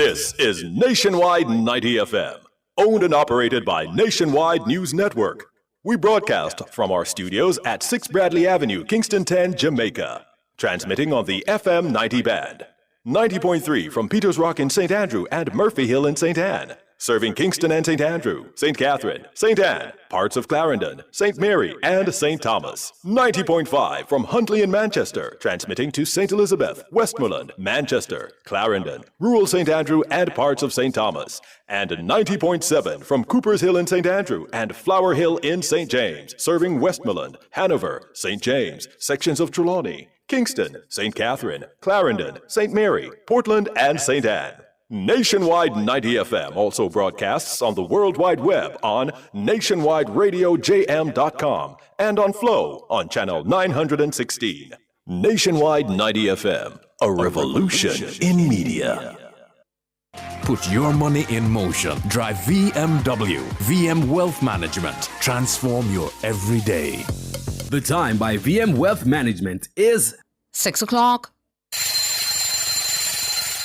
This is Nationwide 90 FM, owned and operated by Nationwide News Network. We broadcast from our studios at 6 Bradley Avenue, Kingston 10, Jamaica. Transmitting on the FM 90 band. 90.3 from Peters Rock in St. Andrew and Murphy Hill in St. Anne. Serving Kingston and St. Andrew, St. Catherine, St. Anne, parts of Clarendon, St. Mary, and St. Thomas. 90.5 from Huntley in Manchester, transmitting to St. Elizabeth, Westmoreland, Manchester, Clarendon, rural St. Andrew, and parts of St. Thomas. And 90.7 from Coopers Hill in St. Andrew and Flower Hill in St. James, serving Westmoreland, Hanover, St. James, sections of Trelawney, Kingston, St. Catherine, Clarendon, St. Mary, Portland, and St. Anne. Nationwide 90 FM also broadcasts on the World Wide Web on nationwideradiojm.com and on Flow on channel 916. Nationwide 90 FM, a revolution in media. Put your money in motion. Drive VMW, VM Wealth Management. Transform your everyday. The time by VM Wealth Management is 6 o'clock.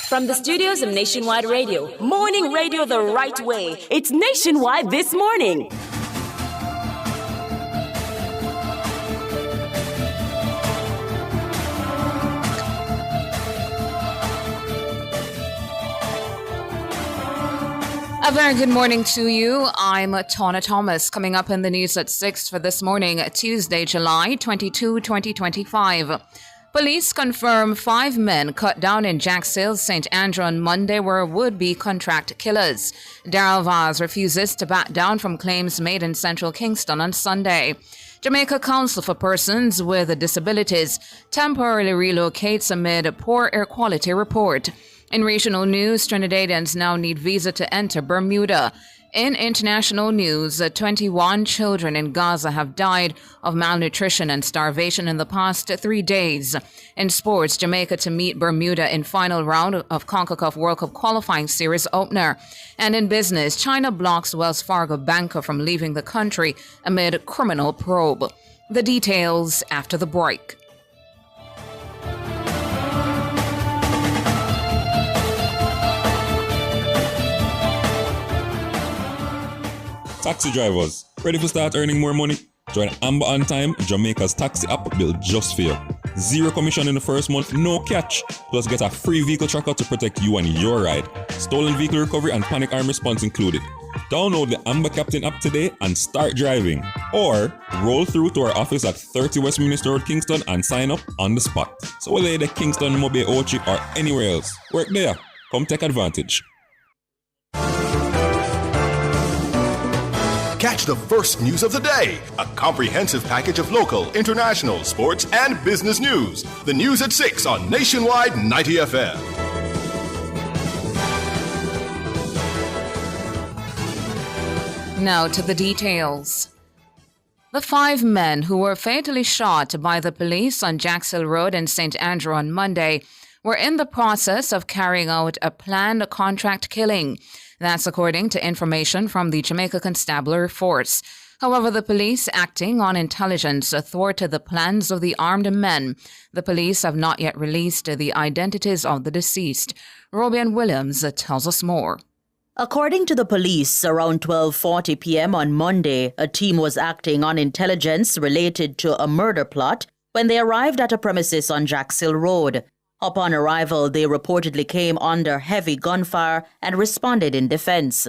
From the studios of Nationwide Radio, morning radio the right way. It's Nationwide This Morning. A very good morning to you. I'm Tawna Thomas. Coming up in the news at 6 for this morning, Tuesday, July 22, 2025. Police confirm 5 men cut down in Jack's Hill, St. Andrew on Monday were would-be contract killers. Darrell Vaz refuses to back down from claims made in central Kingston on Sunday. Jamaica Council for Persons with Disabilities temporarily relocates amid poor air quality report. In regional news, Trinidadians now need visa to enter Bermuda. In international news, 21 children in Gaza have died of malnutrition and starvation in the past 3 days. In sports, Jamaica to meet Bermuda in final round of CONCACAF World Cup qualifying series opener. And in business, China blocks Wells Fargo banker from leaving the country amid criminal probe. The details after the break. Taxi drivers, ready to start earning more money? Join Amber on Time, Jamaica's taxi app built just for you. 0 commission in the first month, no catch. Plus get a free vehicle tracker to protect you and your ride. Stolen vehicle recovery and panic alarm response included. Download the Amber Captain app today and start driving. Or roll through to our office at 30 Westminster Road, Kingston and sign up on the spot. So whether you're the Kingston, Mobile, Ochi or anywhere else, work there. Come take advantage. Catch the first news of the day. A comprehensive package of local, international, sports, and business news. The news at 6 on Nationwide 90 FM. Now to the details. The 5 men who were fatally shot by the police on Jack's Hill Road in St. Andrew on Monday were in the process of carrying out a planned contract killing. That's according to information from the Jamaica Constabulary Force. However, the police, acting on intelligence, thwarted the plans of the armed men. The police have not yet released the identities of the deceased. Robian Williams tells us more. According to the police, around 12:40 p.m. on Monday, a team was acting on intelligence related to a murder plot when they arrived at a premises on Jack's Hill Road. Upon arrival, they reportedly came under heavy gunfire and responded in defense.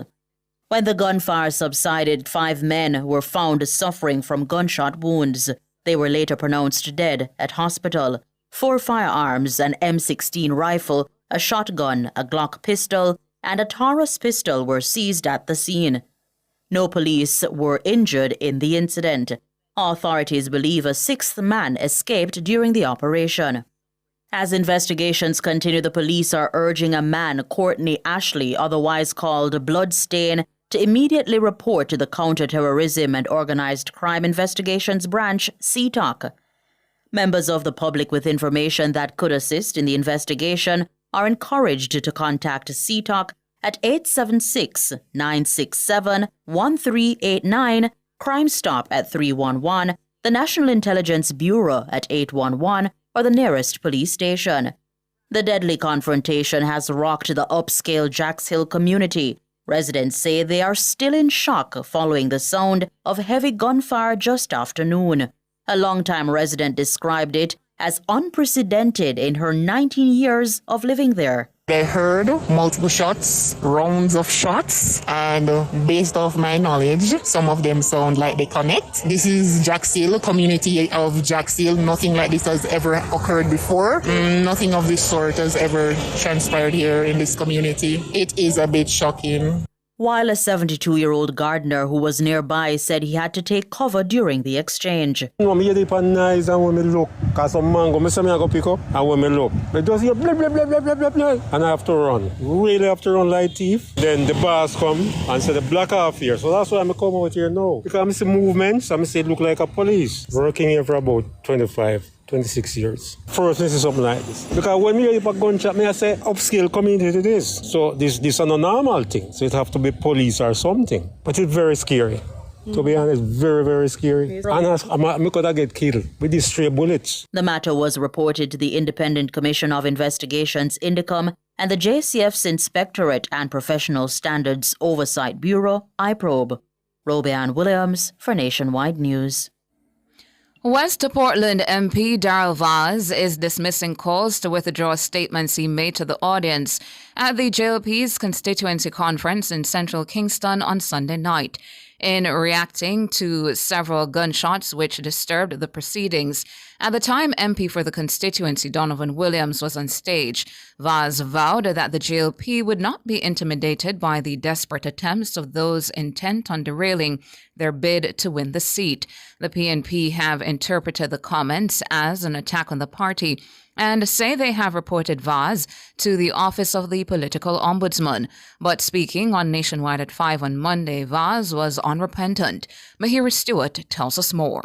When the gunfire subsided, 5 men were found suffering from gunshot wounds. They were later pronounced dead at hospital. 4 firearms, an M16 rifle, a shotgun, a Glock pistol, and a Taurus pistol were seized at the scene. No police were injured in the incident. Authorities believe a 6th man escaped during the operation. As investigations continue, the police are urging a man, Courtney Ashley, otherwise called Bloodstain, to immediately report to the Counterterrorism and Organized Crime Investigations Branch, CTOC. Members of the public with information that could assist in the investigation are encouraged to contact CTOC at 876-967-1389, Crime Stop at 311, the National Intelligence Bureau at 811, or the nearest police station. The deadly confrontation has rocked the upscale Jacks Hill community. Residents say they are still in shock following the sound of heavy gunfire just after noon. A longtime resident described it as unprecedented in her 19 years of living there. I heard multiple shots, rounds of shots, and based off my knowledge, some of them sound like they connect. This is Jacks Hill, community of Jacks Hill. Nothing like this has ever occurred before. Nothing of this sort has ever transpired here in this community. It is a bit shocking. While a 72-year-old gardener who was nearby said he had to take cover during the exchange. When I get nice and when I look, because some mango, I go pick up, and when I look, I just hear blah, blah, blah, blah, blah, blah, blah, and I have to run. Really have to run like thief. Then the boss come and say the block off here. So that's why I'm come out here now. Because I see movements, I see it look like a police. Working here for about 26 years. First, this is something like this. Because when me hear a gunshot, I say upscale community it is. So this is a normal thing. So it have to be police or something. But it's very scary. To be honest, very, very scary. And I could have get killed with these stray bullets. The matter was reported to the Independent Commission of Investigations, INDECOM, and the JCF's Inspectorate and Professional Standards Oversight Bureau, IPROBE. Robeanne Williams for Nationwide News. West Portland MP Darrell Vaz is dismissing calls to withdraw statements he made to the audience at the JLP's constituency conference in central Kingston on Sunday night. In reacting to several gunshots which disturbed the proceedings, at the time MP for the constituency Donovan Williams was on stage, Vaz vowed that the JLP would not be intimidated by the desperate attempts of those intent on derailing their bid to win the seat. The PNP have interpreted the comments as an attack on the party and say they have reported Vaz to the Office of the Political Ombudsman. But speaking on Nationwide at 5 on Monday, Vaz was unrepentant. Mahiri Stewart tells us more.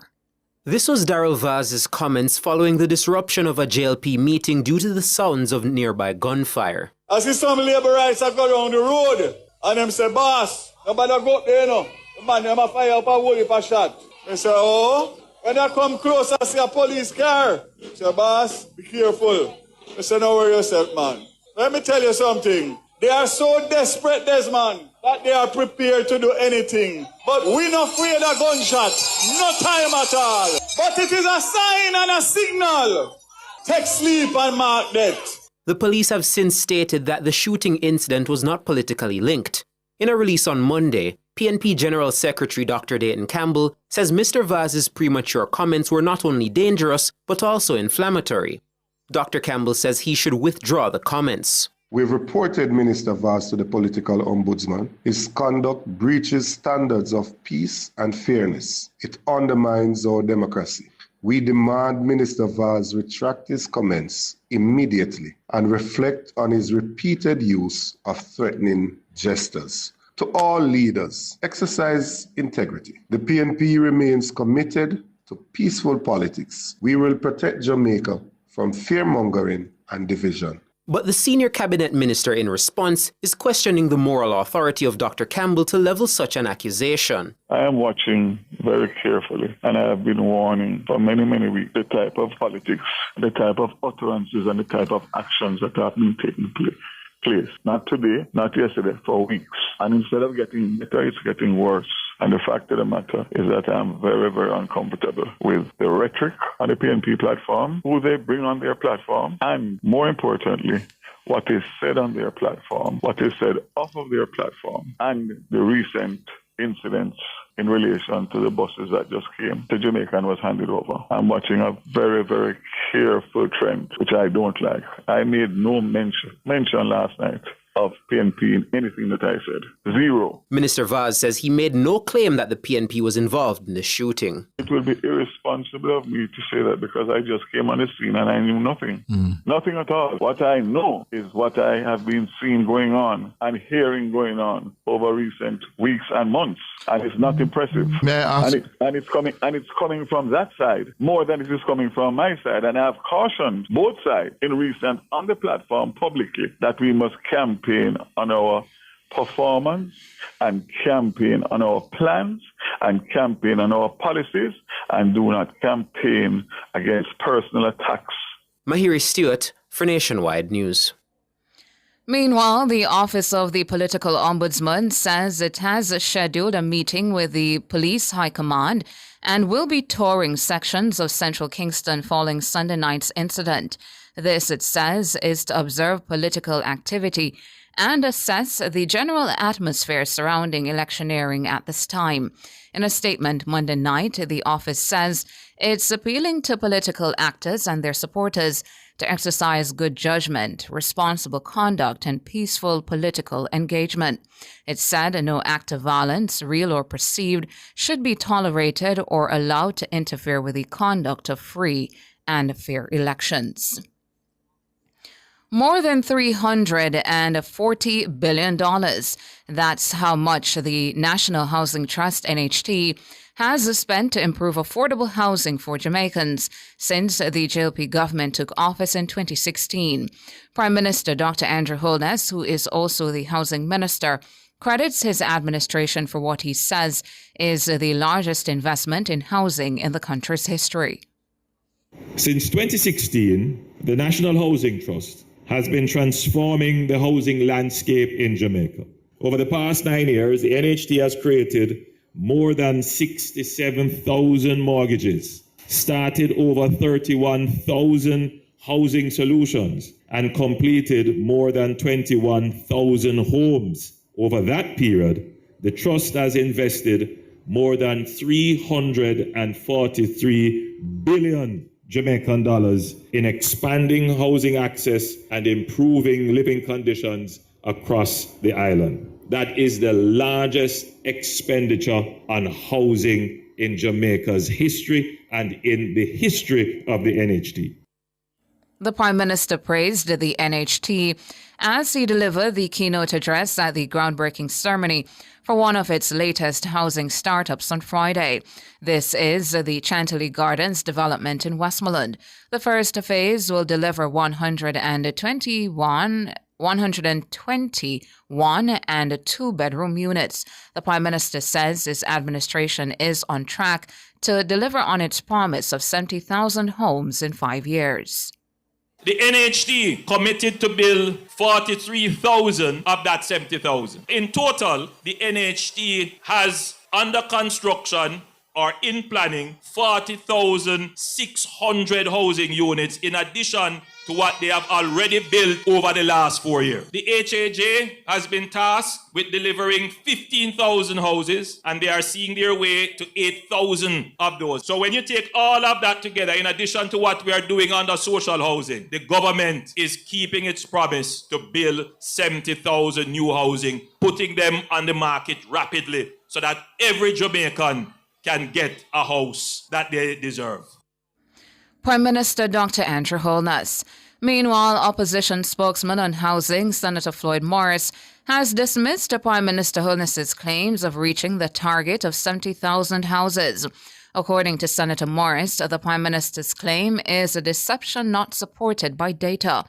This was Darrell Vaz's comments following the disruption of a JLP meeting due to the sounds of nearby gunfire. I see some laborites that go down the road and them say, boss, nobody go up there, no. The man, them a fire up a whole heap of shot. They say, oh, when I come close, I see a police car. I say, boss, be careful. I say, don't worry yourself, man. Let me tell you something. They are so desperate, Desmond, that they are prepared to do anything. But we not afraid of gunshot. No time at all. But it is a sign and a signal. Take sleep and mark death. The police have since stated that the shooting incident was not politically linked. In a release on Monday, PNP General Secretary Dr. Dayton Campbell says Mr. Vaz's premature comments were not only dangerous, but also inflammatory. Dr. Campbell says he should withdraw the comments. We've reported Minister Vaz to the Political Ombudsman. His conduct breaches standards of peace and fairness. It undermines our democracy. We demand Minister Vaz retract his comments immediately and reflect on his repeated use of threatening gestures. To all leaders, exercise integrity. The PNP remains committed to peaceful politics. We will protect Jamaica from fear-mongering and division. But the senior cabinet minister in response is questioning the moral authority of Dr. Campbell to level such an accusation. I am watching very carefully, and I have been warning for many, many weeks the type of politics, the type of utterances, and the type of actions that have been taking place. Not today, not yesterday, for weeks. And instead of getting better, it's getting worse. And the fact of the matter is that I'm very, very uncomfortable with the rhetoric on the PNP platform, who they bring on their platform, and more importantly, what is said on their platform, what is said off of their platform, and the recent incidents in relation to the buses that just came to Jamaica and was handed over. I'm watching a very, very careful trend, which I don't like. I made no mention last night of PNP in anything that I said. Zero. Minister Vaz says he made no claim that the PNP was involved in the shooting. It will be irresponsible of me to say that because I just came on the scene and I knew nothing. Nothing at all. What I know is what I have been seeing going on and hearing going on over recent weeks and months. And it's not impressive. May I ask? And it's coming from that side more than it is coming from my side. And I have cautioned both sides in recent on the platform publicly that we must campaign on our performance and campaign on our plans and campaign on our policies and do not campaign against personal attacks. Mahiri Stewart for Nationwide News. Meanwhile, the Office of the Political Ombudsman says it has scheduled a meeting with the Police High Command and will be touring sections of central Kingston following Sunday night's incident. This, it says, is to observe political activity and assess the general atmosphere surrounding electioneering at this time. In a statement Monday night, the office says it's appealing to political actors and their supporters to exercise good judgment, responsible conduct, and peaceful political engagement. It said no act of violence, real or perceived, should be tolerated or allowed to interfere with the conduct of free and fair elections. More than $340 billion. That's how much the National Housing Trust, NHT, has spent to improve affordable housing for Jamaicans since the JLP government took office in 2016. Prime Minister Dr. Andrew Holness, who is also the housing minister, credits his administration for what he says is the largest investment in housing in the country's history. Since 2016, the National Housing Trust has been transforming the housing landscape in Jamaica. Over the past 9 years, the NHT has created more than 67,000 mortgages, started over 31,000 housing solutions, and completed more than 21,000 homes. Over that period, the Trust has invested more than $343 billion Jamaican dollars in expanding housing access and improving living conditions across the island. That is the largest expenditure on housing in Jamaica's history and in the history of the NHT. The Prime Minister praised the NHT as he delivered the keynote address at the groundbreaking ceremony for one of its latest housing startups on Friday. This is the Chantilly Gardens development in Westmoreland. The first phase will deliver 121 and 2-bedroom units. The Prime Minister says his administration is on track to deliver on its promise of 70,000 homes in 5 years. The NHT committed to build 43,000 of that 70,000. In total, the NHT has under construction or in planning 40,600 housing units in addition to what they have already built over the last 4 years. The HAJ has been tasked with delivering 15,000 houses, and they are seeing their way to 8,000 of those. So when you take all of that together, in addition to what we are doing under social housing, the government is keeping its promise to build 70,000 new housing, putting them on the market rapidly so that every Jamaican can get a house that they deserve. Prime Minister Dr. Andrew Holness. Meanwhile, opposition spokesman on housing, Senator Floyd Morris, has dismissed Prime Minister Holness's claims of reaching the target of 70,000 houses. According to Senator Morris, the Prime Minister's claim is a deception not supported by data.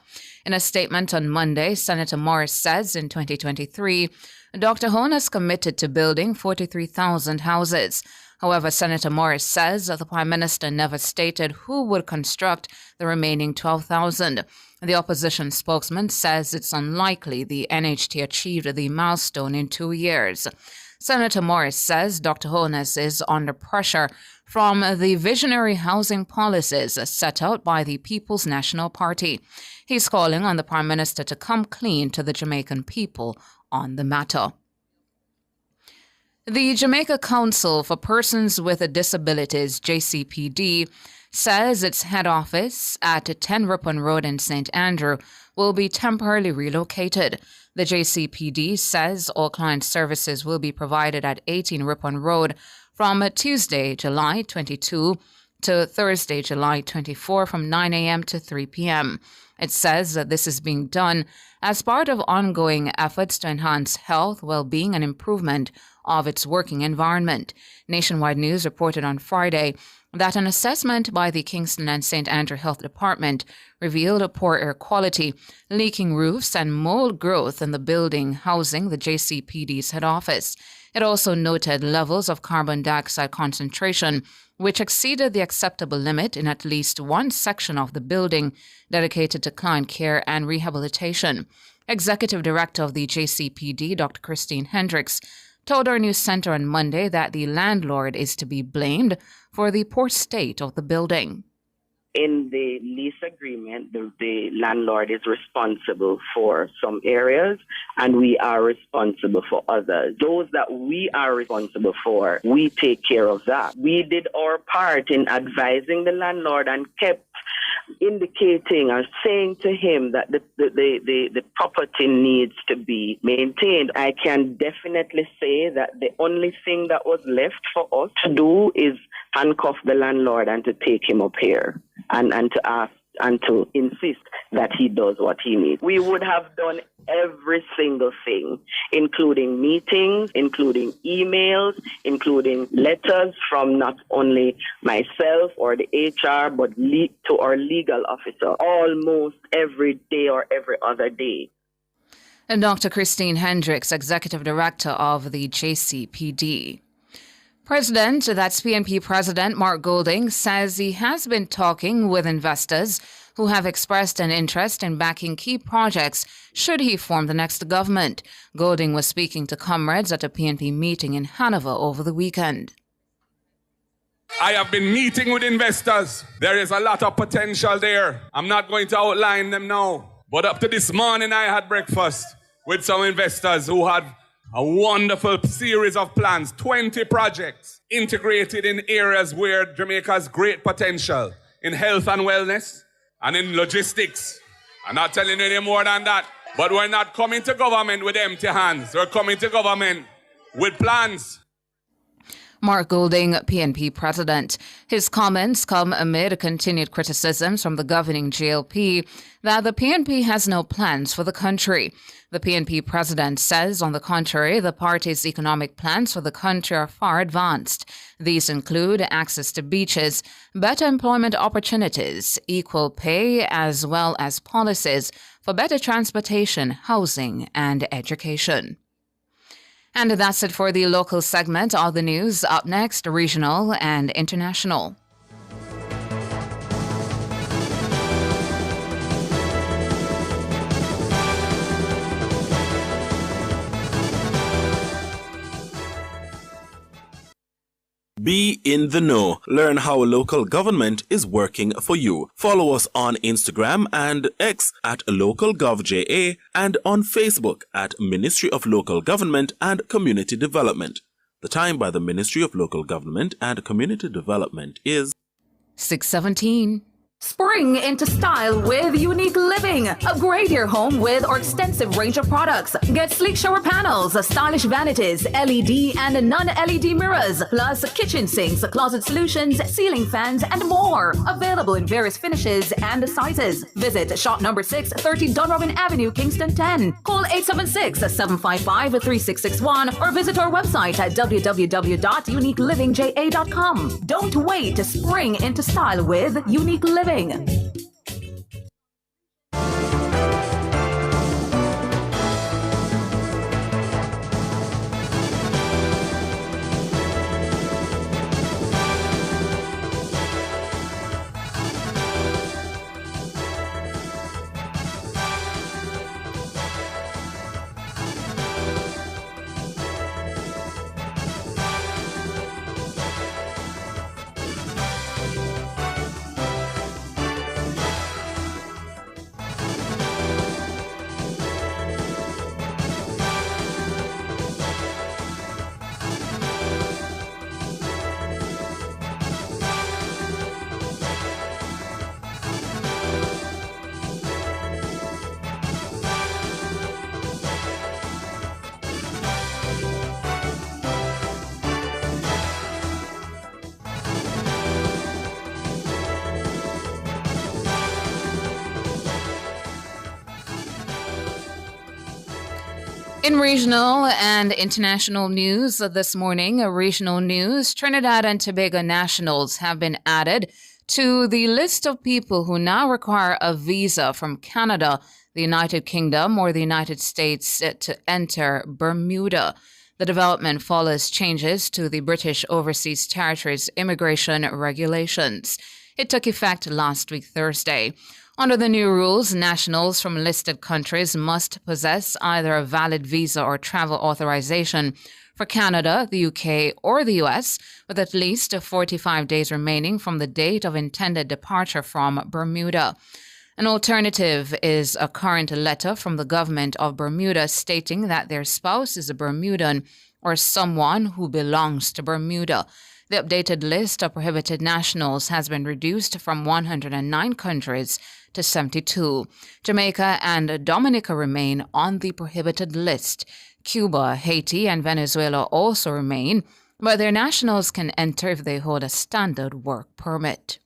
In a statement on Monday, Senator Morris says in 2023, Dr. Holness committed to building 43,000 houses. However, Senator Morris says the Prime Minister never stated who would construct the remaining 12,000. The opposition spokesman says it's unlikely the NHT achieved the milestone in 2 years. Senator Morris says Dr. Holness is under pressure from the visionary housing policies set out by the People's National Party. He's calling on the Prime Minister to come clean to the Jamaican people on the matter. The Jamaica Council for Persons with Disabilities, JCPD, says its head office at 10 Ripon Road in St. Andrew will be temporarily relocated. The JCPD says all client services will be provided at 18 Ripon Road from Tuesday, July 22 to Thursday, July 24 from 9 a.m. to 3 p.m. It says that this is being done as part of ongoing efforts to enhance health, well-being, and improvement of its working environment. Nationwide News reported on Friday that an assessment by the Kingston and St. Andrew Health Department revealed a poor air quality, leaking roofs, and mold growth in the building housing the JCPD's head office. It also noted levels of carbon dioxide concentration, which exceeded the acceptable limit in at least one section of the building dedicated to client care and rehabilitation. Executive Director of the JCPD, Dr. Christine Hendricks, told our news center on Monday that the landlord is to be blamed for the poor state of the building. In the lease agreement, the landlord is responsible for some areas and we are responsible for others. Those that we are responsible for, we take care of that. We did our part in advising the landlord and kept indicating or saying to him that the property needs to be maintained. I can definitely say that the only thing that was left for us to do is handcuff the landlord and to take him up here and to ask and to insist that he does what he needs. We would have done every single thing, including meetings, including emails, including letters from not only myself or the HR, but to our legal officer almost every day or every other day. And Dr. Christine Hendricks, Executive Director of the JCPD. That's PNP President Mark Golding says he has been talking with investors who have expressed an interest in backing key projects should he form the next government. Golding was speaking to comrades at a PNP meeting in Hanover over the weekend. I have been meeting with investors. There is a lot of potential there. I'm not going to outline them now. But up to this morning, I had breakfast with some investors who had a wonderful series of plans, 20 projects integrated in areas where Jamaica has great potential, in health and wellness and in logistics. I'm not telling you any more than that. But we're not coming to government with empty hands. We're coming to government with plans. Mark Golding, PNP President. His comments come amid continued criticisms from the governing JLP that the PNP has no plans for the country. The PNP President says, on the contrary, the party's economic plans for the country are far advanced. These include access to beaches, better employment opportunities, equal pay, as well as policies for better transportation, housing, and education. And that's it for the local segment of the news. Up next, regional and international. Be in the know. Learn how local government is working for you. Follow us on Instagram and X at LocalGovJA and on Facebook at Ministry of Local Government and Community Development. The time by the Ministry of Local Government and Community Development is 6:17. Spring into style with Unique Living. Upgrade your home with our extensive range of products. Get sleek shower panels, stylish vanities, LED and non-LED mirrors, plus kitchen sinks, closet solutions, ceiling fans, and more. Available in various finishes and sizes. Visit shop number 630 Dunrobin Avenue, Kingston 10. Call 876-755-3661 or visit our website at www.uniquelivingja.com. Don't wait to spring into style with Unique Living. In regional and international news this morning, regional news, Trinidad and Tobago nationals have been added to the list of people who now require a visa from Canada, the United Kingdom, or the United States to enter Bermuda. The development follows changes to the British Overseas Territories immigration regulations. It took effect last week, Thursday. Under the new rules, nationals from listed countries must possess either a valid visa or travel authorization for Canada, the UK, or the US, with at least 45 days remaining from the date of intended departure from Bermuda. An alternative is a current letter from the government of Bermuda stating that their spouse is a Bermudan or someone who belongs to Bermuda. The updated list of prohibited nationals has been reduced from 109 countries to 72. Jamaica and Dominica remain on the prohibited list. Cuba, Haiti, and Venezuela also remain, but their nationals can enter if they hold a standard work permit.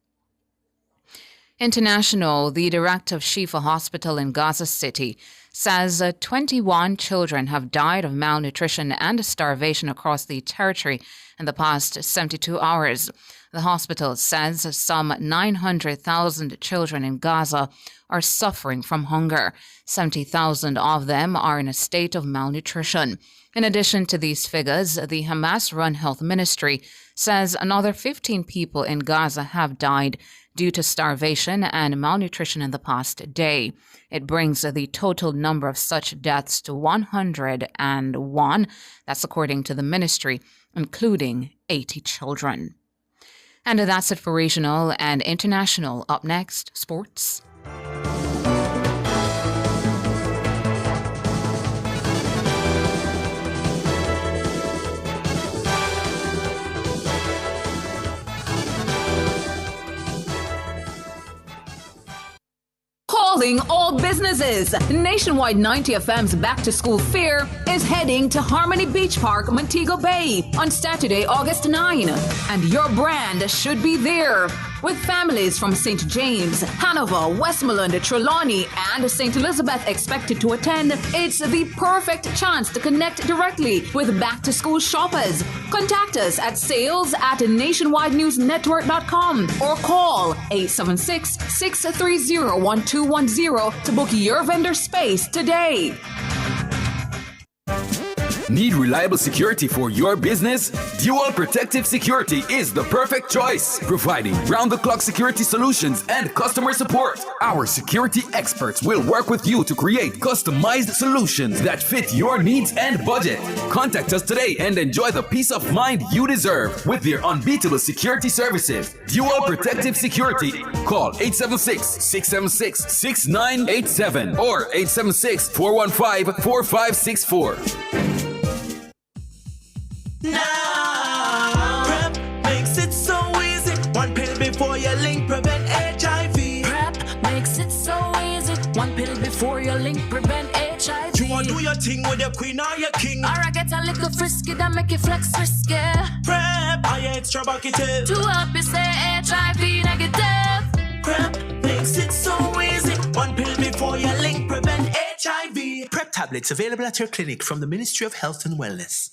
International, the director of Shifa Hospital in Gaza City, says 21 children have died of malnutrition and starvation across the territory in the past 72 hours. The hospital says some 900,000 children in Gaza are suffering from hunger. 70,000 of them are in a state of malnutrition. In addition to these figures, the Hamas-run health ministry says another 15 people in Gaza have died due to starvation and malnutrition in the past day. It brings the total number of such deaths to 101. That's according to the ministry, including 80 children. And that's it for regional and international. Up next, sports. Calling all businesses. Nationwide 90 FM's Back to School Fair is heading to Harmony Beach Park, Montego Bay on Saturday, August 9. And your brand should be there. With families from St. James, Hanover, Westmoreland, Trelawney, and St. Elizabeth expected to attend, it's the perfect chance to connect directly with back-to-school shoppers. Contact us at sales@nationwidenewsnetwork.com or call 876-630-1210 to book your vendor space today. Need reliable security for your business? Dual Protective Security is the perfect choice, providing round-the-clock security solutions and customer support. Our security experts will work with you to create customized solutions that fit your needs and budget. Contact us today and enjoy the peace of mind you deserve with their unbeatable security services. Dual Protective Security. Call 876-676-6987 or 876-415-4564. Now, PrEP makes it so easy. One pill before you link, prevent HIV. PrEP makes it so easy. One pill before you link, prevent HIV. You want to do your thing with your queen or your king? Or I get a little frisky that make you flex risky. PrEP, I extra bucketed. To help you stay HIV negative. PrEP makes it so easy. One pill before you link, prevent HIV. PrEP tablets available at your clinic from the Ministry of Health and Wellness.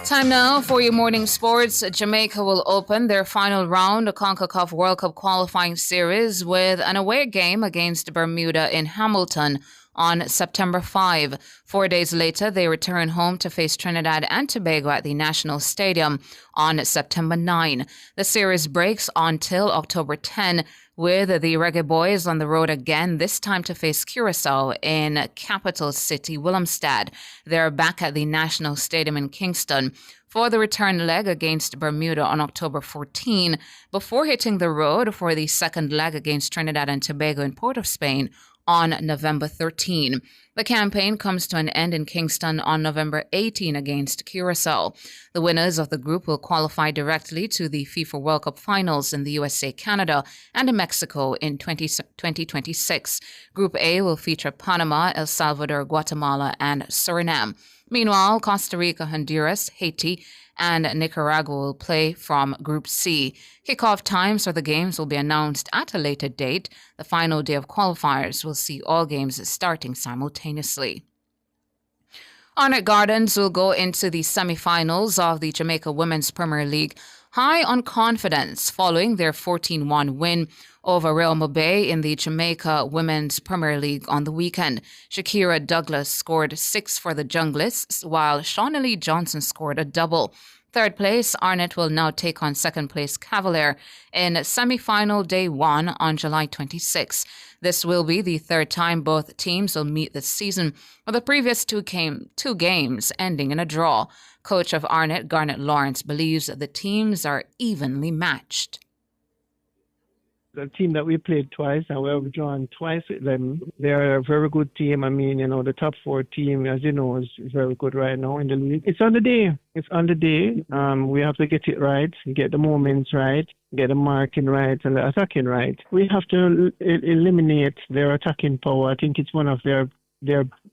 Time now for your morning sports. Jamaica will open their final round of CONCACAF World Cup qualifying series with an away game against Bermuda in Hamilton on September 5. 4 days later, they return home to face Trinidad and Tobago at the National Stadium on September 9. The series breaks until October 10, with the Reggae Boys on the road again, this time to face Curacao in capital city Willemstad. They're back at the National Stadium in Kingston for the return leg against Bermuda on October 14, before hitting the road for the second leg against Trinidad and Tobago in Port of Spain on November 13. The campaign comes to an end in Kingston on November 18 against Curacao. The winners of the group will qualify directly to the FIFA World Cup finals in the USA, Canada, and in Mexico in 2026. Group A will feature Panama, El Salvador, Guatemala, and Suriname. Meanwhile, Costa Rica, Honduras, Haiti, and Nicaragua will play from Group C. Kickoff times for the games will be announced at a later date. The final day of qualifiers will see all games starting simultaneously. Arnott Gardens will go into the semi-finals of the Jamaica Women's Premier League high on confidence following their 14-1 win over Real Mobay in the Jamaica Women's Premier League on the weekend. Shakira Douglas scored 6 for the Junglists, while Shawnee Johnson scored a double. Third place, Arnott will now take on second place Cavalier in semi-final day 1 on July 26. This will be the third time both teams will meet this season, with the previous two games ending in a draw. Coach of Arnott, Garnet Lawrence, believes that the teams are evenly matched. The team that we played twice and we have drawn twice with them, they're a very good team. I mean, the top 4 team, as you know, is very good right now in the league. It's on the day. We have to get it right, get the moments right, get the marking right and the attacking right. We have to eliminate their attacking power. I think it's one of their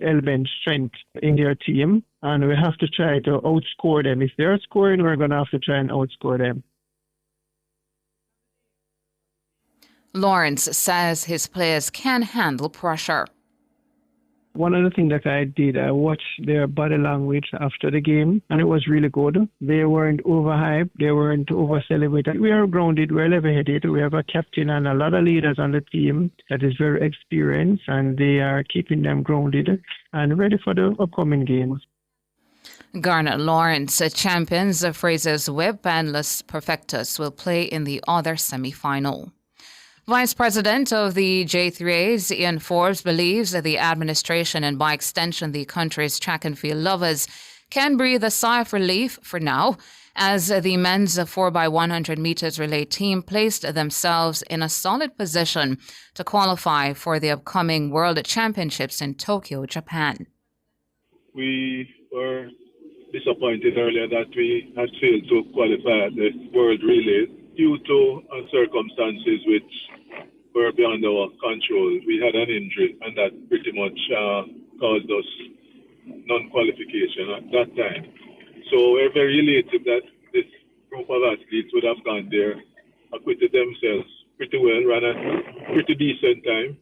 element strength in their team, and we have to try to outscore them. If they're scoring, we're going to have to try and outscore them. Lawrence says his players can handle pressure. One of the things that I did, I watched their body language after the game, and it was really good. They weren't overhyped. They weren't over-celebrated. We are grounded. We're level-headed. We have a captain and a lot of leaders on the team that is very experienced, and they are keeping them grounded and ready for the upcoming games. Garnet Lawrence, champions of Fraser's Whip and Los Perfectos, will play in the other semi-final. Vice President of the J3As, Ian Forbes, believes that the administration and by extension the country's track and field lovers can breathe a sigh of relief for now as the men's 4x100 meters relay team placed themselves in a solid position to qualify for the upcoming World Championships in Tokyo, Japan. We were disappointed earlier that we had failed to qualify at the World Relays due to circumstances which were beyond our control. We had an injury, and that pretty much caused us non-qualification at that time. So we're very elated that this group of athletes would have gone there, acquitted themselves pretty well, ran a pretty decent time.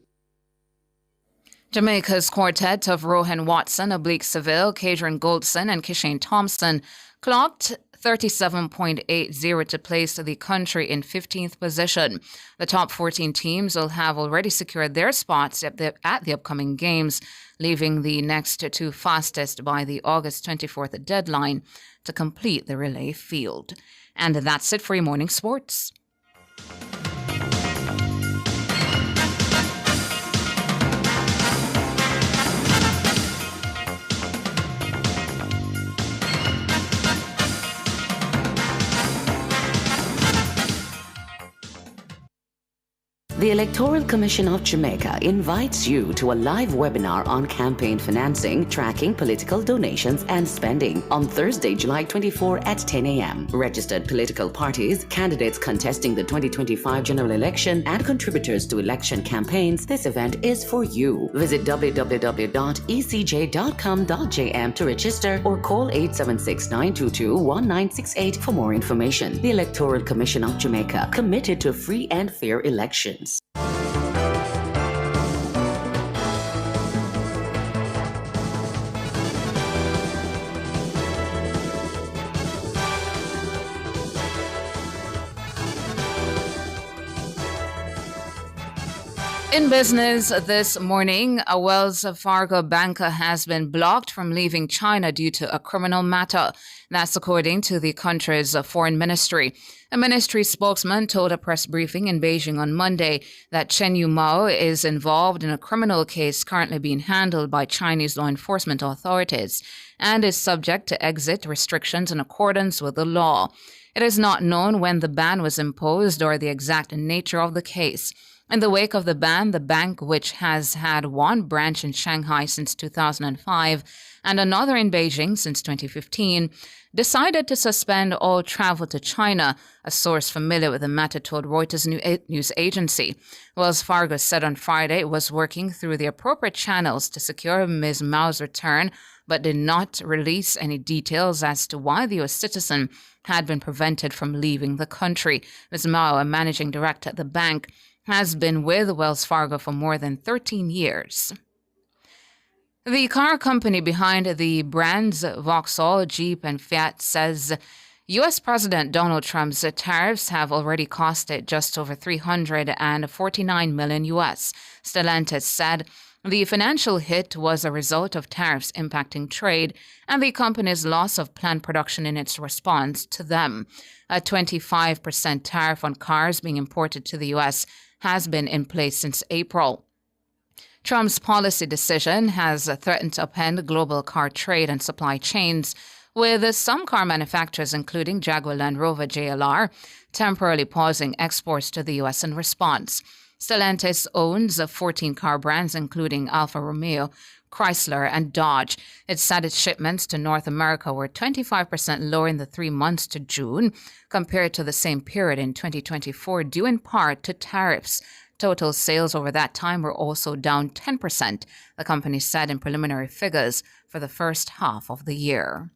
Jamaica's quartet of Rohan Watson, Oblique Seville, Kadrian Goldson, and Kishane Thompson clocked 37.80 to place the country in 15th position. The top 14 teams will have already secured their spots at the upcoming games, leaving the next 2 fastest by the August 24th deadline to complete the relay field. And that's it for your morning sports. The Electoral Commission of Jamaica invites you to a live webinar on campaign financing, tracking political donations and spending on Thursday, July 24 at 10 a.m. Registered political parties, candidates contesting the 2025 general election, and contributors to election campaigns, this event is for you. Visit www.ecj.com.jm to register or call 876-922-1968 for more information. The Electoral Commission of Jamaica, committed to free and fair elections. In business this morning, a Wells Fargo banker has been blocked from leaving China due to a criminal matter. That's according to the country's foreign ministry. A ministry spokesman told a press briefing in Beijing on Monday that Chen Yumao is involved in a criminal case currently being handled by Chinese law enforcement authorities and is subject to exit restrictions in accordance with the law. It is not known when the ban was imposed or the exact nature of the case. In the wake of the ban, the bank, which has had one branch in Shanghai since 2005 and another in Beijing since 2015, decided to suspend all travel to China, a source familiar with the matter told Reuters news agency. Wells Fargo said on Friday it was working through the appropriate channels to secure Ms. Mao's return, but did not release any details as to why the U.S. citizen had been prevented from leaving the country. Ms. Mao, a managing director at the bank, has been with Wells Fargo for more than 13 years. The car company behind the brands Vauxhall, Jeep, and Fiat says U.S. President Donald Trump's tariffs have already cost it just over $349 million U.S. Stellantis said the financial hit was a result of tariffs impacting trade and the company's loss of planned production in its response to them. A 25% tariff on cars being imported to the U.S. has been in place since April. Trump's policy decision has threatened to upend global car trade and supply chains, with some car manufacturers, including Jaguar Land Rover JLR, temporarily pausing exports to the U.S. in response. Stellantis owns 14 car brands, including Alfa Romeo, Chrysler, and Dodge. It said its shipments to North America were 25% lower in the 3 months to June compared to the same period in 2024, due in part to tariffs. Total sales over that time were also down 10%, the company said in preliminary figures for the first half of the year.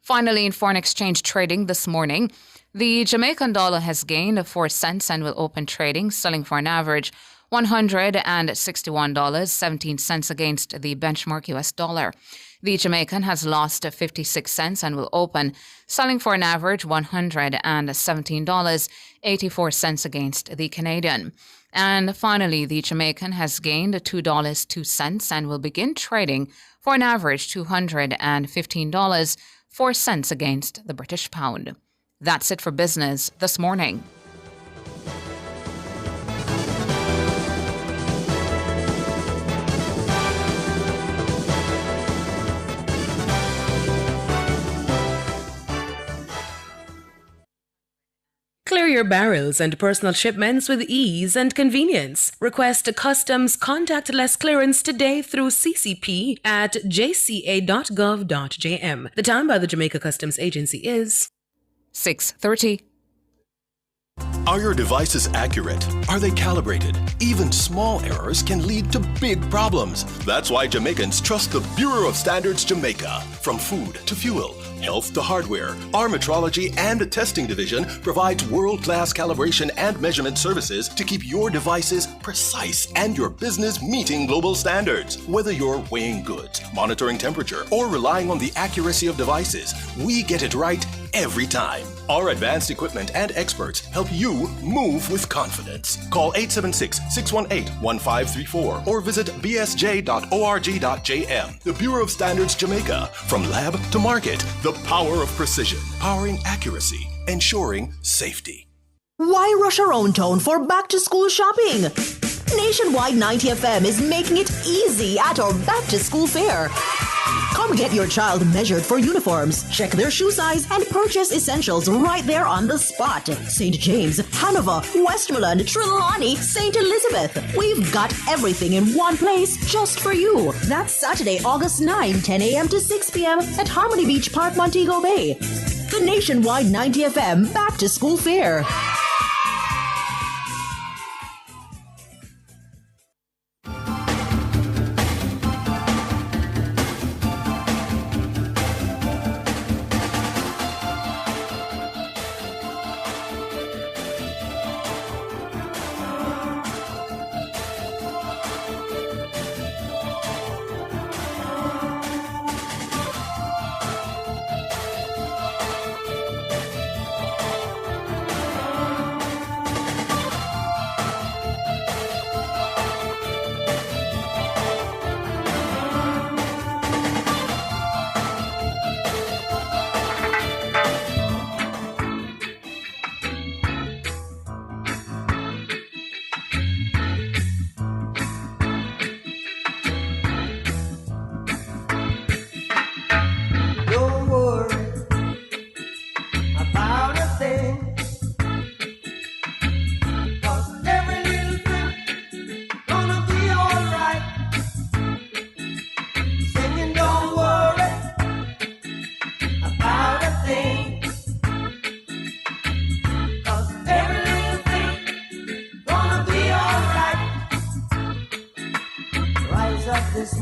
Finally, in foreign exchange trading this morning, the Jamaican dollar has gained 4 cents and will open trading, selling for an average $161.17 against the benchmark U.S. dollar. The Jamaican has lost 56 cents and will open, selling for an average $117.84 against the Canadian. And finally, the Jamaican has gained $2.02 and will begin trading for an average $215.04 against the British pound. That's it for business this morning. Clear your barrels and personal shipments with ease and convenience. Request a customs contactless clearance today through CCP at jca.gov.jm. The time by the Jamaica Customs Agency is 6:30. Are your devices accurate? Are they calibrated? Even small errors can lead to big problems. That's why Jamaicans trust the Bureau of Standards Jamaica. From food to fuel, health to hardware, our metrology and testing division provides world-class calibration and measurement services to keep your devices precise and your business meeting global standards. Whether you're weighing goods, monitoring temperature, or relying on the accuracy of devices, we get it right every time. Our advanced equipment and experts help you move with confidence. Call 876-618-1534 or visit bsj.org.jm. The Bureau of Standards Jamaica. From lab to market, the power of precision, powering accuracy, ensuring safety. Why rush around town for back-to-school shopping? Nationwide 90 FM is making it easy at our back-to-school fair. Come get your child measured for uniforms, check their shoe size, and purchase essentials right there on the spot. St. James, Hanover, Westmoreland, Trelawney, St. Elizabeth. We've got everything in one place just for you. That's Saturday, August 9, 10 a.m. to 6 p.m. at Harmony Beach Park, Montego Bay. The Nationwide 90 FM Back to School Fair.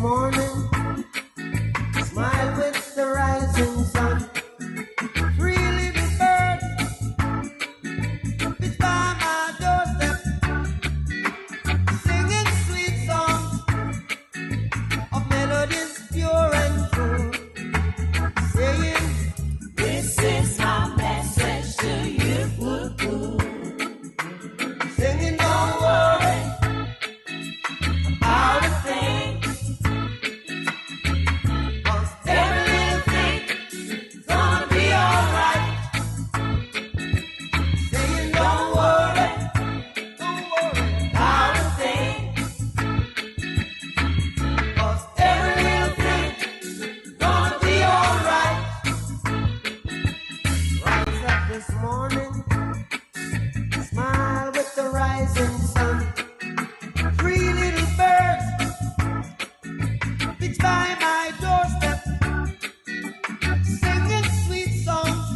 morning, smile with the rising sun. Three little birds, it's by my doorstep, singing sweet songs of melodies pure and true, saying, this is my message to you. Singing, don't worry about a thing, 'cause every little thing's gonna be alright. Saying, don't worry about a thing, 'cause every little thing's gonna be alright. Rise up this morning, smile with the rising sun. Three little birds pitch by my doorstep, singing sweet songs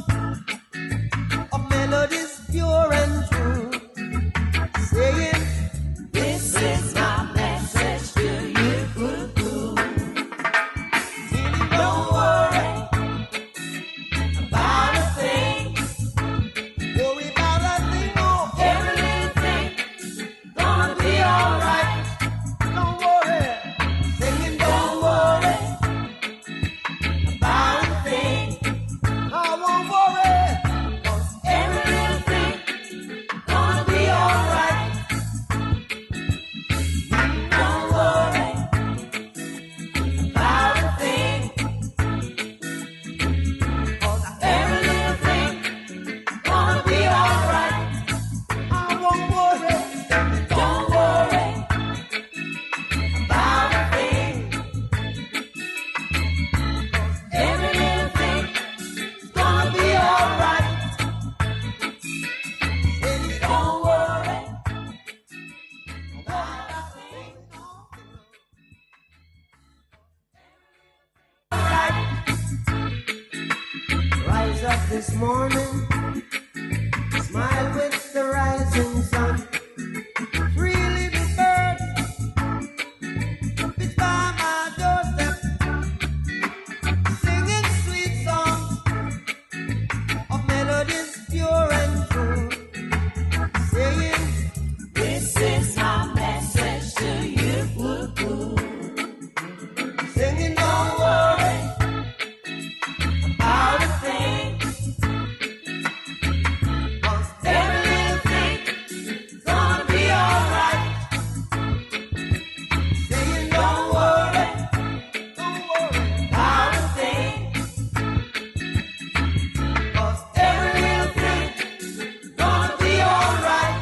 of melodies pure and true, saying, this is my message to you. Don't worry about a thing. Worry about a thing, oh, every little thing gonna be alright. Don't worry, singing, don't worry about a thing. I won't worry, 'cause every little thing gonna be alright. Don't worry about a thing, 'cause every little thing gonna be alright. I won't worry, don't worry about a thing, 'cause every little thing gonna be alright. Baby, don't worry about a thing. Alright. Rise up this morning, smile with the rising sun. Three little birds, it's by my doorstep, singing sweet songs of melodies pure and true, saying, this is my message to you. Singing, don't worry about a thing, 'cause every little thing's gonna be alright. Saying, don't worry about a thing, 'cause every little thing's gonna be alright.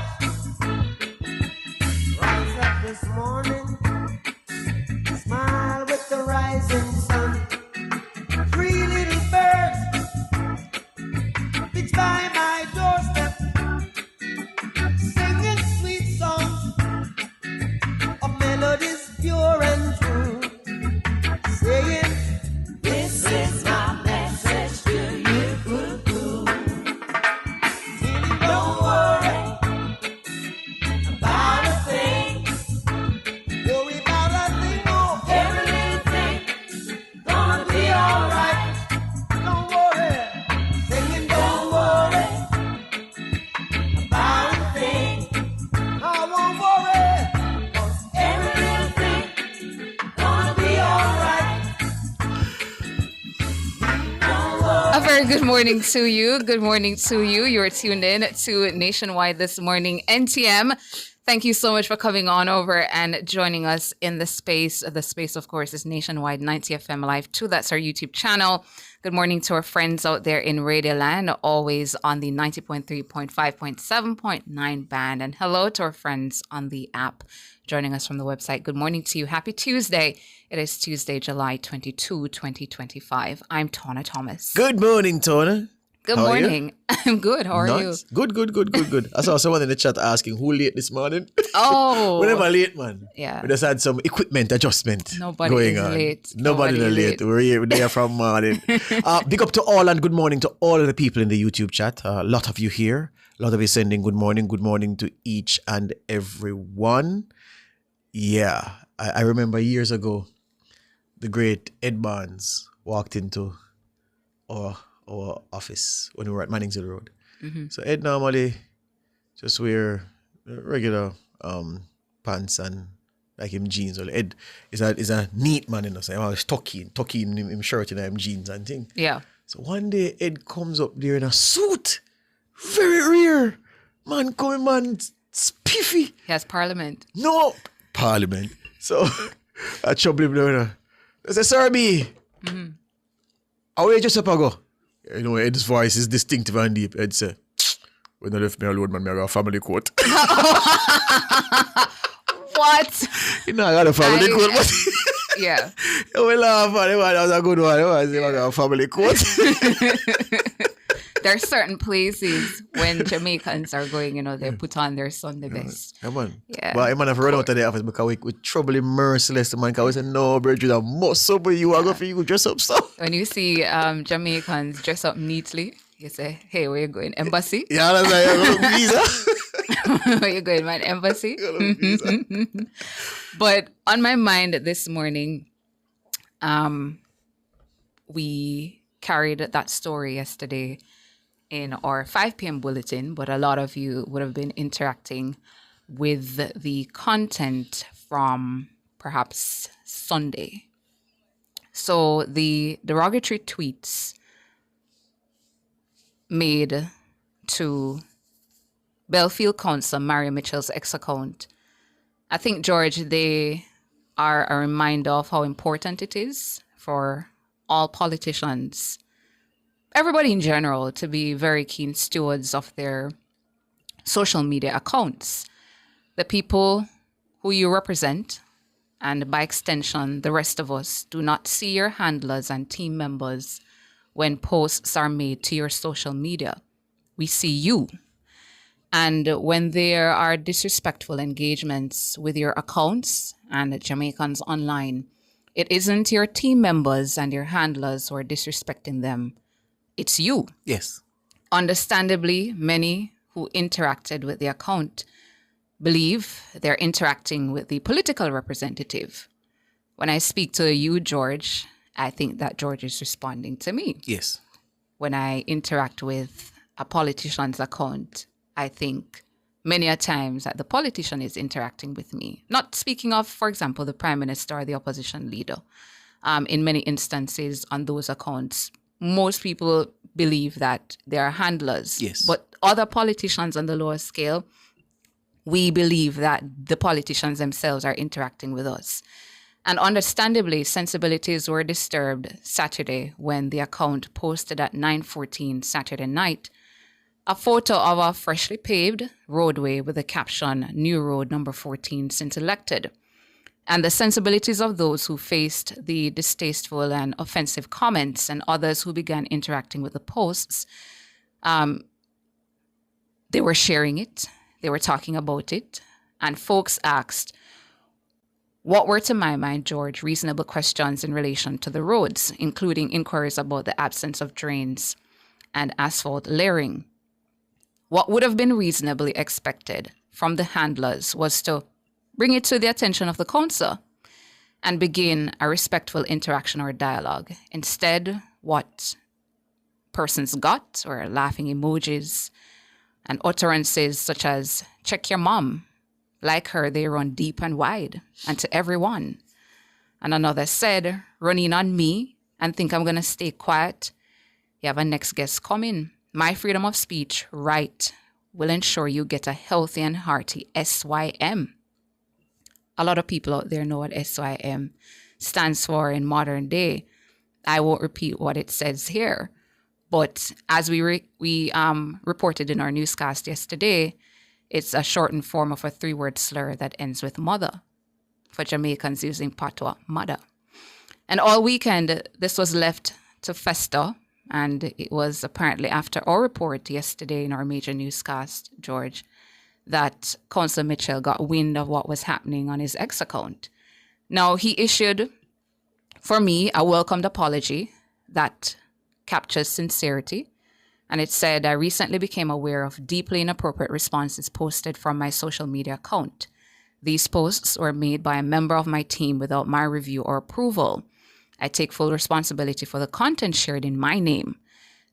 Rise up this morning, smile with the rising sun. Three little birds pitch by my doorstep, singing sweet songs of melodies pure and true, saying, this is my message to you. Don't worry about a thing. Worry about a thing, oh, every little thing gonna be alright. Don't worry, singing, don't worry about a thing. I won't worry, 'cause every little thing gonna be alright. Don't worry. A very good morning to you. Good morning to you. You're tuned in to Nationwide This Morning, NTM. Thank you so much for coming on over and joining us in the space. The space, of course, is Nationwide 90 FM Live 2. That's our YouTube channel. Good morning to our friends out there in Radioland, always on the 90.3.5.7.9 band. And hello to our friends on the app joining us from the website. Good morning to you. Happy Tuesday. It is Tuesday, July 22, 2025. I'm Tona Thomas. Good morning, Tona. Good How are you? morning. I'm good. How are you? Nice. Good. I saw someone in the chat asking who late this morning. Oh. We're never late, man. Yeah. We just had some equipment adjustment Nobody going is on. late. Nobody is late. We're there from morning. Big up to all and good morning to all of the people in the YouTube chat. A lot of you here. A lot of you sending good morning to each and every one. Yeah. I remember years ago, the great Ed Barnes walked into our office when we were at Manningsville Road. Mhm. So Ed normally just wear regular pants and like him jeans. Or Ed is a neat man, you know. So I'm always tucking him shirt and him jeans and thing. Yeah. So one day Ed comes up there in a suit, very rare. Man coming, man, spiffy. He has Parliament. No Parliament. So I trouble him there. I say, Sir B, Mm-hmm. how you just up I go? You know, Ed's voice is distinctive and deep. Ed say, when they left me alone, man, I got a family coat. What? You know, I got a family coat, but Yeah. we laugh at it, man. That was a good one. I got a family coat. There are certain places when Jamaicans are going, they put on their Sunday best. Yeah, man. Yeah. But I'm have to run out of the office because we trouble him merciless, man. Because we say, no, Bridget, I must up with you. I go for you, dress up, so. When you see Jamaicans dress up neatly, you say, hey, where you going? Embassy? Yeah, that's like, I go visa. Where you going, man? Embassy? But on my mind this morning, we carried that story yesterday in our 5 p.m. bulletin, but a lot of you would have been interacting with the content from perhaps Sunday. So the derogatory tweets made to Belfield Council Mario Mitchell's ex-account, I think, George, they are a reminder of how important it is for all politicians, everybody in general, to be very keen stewards of their social media accounts. The people who you represent, and by extension, the rest of us, do not see your handlers and team members when posts are made to your social media. We see you. And when there are disrespectful engagements with your accounts and Jamaicans online, it isn't your team members and your handlers who are disrespecting them. It's you. Yes. Understandably, many who interacted with the account believe they're interacting with the political representative. When I speak to you, George, I think that George is responding to me. Yes. When I interact with a politician's account, I think many a times that the politician is interacting with me. Not speaking of, for example, the prime minister or the opposition leader. In many instances on those accounts, most people believe that they are handlers. Yes. But other politicians on the lower scale, we believe that the politicians themselves are interacting with us. And understandably, sensibilities were disturbed Saturday when the account posted at 9:14 Saturday night a photo of a freshly paved roadway with the caption, "New Road Number 14 since elected." And the sensibilities of those who faced the distasteful and offensive comments and others who began interacting with the posts, they were sharing it, they were talking about it, and folks asked, what were, to my mind, George, reasonable questions in relation to the roads, including inquiries about the absence of drains and asphalt layering. What would have been reasonably expected from the handlers was to bring it to the attention of the council and begin a respectful interaction or dialogue. Instead, what persons got were laughing emojis and utterances such as, "Check your mom. Like her, they run deep and wide, and to everyone." And another said, "Running on me and think I'm going to stay quiet. You have a next guest coming. My freedom of speech right will ensure you get a healthy and hearty SYM." A lot of people out there know what SYM stands for in modern day. I won't repeat what it says here. But as we reported in our newscast yesterday, it's a shortened form of a 3-word slur that ends with mother, for Jamaicans using patois, mother. And all weekend, this was left to fester, and it was apparently after our report yesterday in our major newscast, George, that Councillor Mitchell got wind of what was happening on his X account. Now, he issued, for me, a welcomed apology that captures sincerity. And it said, "I recently became aware of deeply inappropriate responses posted from my social media account. These posts were made by a member of my team without my review or approval. I take full responsibility for the content shared in my name.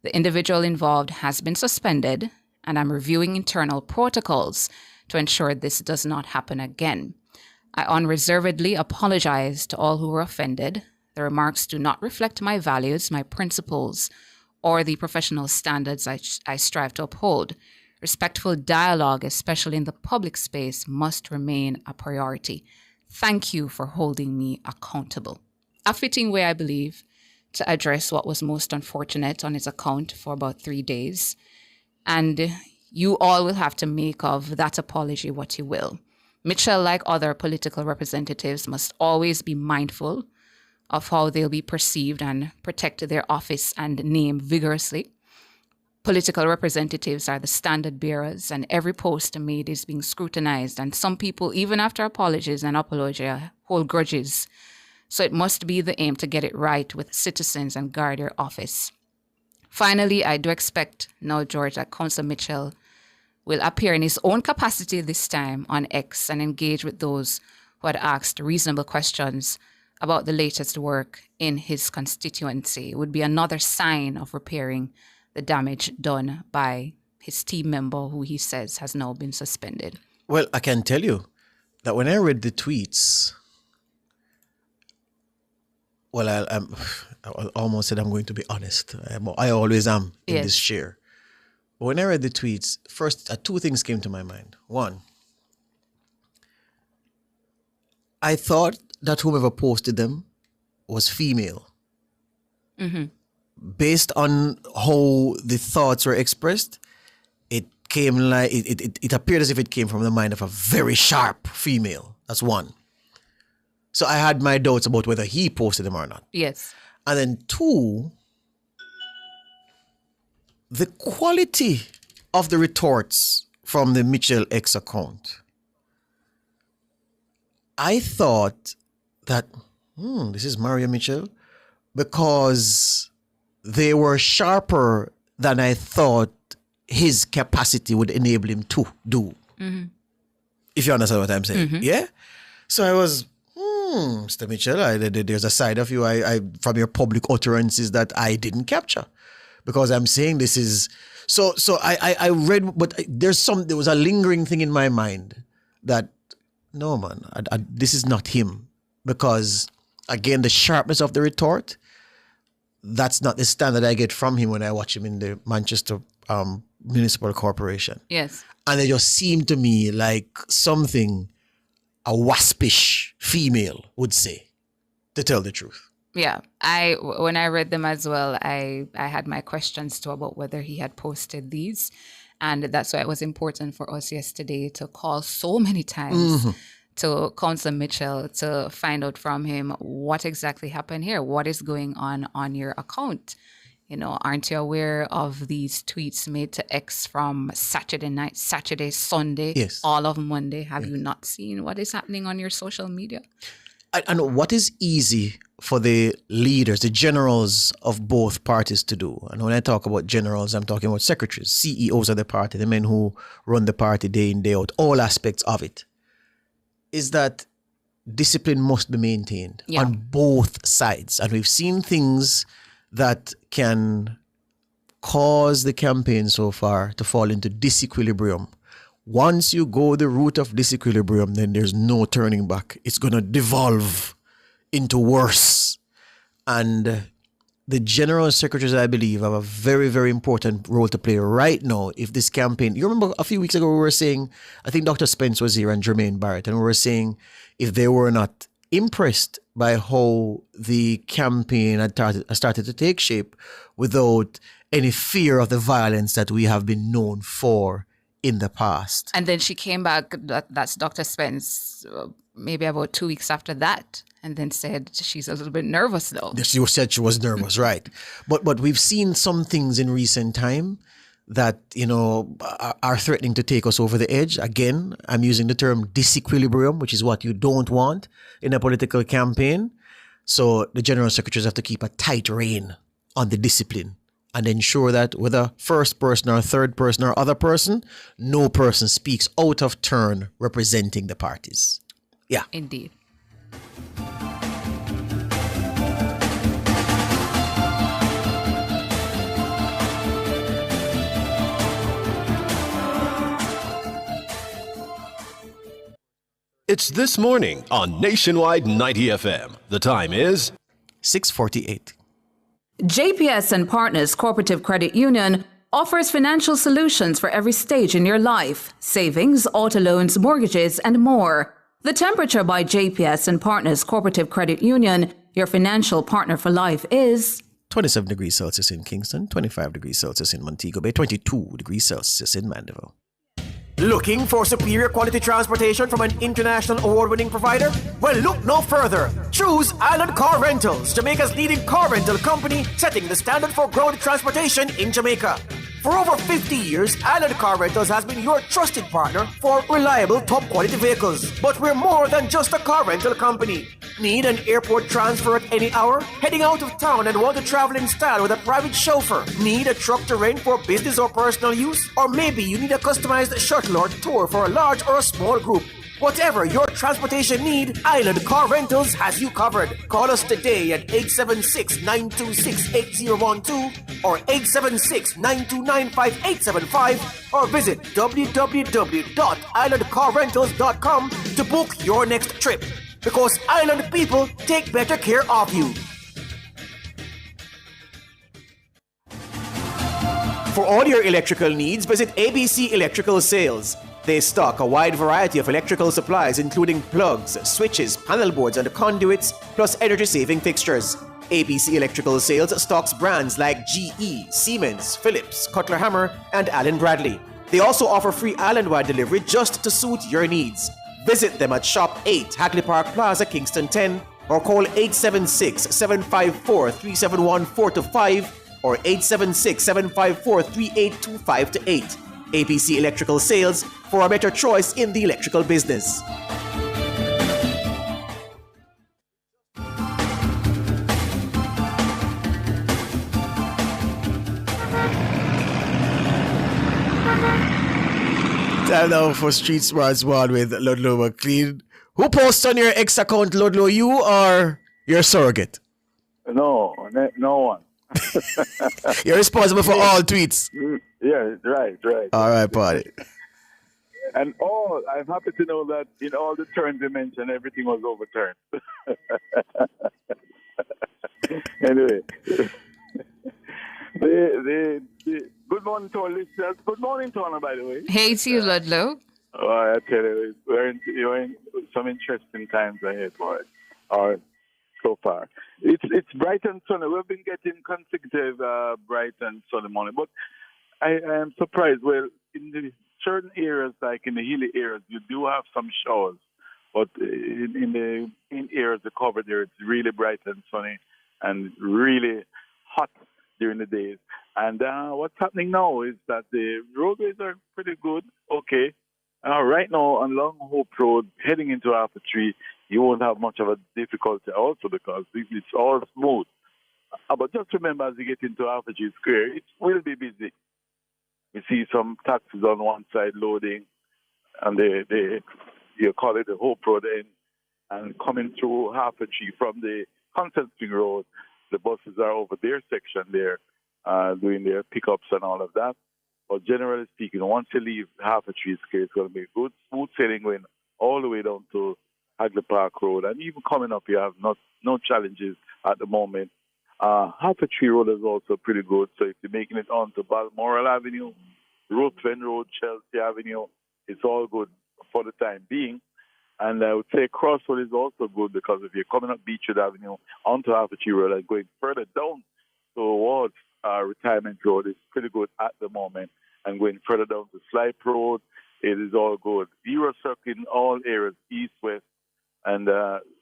The individual involved has been suspended, and I'm reviewing internal protocols to ensure this does not happen again. I unreservedly apologize to all who were offended. The remarks do not reflect my values, my principles, or the professional standards I strive to uphold. Respectful dialogue, especially in the public space, must remain a priority. Thank you for holding me accountable. A fitting way, I believe, to address what was most unfortunate on his account for about 3 days. And you all will have to make of that apology what you will. Mitchell, like other political representatives, must always be mindful of how they'll be perceived and protect their office and name vigorously. Political representatives are the standard bearers, and every post made is being scrutinized, and some people, even after apologies and apologia, hold grudges. So it must be the aim to get it right with citizens and guard their office. Finally, I do expect now, George, that Councillor Mitchell will appear in his own capacity this time on X and engage with those who had asked reasonable questions about the latest work in his constituency. It would be another sign of repairing the damage done by his team member, who he says has now been suspended. Well, I can tell you that when I read the tweets, well, I almost said I'm going to be honest. I always am in this chair. But when I read the tweets, first, two things came to my mind. One, I thought that whoever posted them was female. Mm-hmm. Based on how the thoughts were expressed, it came like it appeared as if it came from the mind of a very sharp female. That's one. So I had my doubts about whether he posted them or not. Yes. And then two, the quality of the retorts from the Mitchell X account. I thought that, this is Mario Mitchell, because they were sharper than I thought his capacity would enable him to do. Mm-hmm. If you understand what I'm saying. Mm-hmm. Yeah? So I was, Mr. Mitchell, there's a side of you I from your public utterances that I didn't capture. Because I'm saying this is... So I read, but there was a lingering thing in my mind that, no man, this is not him. Because, again, the sharpness of the retort, that's not the standard I get from him when I watch him in the Manchester Municipal Corporation. Yes. And it just seemed to me like something a waspish female would say, to tell the truth. Yeah, when I read them as well, I had my questions too about whether he had posted these. And that's why it was important for us yesterday to call so many times to Councillor Mitchell to find out from him what exactly happened here. What is going on your account? You know, aren't you aware of these tweets made to X from Saturday night, Saturday, Sunday, all of Monday? Have you not seen what is happening on your social media? And what is easy for the leaders, the generals of both parties to do? And when I talk about generals, I'm talking about secretaries, CEOs of the party, the men who run the party day in, day out, all aspects of it, is that discipline must be maintained on both sides. And we've seen things that can cause the campaign so far to fall into disequilibrium. Once you go the route of disequilibrium, then there's no turning back. It's going to devolve into worse. And the general secretaries, I believe, have a very, very important role to play right now if this campaign... You remember a few weeks ago we were saying, I think Dr. Spence was here and Jermaine Barrett, and we were saying if they were not impressed by how the campaign had started to take shape without any fear of the violence that we have been known for in the past. And then she came back, that's Dr. Spence, maybe about 2 weeks after that, and then said she's a little bit nervous though. She said she was nervous, right. But we've seen some things in recent time that, you know, are threatening to take us over the edge. Again, I'm using the term disequilibrium, which is what you don't want in a political campaign. So the general secretaries have to keep a tight rein on the discipline and ensure that whether first person or third person or other person, no person speaks out of turn representing the parties. Yeah. Indeed. It's This Morning on Nationwide 90 FM. The time is 6:48. JPS and Partners Cooperative Credit Union offers financial solutions for every stage in your life: savings, auto loans, mortgages, and more. The temperature by JPS and Partners Cooperative Credit Union, your financial partner for life, is 27 degrees Celsius in Kingston, 25 degrees Celsius in Montego Bay, 22 degrees Celsius in Mandeville. Looking for superior quality transportation from an international award-winning provider? Well, look no further. Choose Island Car Rentals, Jamaica's leading car rental company, setting the standard for road transportation in Jamaica. For over 50 years, Island Car Rentals has been your trusted partner for reliable, top-quality vehicles. But we're more than just a car rental company. Need an airport transfer at any hour? Heading out of town and want to travel in style with a private chauffeur? Need a truck to rent for business or personal use? Or maybe you need a customized shuttle or tour for a large or a small group? Whatever your transportation need, Island Car Rentals has you covered. Call us today at 876-926-8012 or 876-929-5875 or visit www.islandcarrentals.com to book your next trip. Because Island people take better care of you. For all your electrical needs, visit ABC Electrical Sales. They stock a wide variety of electrical supplies, including plugs, switches, panel boards, and conduits, plus energy-saving fixtures. ABC Electrical Sales stocks brands like GE, Siemens, Philips, Cutler Hammer, and Allen Bradley. They also offer free island-wide delivery just to suit your needs. Visit them at Shop 8, Hagley Park Plaza, Kingston 10, or call 876-754-3714-5 or 876-754-3825-8. ABC Electrical Sales, for a better choice in the electrical business. Time now for Street Smarts One with Ludlow McLean. Who posts on your X account, Ludlow? You or your surrogate? No one. You're responsible for all tweets. Yeah, right. All right, party. And I'm happy to know that in all the turns you mentioned, everything was overturned. Anyway, good morning to our listeners. Good morning, Tona, by the way. Hey to you, Ludlow. I tell you, you're in some interesting times ahead for it. Or so far. It's bright and sunny. We've been getting consecutive bright and sunny morning, but I am surprised. Well, in the certain areas, like in the hilly areas, you do have some showers, but in areas, the covered areas, it's really bright and sunny and really hot during the days. And what's happening now is that the roadways are pretty good. Okay. Right now on Long Hope Road, heading into Alpha Tree, you won't have much of a difficulty also because it's all smooth. But just remember, as you get into Alpha Tree Square, it will be busy. You see some taxis on one side loading, and you call it the Hope Road end, and coming through Alpha Tree from the Constant Spring Road, the buses are over their section there, doing their pickups and all of that. But generally speaking, once you leave Half a Tree Square, it's going to be good, smooth sailing going all the way down to Hagley Park Road. And even coming up, you have no challenges at the moment. Half a Tree Road is also pretty good. So if you're making it onto Balmoral Avenue, Ruthven Road, Chelsea Avenue, it's all good for the time being. And I would say Crossroad is also good because if you're coming up Beechwood Avenue onto Half a Tree Road and going further down towards Retirement Road, it's pretty good at the moment. And going further down to Slipe Road, it is all good. Zero circle in all areas, east, west, and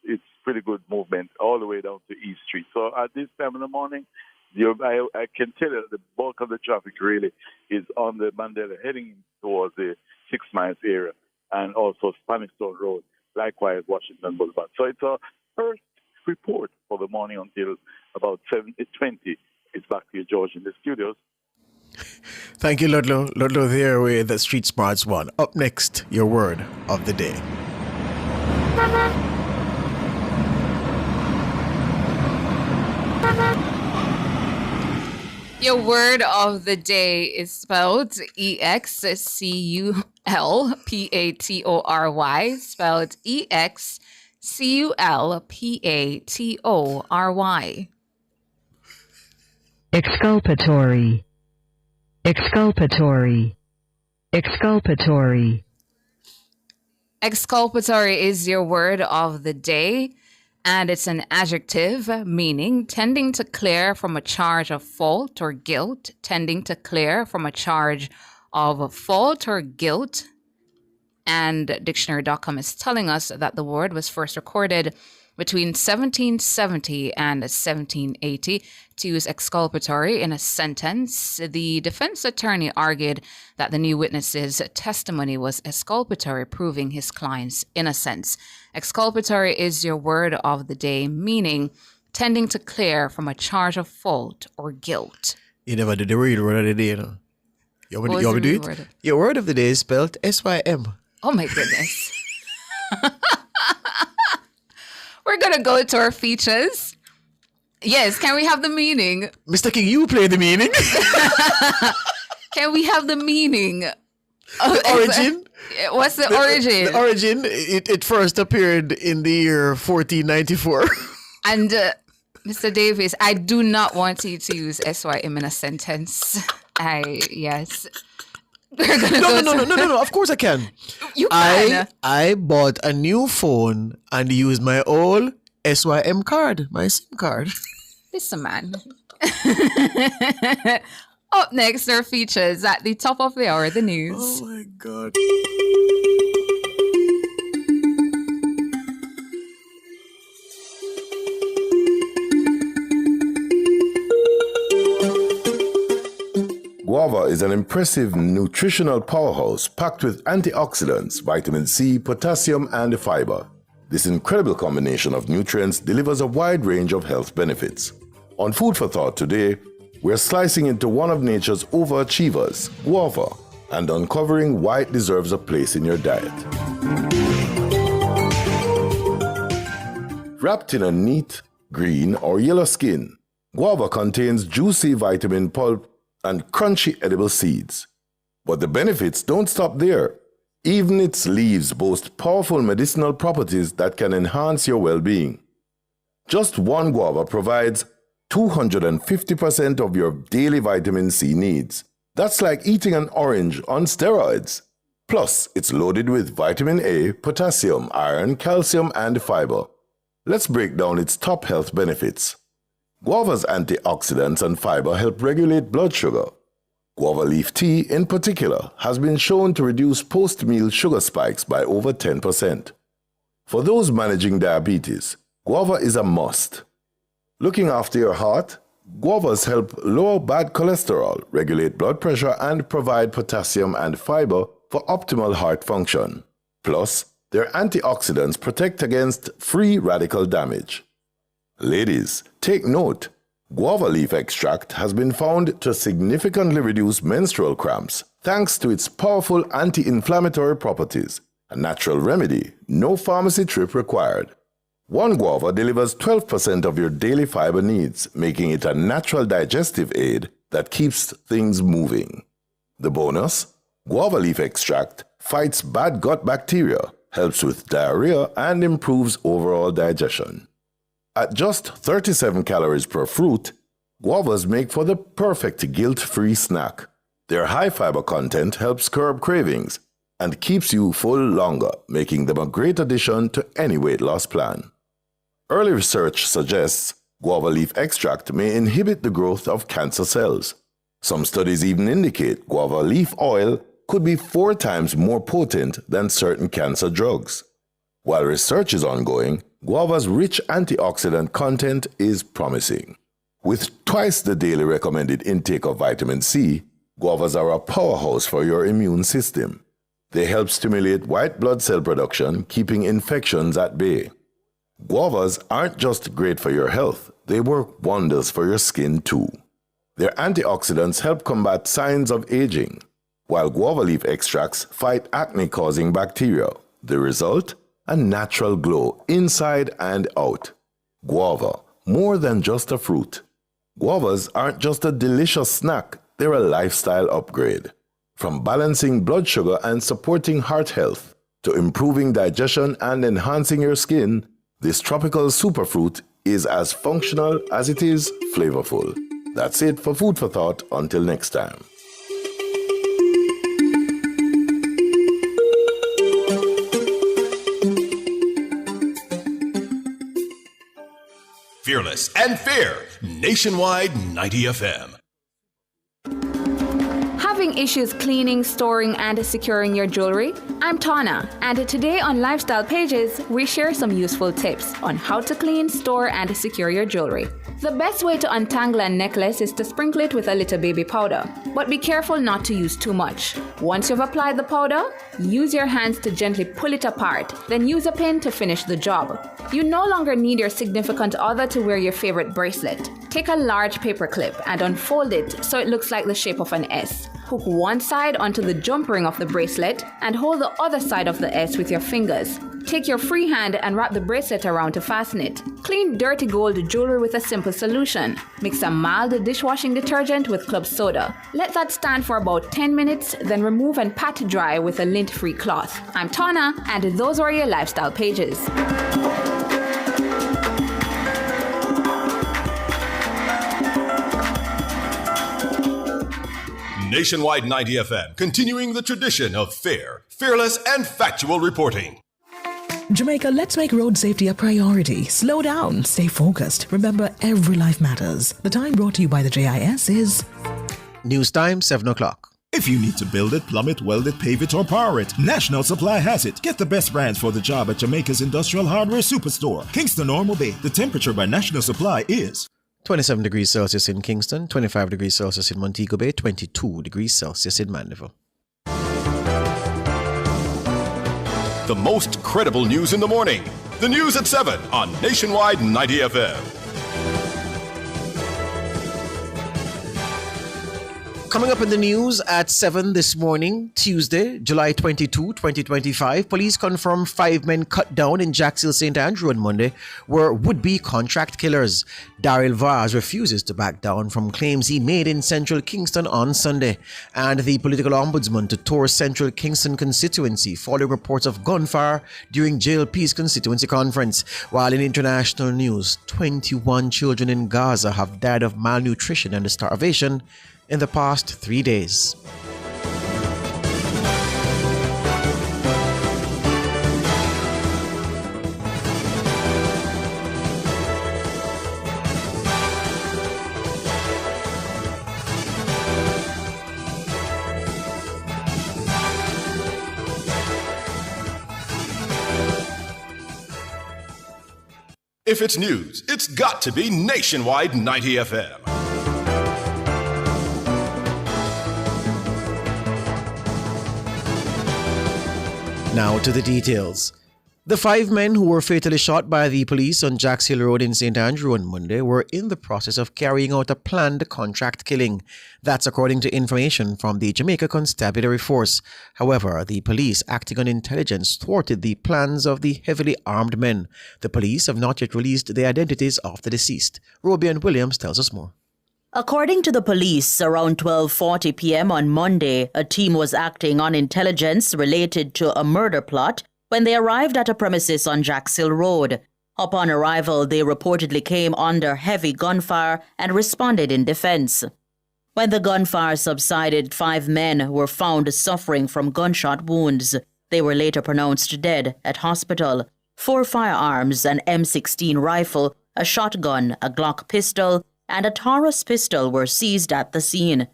it's pretty good movement all the way down to East Street. So at this time in the morning, I can tell you the bulk of the traffic really is on the Mandela heading towards the 6 Miles area and also Spanish Stone Road, likewise Washington Boulevard. So it's a first report for the morning until about 7:20. It's back to you, George, in the studios. Thank you, Ludlow. Ludlow there with the Street Smarts One. Up next, your word of the day. Your word of the day is spelled EXCULPATORY, spelled EXCULPATORY. Exculpatory. Exculpatory. Exculpatory. Exculpatory is your word of the day, and it's an adjective meaning tending to clear from a charge of fault or guilt, tending to clear from a charge of fault or guilt. And dictionary.com is telling us that the word was first recorded between 1770 and 1780. To use exculpatory in a sentence, the defense attorney argued that the new witness's testimony was exculpatory, proving his client's innocence. Exculpatory is your word of the day, meaning tending to clear from a charge of fault or guilt. You never did the real word of the day, you know. You want me to do it? Your word of the day is spelled SYM. Oh my goodness. We're going to go to our features. Yes, can we have the meaning? Mr. King, you play the meaning. Can we have the meaning? The origin? What's the origin? The origin, it first appeared in the year 1494. And Mr. Davis, I do not want you to use SYM in a sentence. Yes. No, of course I can. You can. I bought a new phone and used my old SYM card, my SIM card. Listen, man. Up next are features at the top of the hour, the news. Oh my God. Guava is an impressive nutritional powerhouse packed with antioxidants, vitamin C, potassium, and fiber. This incredible combination of nutrients delivers a wide range of health benefits. On Food for Thought today, we're slicing into one of nature's overachievers, guava, and uncovering why it deserves a place in your diet. Wrapped in a neat green or yellow skin, guava contains juicy vitamin pulp and crunchy edible seeds. But the benefits don't stop there. Even its leaves boast powerful medicinal properties that can enhance your well-being. Just one guava provides 250% of your daily vitamin C needs. That's like eating an orange on steroids. Plus, it's loaded with vitamin A, potassium, iron, calcium, and fiber. Let's break down its top health benefits. Guava's antioxidants and fiber help regulate blood sugar. Guava leaf tea, in particular, has been shown to reduce post-meal sugar spikes by over 10%. For those managing diabetes, guava is a must. Looking after your heart, guavas help lower bad cholesterol, regulate blood pressure, and provide potassium and fiber for optimal heart function. Plus, their antioxidants protect against free radical damage. Ladies, take note. Guava leaf extract has been found to significantly reduce menstrual cramps thanks to its powerful anti-inflammatory properties. A natural remedy, no pharmacy trip required. One guava delivers 12% of your daily fiber needs, making it a natural digestive aid that keeps things moving. The bonus? Guava leaf extract fights bad gut bacteria, helps with diarrhea, and improves overall digestion. At just 37 calories per fruit, guavas make for the perfect guilt-free snack. Their high fiber content helps curb cravings and keeps you full longer, making them a great addition to any weight loss plan. Early research suggests guava leaf extract may inhibit the growth of cancer cells. Some studies even indicate guava leaf oil could be 4 times more potent than certain cancer drugs. While research is ongoing, guava's rich antioxidant content is promising. With twice the daily recommended intake of vitamin C, guavas are a powerhouse for your immune system. They help stimulate white blood cell production, keeping infections at bay. Guavas aren't just great for your health, they work wonders for your skin too. Their antioxidants help combat signs of aging, while guava leaf extracts fight acne-causing bacteria. The result? A natural glow inside and out. Guava, more than just a fruit. Guavas aren't just a delicious snack, they're a lifestyle upgrade. From balancing blood sugar and supporting heart health to improving digestion and enhancing your skin, this tropical superfruit is as functional as it is flavorful. That's it for Food for Thought. Until next time. Fearless and fair. Nationwide 90 FM. Having issues cleaning, storing, and securing your jewelry? I'm Tana, and today on Lifestyle Pages, we share some useful tips on how to clean, store, and secure your jewelry. The best way to untangle a necklace is to sprinkle it with a little baby powder, but be careful not to use too much. Once you've applied the powder, use your hands to gently pull it apart, then use a pin to finish the job. You no longer need your significant other to wear your favorite bracelet. Take a large paper clip and unfold it so it looks like the shape of an S. Hook one side onto the jump ring of the bracelet and hold the other side of the S with your fingers. Take your free hand and wrap the bracelet around to fasten it. Clean dirty gold jewelry with a simple solution. Mix a mild dishwashing detergent with club soda. Let that stand for about 10 minutes, then remove and pat dry with a lint-free cloth. I'm Tana, and those were your Lifestyle Pages. Nationwide 90 FM, continuing the tradition of fair, fearless, and factual reporting. Jamaica, let's make road safety a priority. Slow down, stay focused. Remember, every life matters. The time brought to you by the JIS is... News time, 7 o'clock. If you need to build it, plumb it, weld it, pave it, or power it, National Supply has it. Get the best brands for the job at Jamaica's Industrial Hardware Superstore, Kingston Normal Bay. The temperature by National Supply is 27 degrees Celsius in Kingston, 25 degrees Celsius in Montego Bay, 22 degrees Celsius in Mandeville. The most credible news in the morning. The news at 7 on Nationwide 90 FM. Coming up in the news at 7 this morning, Tuesday, July 22, 2025, police confirm 5 men cut down in Jackshill St. Andrew on Monday were would-be contract killers. Daryl Vaz refuses to back down from claims he made in Central Kingston on Sunday. And the political ombudsman to tour Central Kingston constituency following reports of gunfire during JLP's constituency conference. While in international news, 21 children in Gaza have died of malnutrition and starvation in the past 3 days. If it's news, it's got to be Nationwide 90 FM. Now to the details. The 5 men who were fatally shot by the police on Jackshill Road in St. Andrew on Monday were in the process of carrying out a planned contract killing. That's according to information from the Jamaica Constabulary Force. However, the police, acting on intelligence, thwarted the plans of the heavily armed men. The police have not yet released the identities of the deceased. Robian Williams tells us more. According to the police, around 12:40 p.m. on Monday, a team was acting on intelligence related to a murder plot when they arrived at a premises on Jackshill Road. Upon arrival, they reportedly came under heavy gunfire and responded in defense. When the gunfire subsided, 5 men were found suffering from gunshot wounds. They were later pronounced dead at hospital. 4 firearms, an M16 rifle, a shotgun, a Glock pistol, and a Taurus pistol were seized at the scene.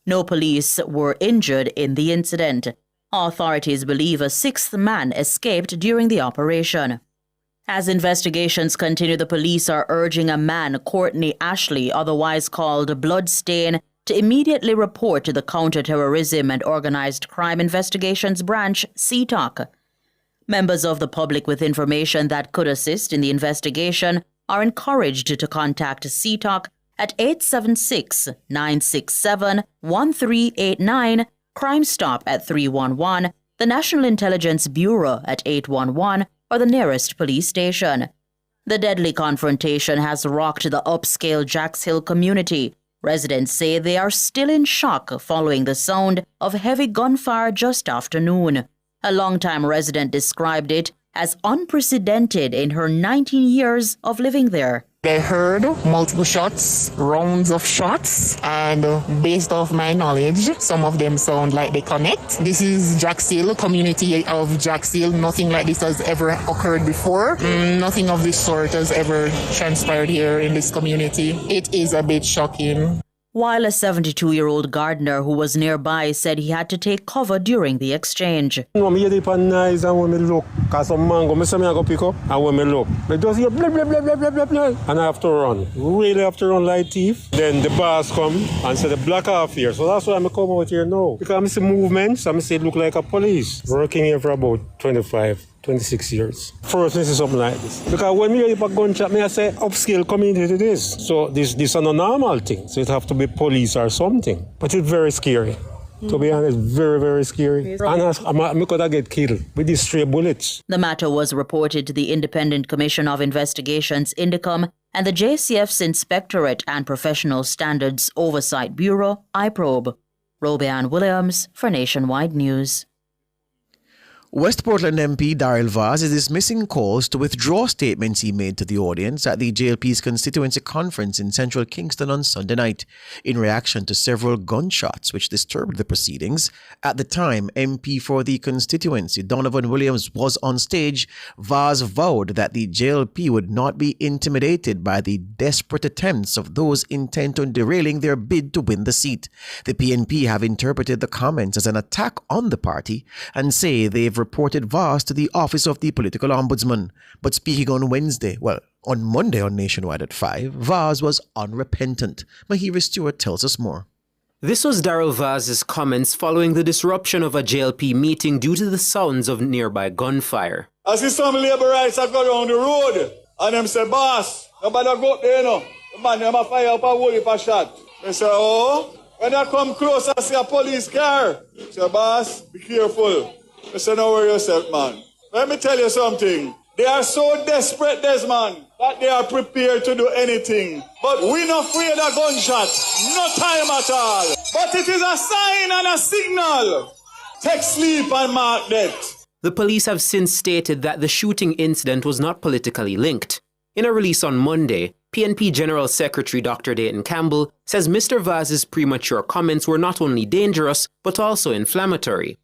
No police were injured in the incident. Authorities believe a 6th man escaped during the operation. As investigations continue, the police are urging a man, Courtney Ashley, otherwise called Bloodstain, to immediately report to the Counterterrorism and Organized Crime Investigations Branch, CTOC. Members of the public with information that could assist in the investigation are encouraged to contact CTOC at 876-967-1389, Crime Stop at 311, the National Intelligence Bureau at 811, or the nearest police station. The deadly confrontation has rocked the upscale Jacks Hill community. Residents say they are still in shock following the sound of heavy gunfire just after noon. A longtime resident described it as unprecedented in her 19 years of living there. I heard multiple shots, rounds of shots, and based off my knowledge, some of them sound like they connect. This is Jacks Hill, community of Jacks Hill. Nothing like this has ever occurred before. Nothing of this sort has ever transpired here in this community. It is a bit shocking. While a 72-year-old gardener who was nearby said he had to take cover during the exchange. When I hear nice and when I look, because some mango, I go pick up, and when I look, I just hear blah, blah, blah, blah, blah, blah, blah, and I have to run. Really have to run like thief. Then the boss come and say the block off here. So that's why I'm come out here now. Because I see movements, I see it look like a police. Working here for about 26 years. First, this is something like this. Because when me hear a gunshot, I say upscale community to this. So this is a normal thing. So it have to be police or something. But it's very scary. To be honest, very, very scary. And I could have get killed with these stray bullets. The matter was reported to the Independent Commission of Investigations, INDECOM, and the JCF's Inspectorate and Professional Standards Oversight Bureau, IPROBE. Robianne Williams for Nationwide News. West Portland MP Daryl Vaz is dismissing calls to withdraw statements he made to the audience at the JLP's constituency conference in central Kingston on Sunday night in reaction to several gunshots which disturbed the proceedings. At the time, MP for the constituency Donovan Williams was on stage. Vaz vowed that the JLP would not be intimidated by the desperate attempts of those intent on derailing their bid to win the seat. The PNP have interpreted the comments as an attack on the party and say they've reported Vaz to the Office of the Political Ombudsman. But speaking on Monday on Nationwide at 5, Vaz was unrepentant. Mahiri Stewart tells us more. This was Daryl Vaz's comments following the disruption of a JLP meeting due to the sounds of nearby gunfire. I see some laborites that go down the road and them say, boss, nobody go up there, you know. The man, them a fire up a whole heap of shot. They say, oh, when I come close, I see a police car. I say, boss, be careful. I say, don't worry yourself, man. Let me tell you something. They are so desperate, Desmond, that they are prepared to do anything. But we're not afraid of gunshot. No time at all. But it is a sign and a signal. Take sleep and mark death. The police have since stated that the shooting incident was not politically linked. In a release on Monday, PNP General Secretary Dr. Dayton Campbell says Mr. Vaz's premature comments were not only dangerous, but also inflammatory.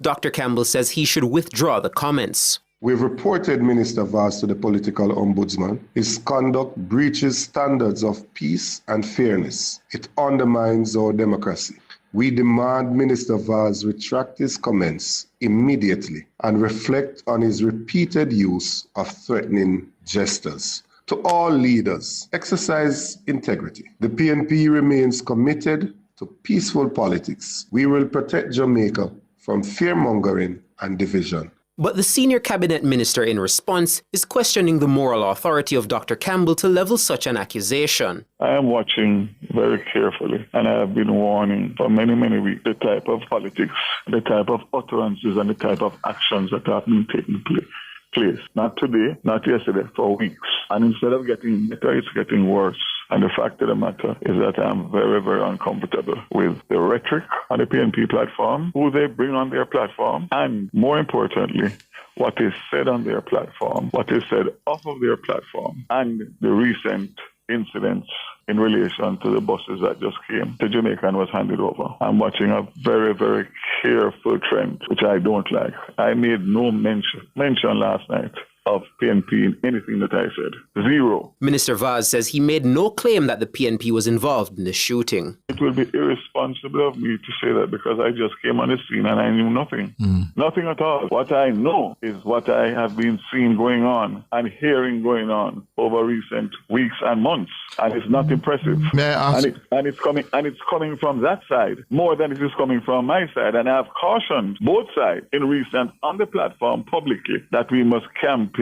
Dr. Campbell says he should withdraw the comments. We've reported Minister Vaz to the political ombudsman. His conduct breaches standards of peace and fairness. It undermines our democracy. We demand Minister Vaz retract his comments immediately and reflect on his repeated use of threatening gestures. To all leaders, exercise integrity. The PNP remains committed to peaceful politics. We will protect Jamaica from fear-mongering and division. But the senior cabinet minister in response is questioning the moral authority of Dr. Campbell to level such an accusation. I am watching very carefully, and I have been warning for many, many weeks the type of politics, the type of utterances, and the type of actions that have been taking place. Not today, not yesterday, for weeks. And instead of getting better, it's getting worse. And the fact of the matter is that I'm very, very uncomfortable with the rhetoric on the PNP platform, who they bring on their platform, and more importantly, what is said on their platform, what is said off of their platform, and the recent incidents in relation to the buses that just came to Jamaica and was handed over. I'm watching a very, very careful trend, which I don't like. I made no mention last night of PNP in anything that I said. Zero. Minister Vaz says he made no claim that the PNP was involved in the shooting. It will be irresponsible of me to say that because I just came on the scene and I knew nothing. Nothing at all. What I know is what I have been seeing going on and hearing going on over recent weeks and months. And it's not impressive. And it's coming from that side more than it is coming from my side. And I have cautioned both sides in recent on the platform publicly that we must campaign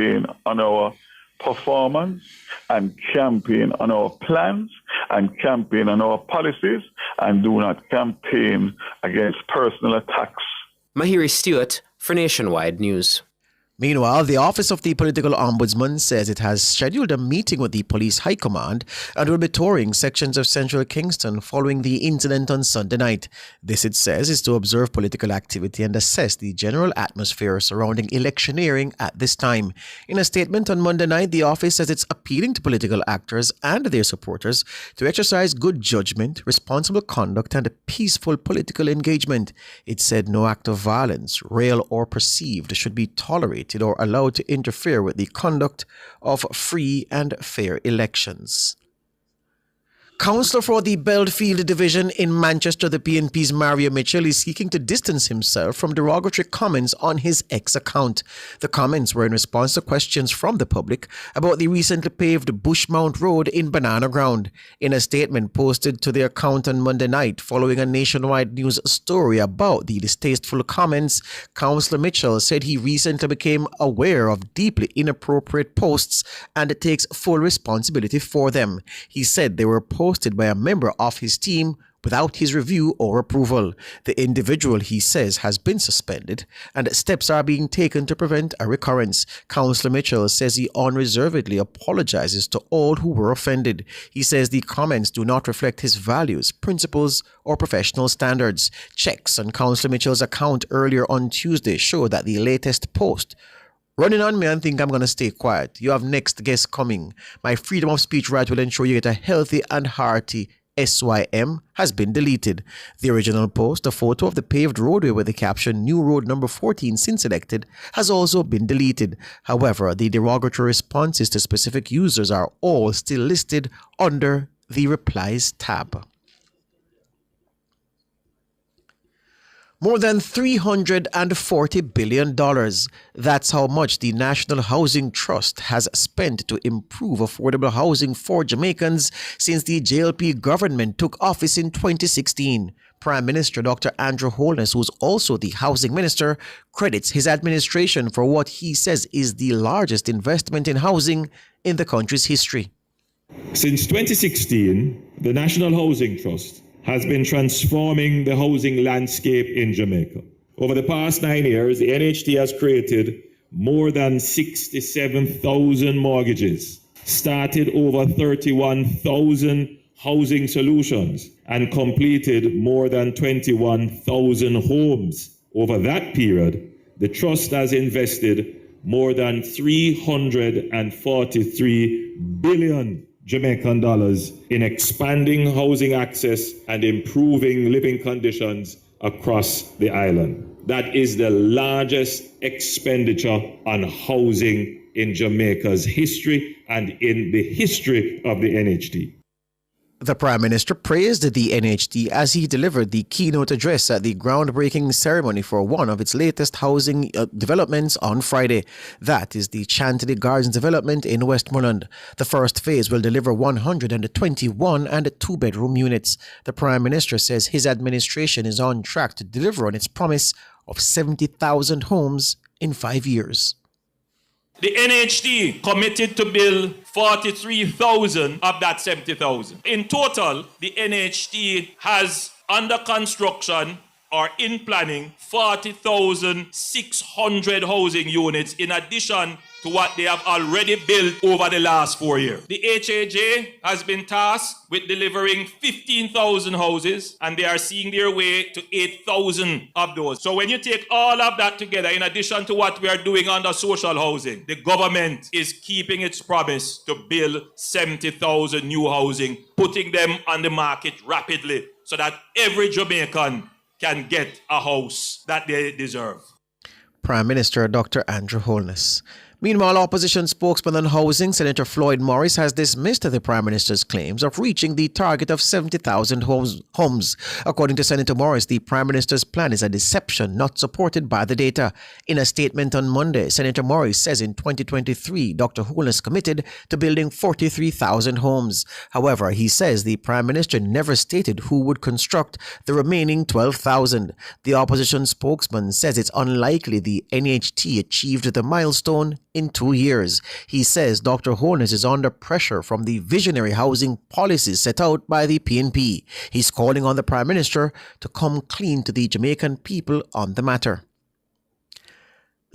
on our performance and campaign on our plans and campaign on our policies and do not campaign against personal attacks. Mahiri Stewart for Nationwide News. Meanwhile, the Office of the Political Ombudsman says it has scheduled a meeting with the police high command and will be touring sections of central Kingston following the incident on Sunday night. This, it says, is to observe political activity and assess the general atmosphere surrounding electioneering at this time. In a statement on Monday night, the office says it's appealing to political actors and their supporters to exercise good judgment, responsible conduct, and a peaceful political engagement. It said no act of violence, real or perceived, should be tolerated or allowed to interfere with the conduct of free and fair elections. Councillor for the Belfield division in Manchester, the PNP's Mario Mitchell, is seeking to distance himself from derogatory comments on his X account. The comments were in response to questions from the public about the recently paved Bushmount Road in Banana Ground. In a statement posted to the account on Monday night following a nationwide news story about the distasteful comments, Councillor Mitchell said he recently became aware of deeply inappropriate posts and takes full responsibility for them. He said they were posted by a member of his team without his review or approval. The individual, he says, has been suspended and steps are being taken to prevent a recurrence. Councillor Mitchell says he unreservedly apologizes to all who were offended. He says the comments do not reflect his values, principles, or professional standards. Checks on Councillor Mitchell's account earlier on Tuesday show that the latest post, "Running on me and think I'm going to stay quiet. You have next guest coming. My freedom of speech right will ensure you get a healthy and hearty SYM," has been deleted. The original post, a photo of the paved roadway with the caption "New Road number 14 since elected," has also been deleted. However, the derogatory responses to specific users are all still listed under the Replies tab. More than $340 billion. That's how much the National Housing Trust has spent to improve affordable housing for Jamaicans since the JLP government took office in 2016. Prime Minister Dr. Andrew Holness, who's also the housing minister, credits his administration for what he says is the largest investment in housing in the country's history. Since 2016, the National Housing Trust has been transforming the housing landscape in Jamaica. Over the past 9 years, the NHT has created more than 67,000 mortgages, started over 31,000 housing solutions, and completed more than 21,000 homes. Over that period, the Trust has invested more than $343 billion Jamaican dollars in expanding housing access and improving living conditions across the island. That is the largest expenditure on housing in Jamaica's history and in the history of the NHT. The Prime Minister praised the NHT as he delivered the keynote address at the groundbreaking ceremony for one of its latest housing developments on Friday. That is the Chantilly Gardens development in Westmoreland. The first phase will deliver 121 and 2-bedroom units. The Prime Minister says his administration is on track to deliver on its promise of 70,000 homes in 5 years. The NHT committed to build 43,000 of that 70,000. In total, the NHT has under construction or in planning 40,600 housing units in addition to what they have already built over the last 4 years. The HAJ has been tasked with delivering 15,000 houses, and they are seeing their way to 8,000 of those. So when you take all of that together, in addition to what we are doing under social housing, the government is keeping its promise to build 70,000 new housing, putting them on the market rapidly so that every Jamaican can get a house that they deserve. Prime Minister Dr. Andrew Holness. Meanwhile, opposition spokesman on housing, Senator Floyd Morris, has dismissed the Prime Minister's claims of reaching the target of 70,000 homes. According to Senator Morris, the Prime Minister's plan is a deception not supported by the data. In a statement on Monday, Senator Morris says in 2023, Dr. Holness committed to building 43,000 homes. However, he says the Prime Minister never stated who would construct the remaining 12,000. The opposition spokesman says it's unlikely the NHT achieved the milestone in 2 years. He says Dr. Holness is under pressure from the visionary housing policies set out by the PNP. He's calling on the Prime Minister to come clean to the Jamaican people on the matter.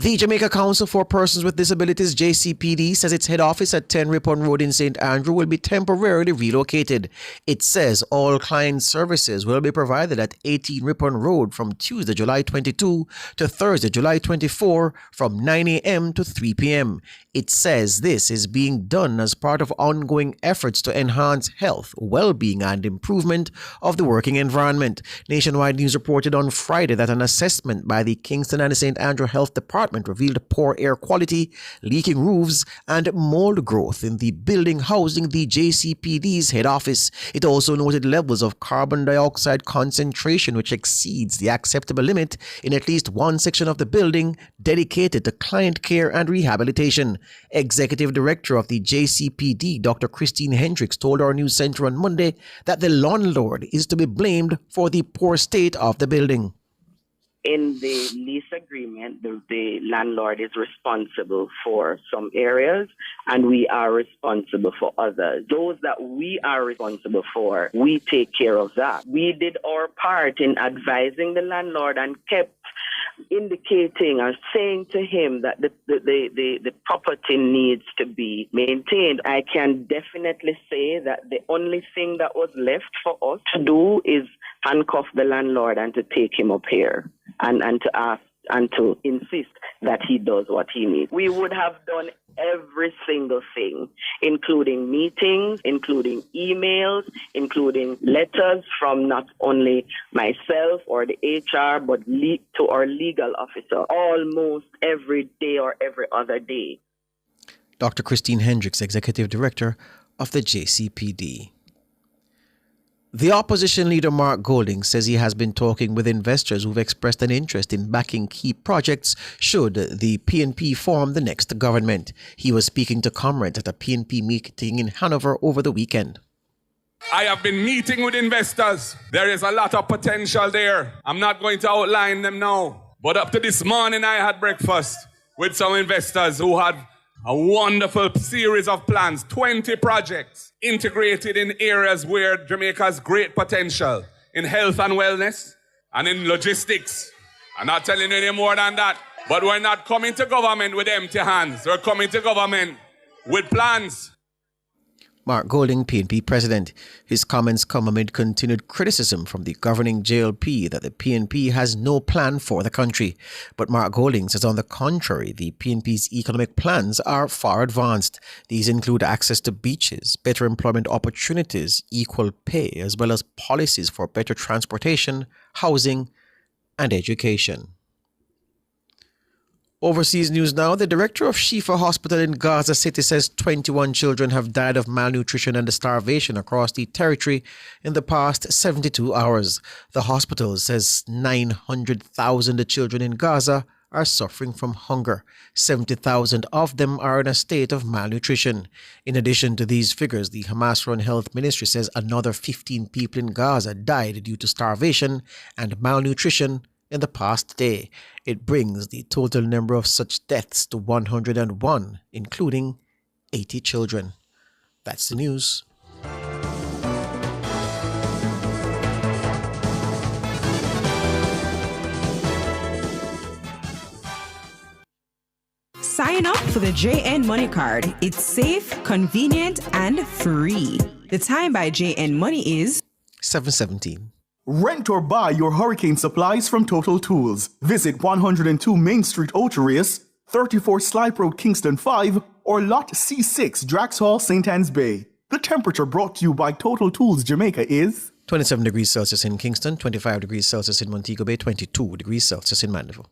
The Jamaica Council for Persons with Disabilities, JCPD, says its head office at 10 Ripon Road in St. Andrew will be temporarily relocated. It says all client services will be provided at 18 Ripon Road from Tuesday, July 22 to Thursday, July 24 from 9 a.m. to 3 p.m. It says this is being done as part of ongoing efforts to enhance health, well-being, and improvement of the working environment. Nationwide News reported on Friday that an assessment by the Kingston and St. Andrew Health Department revealed poor air quality, leaking roofs, and mold growth in the building housing the JCPD's head office. It also noted levels of carbon dioxide concentration which exceeds the acceptable limit in at least one section of the building dedicated to client care and rehabilitation. Executive Director of the JCPD, Dr. Christine Hendricks, told our news center on Monday that the landlord is to be blamed for the poor state of the building. In the lease agreement, the landlord is responsible for some areas and we are responsible for others. Those that we are responsible for, we take care of that. We did our part in advising the landlord and kept indicating or saying to him that the property needs to be maintained. I can definitely say that the only thing that was left for us to do is handcuff the landlord and to take him up here and to ask and to insist that he does what he needs. We would have done every single thing, including meetings, including emails, including letters from not only myself or the HR, but to our legal officer, almost every day or every other day. Dr. Christine Hendricks, Executive Director of the JCPD. The opposition leader Mark Golding says he has been talking with investors who've expressed an interest in backing key projects should the PNP form the next government. He was speaking to comrades at a PNP meeting in Hanover over the weekend. I have been meeting with investors. There is a lot of potential there. I'm not going to outline them now. But up to this morning, I had breakfast with some investors who had a wonderful series of plans, 20 projects integrated in areas where Jamaica has great potential, in health and wellness and in logistics. I'm not telling you any more than that, but we're not coming to government with empty hands. We're coming to government with plans. Mark Golding, PNP president. His comments come amid continued criticism from the governing JLP that the PNP has no plan for the country. But Mark Golding says on the contrary, the PNP's economic plans are far advanced. These include access to beaches, better employment opportunities, equal pay, as well as policies for better transportation, housing, and education. Overseas news now. The director of Shifa Hospital in Gaza City says 21 children have died of malnutrition and starvation across the territory in the past 72 hours. The hospital says 900,000 children in Gaza are suffering from hunger. 70,000 of them are in a state of malnutrition. In addition to these figures, the Hamas-run health ministry says another 15 people in Gaza died due to starvation and malnutrition in the past day. It brings the total number of such deaths to 101, including 80 children. That's the news. Sign up for the JN Money Card. It's safe, convenient, and free. The time by JN Money is 7:17. Rent or buy your hurricane supplies from Total Tools. Visit 102 Main Street, Outaris, 34 Slipe Road, Kingston 5, or Lot C6, Drax Hall, St. Anne's Bay. The temperature brought to you by Total Tools Jamaica is 27 degrees Celsius in Kingston, 25 degrees Celsius in Montego Bay, 22 degrees Celsius in Mandeville.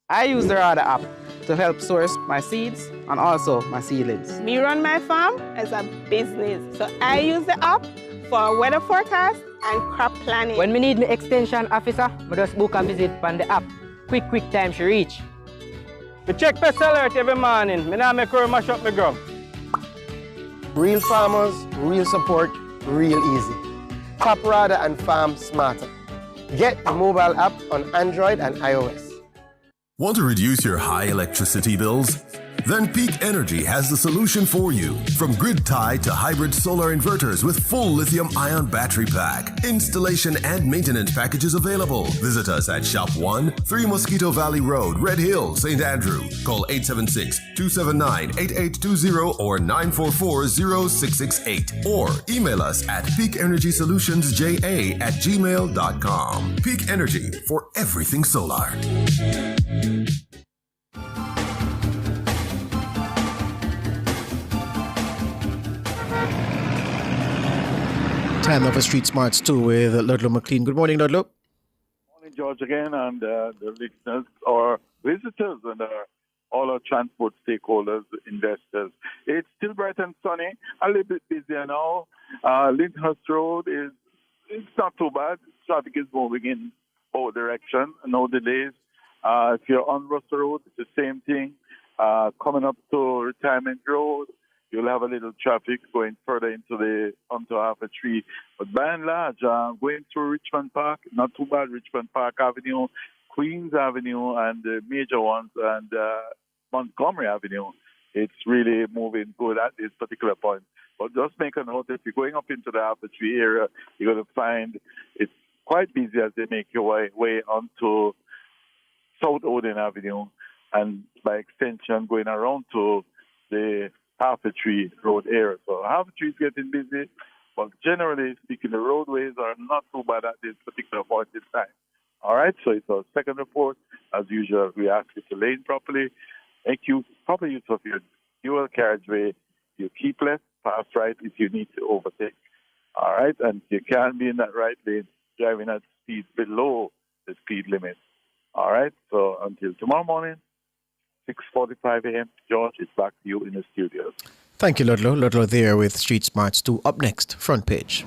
I use the Radar app to help source my seeds and also my seedlings. Me run my farm as a business, so I use the app for weather forecast and crop planning. When we need my extension officer, I just book a visit on the app. Quick time she reach. We check pest alert every morning. Me now make her mash up my ground. Real farmers, real support, real easy. Farm Radar and Farm Smarter. Get the mobile app on Android and iOS. Want to reduce your high electricity bills? Then Peak Energy has the solution for you. From grid tie to hybrid solar inverters with full lithium-ion battery pack. Installation and maintenance packages available. Visit us at Shop 1, 3 Mosquito Valley Road, Red Hill, St. Andrew. Call 876-279-8820 or 944-0668. Or email us at peakenergysolutionsja@gmail.com. Peak Energy for everything solar. Time now for Street Smarts 2 with Ludlow McLean. Good morning, Ludlow. Morning, George, again, and the listeners, our visitors, and all our transport stakeholders, investors. It's still bright and sunny, a little bit busier now. Lyndhurst Road it's not too bad. Traffic is moving in both directions, no delays. If you're on Russell Road, it's the same thing. Coming up to Retirement Road, you'll have a little traffic going further onto Harper Tree. But by and large, going through Richmond Park, not too bad. Richmond Park Avenue, Queens Avenue, and the major ones, and Montgomery Avenue. It's really moving good at this particular point. But just make a note, if you're going up into the Harper Tree area, you're going to find it's quite busy as they make your way onto South Odin Avenue, and by extension going around to the Harper Tree Road area. So Harper Tree is getting busy, but generally speaking, the roadways are not too bad at this particular point in time. All right, so it's our second report. As usual, we ask you to lane properly, make proper use of your dual carriageway. You keep left, pass right if you need to overtake. All right, and you can't be in that right lane driving at speed below the speed limit. All right, so until tomorrow morning, 6:45 a.m. George, it's back to you in the studios. Thank you, Ludlow. Ludlow there with Street Smarts 2. Up next, Front Page.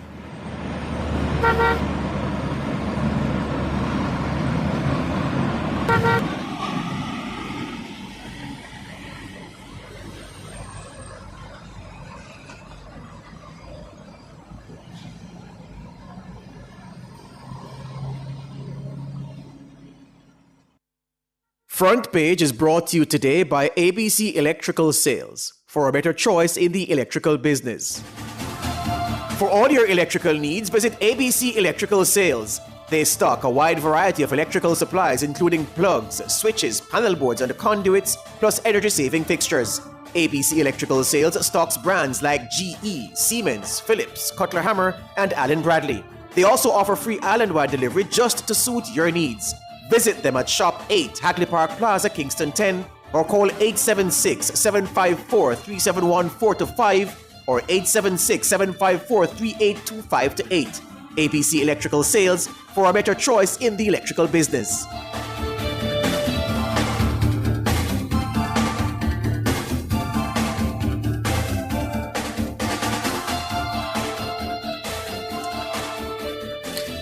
Front Page is brought to you today by ABC Electrical Sales, for a better choice in the electrical business. For all your electrical needs, visit ABC Electrical Sales. They stock a wide variety of electrical supplies, including plugs, switches, panel boards, and conduits, plus energy-saving fixtures. ABC Electrical Sales stocks brands like GE, Siemens, Philips, Cutler Hammer, and Allen Bradley. They also offer free island-wide delivery just to suit your needs. Visit them at Shop 8, Hagley Park Plaza, Kingston 10, or call 876-754-3714-5 or 876-754-3825-8. ABC Electrical Sales, for a better choice in the electrical business.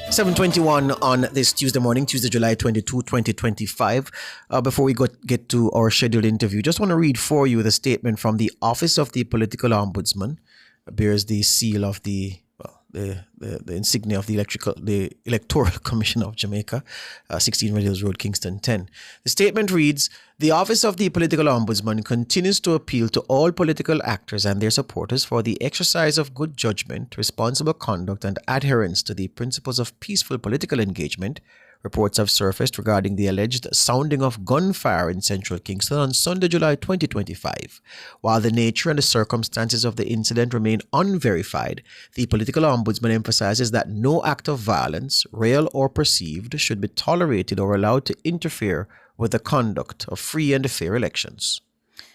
(7:21) on this Tuesday morning, Tuesday, July 22, 2025. Before we get to our scheduled interview, just want to read for you the statement from the Office of the Political Ombudsman. It bears the seal of the insignia of the Electoral Commission of Jamaica, 16 Red Hills Road, Kingston 10. The statement reads, "The Office of the Political Ombudsman continues to appeal to all political actors and their supporters for the exercise of good judgment, responsible conduct, and adherence to the principles of peaceful political engagement. Reports have surfaced regarding the alleged sounding of gunfire in central Kingston on Sunday, July 2025. While the nature and the circumstances of the incident remain unverified, the Political Ombudsman emphasizes that no act of violence, real or perceived, should be tolerated or allowed to interfere with the conduct of free and fair elections."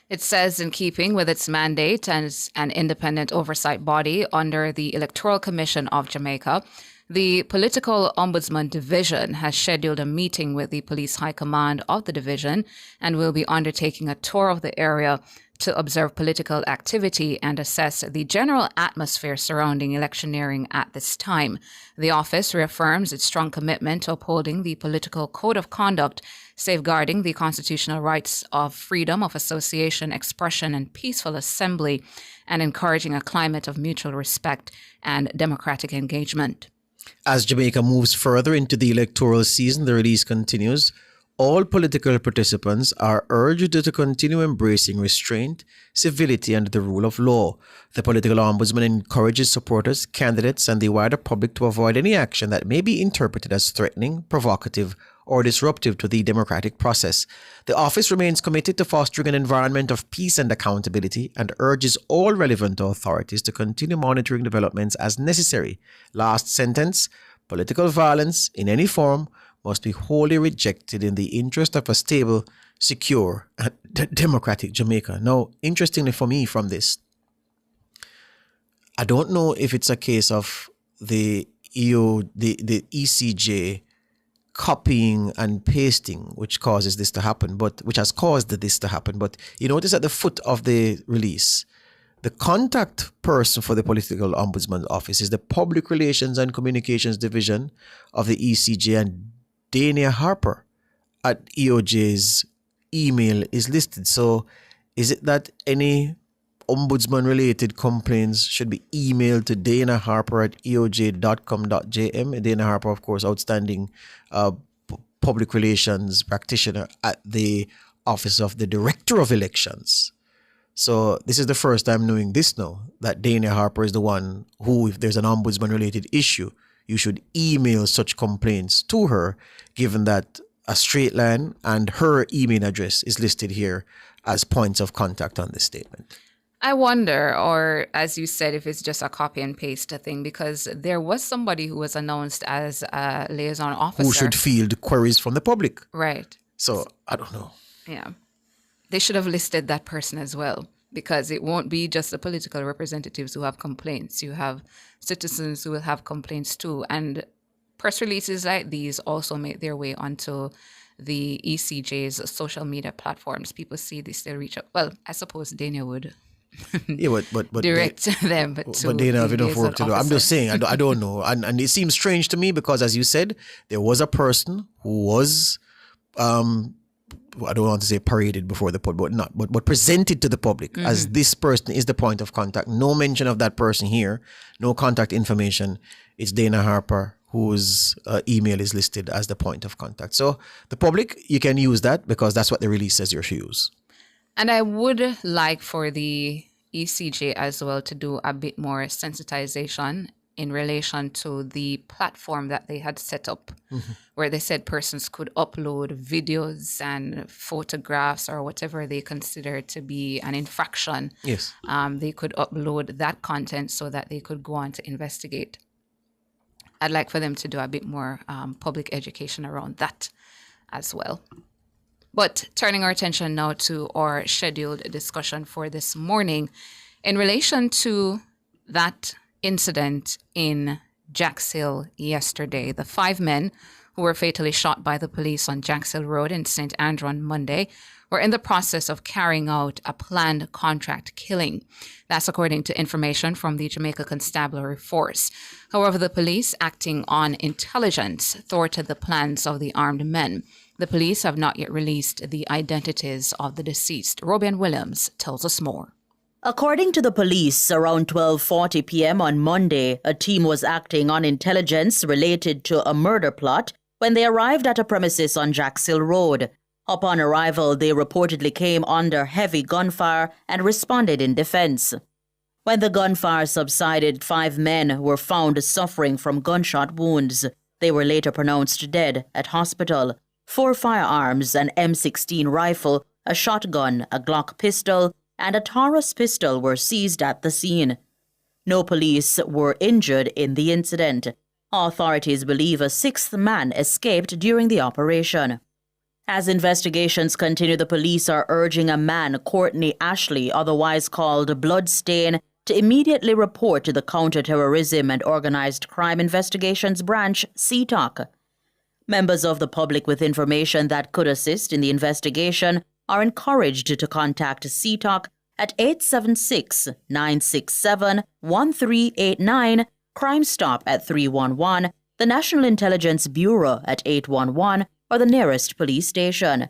It says, in keeping with its mandate as an independent oversight body under the Electoral Commission of Jamaica, the Political Ombudsman Division has scheduled a meeting with the Police High Command of the division and will be undertaking a tour of the area to observe political activity and assess the general atmosphere surrounding electioneering at this time. The office reaffirms its strong commitment to upholding the political code of conduct, safeguarding the constitutional rights of freedom of association, expression, and peaceful assembly, and encouraging a climate of mutual respect and democratic engagement. As Jamaica moves further into the electoral season, the release continues. all political participants are urged to continue embracing restraint, civility, and the rule of law. The political ombudsman encourages supporters, candidates, and the wider public to avoid any action that may be interpreted as threatening, provocative, or disruptive to the democratic process. The office remains committed to fostering an environment of peace and accountability and urges all relevant authorities to continue monitoring developments as necessary. Last sentence: political violence in any form must be wholly rejected in the interest of a stable, secure, and democratic Jamaica. Now, interestingly for me from this, I don't know if it's a case of the ECJ copying and pasting which causes this to happen, but which has caused this to happen. But you notice at the foot of the release, the contact person for the Political Ombudsman Office is the Public Relations and Communications Division of the ECJ, and Dania Harper at EOJ's email is listed. So is it that any ombudsman-related complaints should be emailed to Dana Harper at eoj.com.jm? Dana Harper, of course, outstanding public relations practitioner at the Office of the Director of Elections. So this is the first time knowing this now, that Dana Harper is the one who, if there's an ombudsman-related issue, you should email such complaints to her, given that a straight line and her email address is listed here as points of contact on this statement. I wonder, or as you said, if it's just a copy and paste thing, because there was somebody who was announced as a liaison officer. Who should field queries from the public. Right. So, I don't know. Yeah. They should have listed that person as well, because it won't be just the political representatives who have complaints. You have citizens who will have complaints too. And press releases like these also make their way onto the ECJ's social media platforms. People see this, they reach out. Well, I suppose Dana would but direct them. But Dana have enough work to do. I'm just saying, I don't know. And it seems strange to me because, as you said, there was a person who was, I don't want to say paraded before the public, but presented to the public as this person is the point of contact. No mention of that person here, no contact information. It's Dana Harper, whose email is listed as the point of contact. So the public, you can use that because that's what the release says you're to use. And I would like for the ECJ as well to do a bit more sensitization in relation to the platform that they had set up, where they said persons could upload videos and photographs or whatever they consider to be an infraction. Yes. They could upload that content so that they could go on to investigate. I'd like for them to do a bit more public education around that as well. But turning our attention now to our scheduled discussion for this morning in relation to that incident in Jacks Hill yesterday. The 5 men who were fatally shot by the police on Jacks Hill Road in St. Andrew on Monday were in the process of carrying out a planned contract killing. That's according to information from the Jamaica Constabulary Force. However, the police, acting on intelligence, thwarted the plans of the armed men. The police have not yet released the identities of the deceased. Robin Williams tells us more. According to the police, around 12:40 p.m. on Monday, a team was acting on intelligence related to a murder plot when they arrived at a premises on Jacks Hill Road. Upon arrival, they reportedly came under heavy gunfire and responded in defense. When the gunfire subsided, 5 men were found suffering from gunshot wounds. They were later pronounced dead at hospital. 4 firearms, an M16 rifle, a shotgun, a Glock pistol, and a Taurus pistol were seized at the scene. No police were injured in the incident. Authorities believe a 6th man escaped during the operation. As investigations continue, the police are urging a man, Courtney Ashley, otherwise called Bloodstain, to immediately report to the Counterterrorism and Organized Crime Investigations Branch, CTOC. Members of the public with information that could assist in the investigation are encouraged to contact CTOC at 876-967-1389, Crime Stop at 311, the National Intelligence Bureau at 811, or the nearest police station.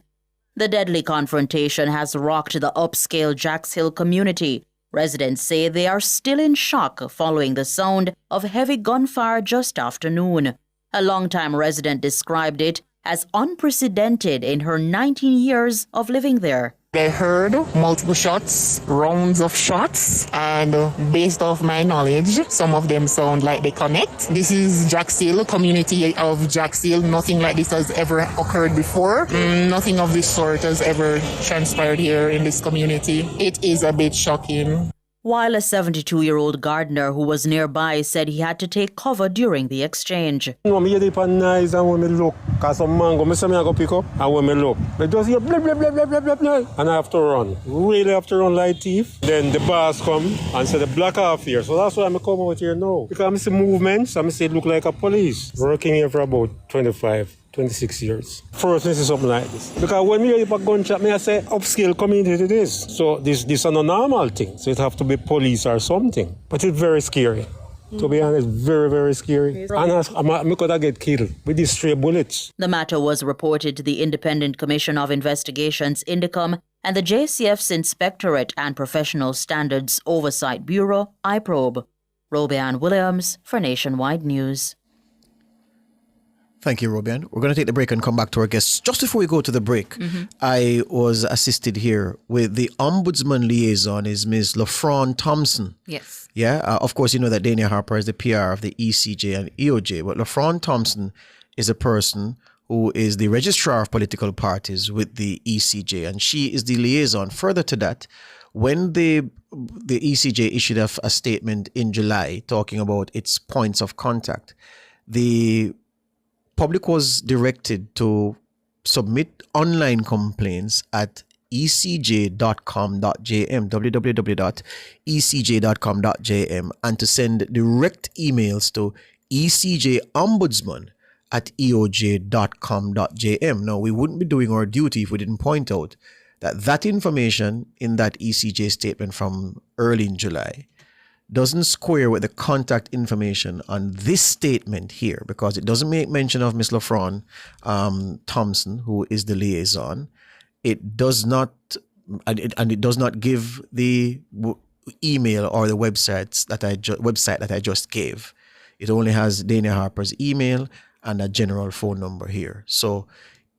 The deadly confrontation has rocked the upscale Jacks Hill community. Residents say they are still in shock following the sound of heavy gunfire just after noon. A longtime resident described it as unprecedented in her 19 years of living there. I heard multiple shots, rounds of shots, and based off my knowledge, some of them sound like they connect. This is Jax Hill, community of Jax Hill. Nothing like this has ever occurred before. Nothing of this sort has ever transpired here in this community. It is a bit shocking. While a 72-year-old gardener who was nearby said he had to take cover during the exchange. No, me hear the nice and when me look, cause some mango, me say me I go pick up, and when me look, me just hear blah blah blah blah blah blah blah, and I have to run. Really have to run like thief. Then the boss come and say the block off here, so that's why I come out here now. Because I see movements, I see it look like a police. Working here for about 26 years. First, this is something like this. Because when me hear a gunshot, me I say upscale community it is. So this is a normal thing. So it have to be police or something. But it's very scary. To be honest, very, very scary. And I could have get killed with these stray bullets. The matter was reported to the Independent Commission of Investigations, INDECOM, and the JCF's Inspectorate and Professional Standards Oversight Bureau, IPROBE. Robian Williams for Nationwide News. Thank you, Robian. We're going to take the break and come back to our guests. Just before we go to the break, I was assisted here with the Ombudsman liaison is Ms. LaFrawn Thompson. Yes. Yeah, of course, you know that Dania Harper is the PR of the ECJ and EOJ, but LaFrawn Thompson is a person who is the registrar of political parties with the ECJ, and she is the liaison. Further to that, when the ECJ issued a statement in July talking about its points of contact, the public was directed to submit online complaints at ecj.com.jm, www.ecj.com.jm, and to send direct emails to ecjombudsman@eoj.com.jm. Now, we wouldn't be doing our duty if we didn't point out that information in that ECJ statement from early in July doesn't square with the contact information on this statement here, because it doesn't make mention of Ms. LaFrawn Thompson, who is the liaison. It does not, and it does not give the email or the website that I just gave. It only has Dania Harper's email and a general phone number here. So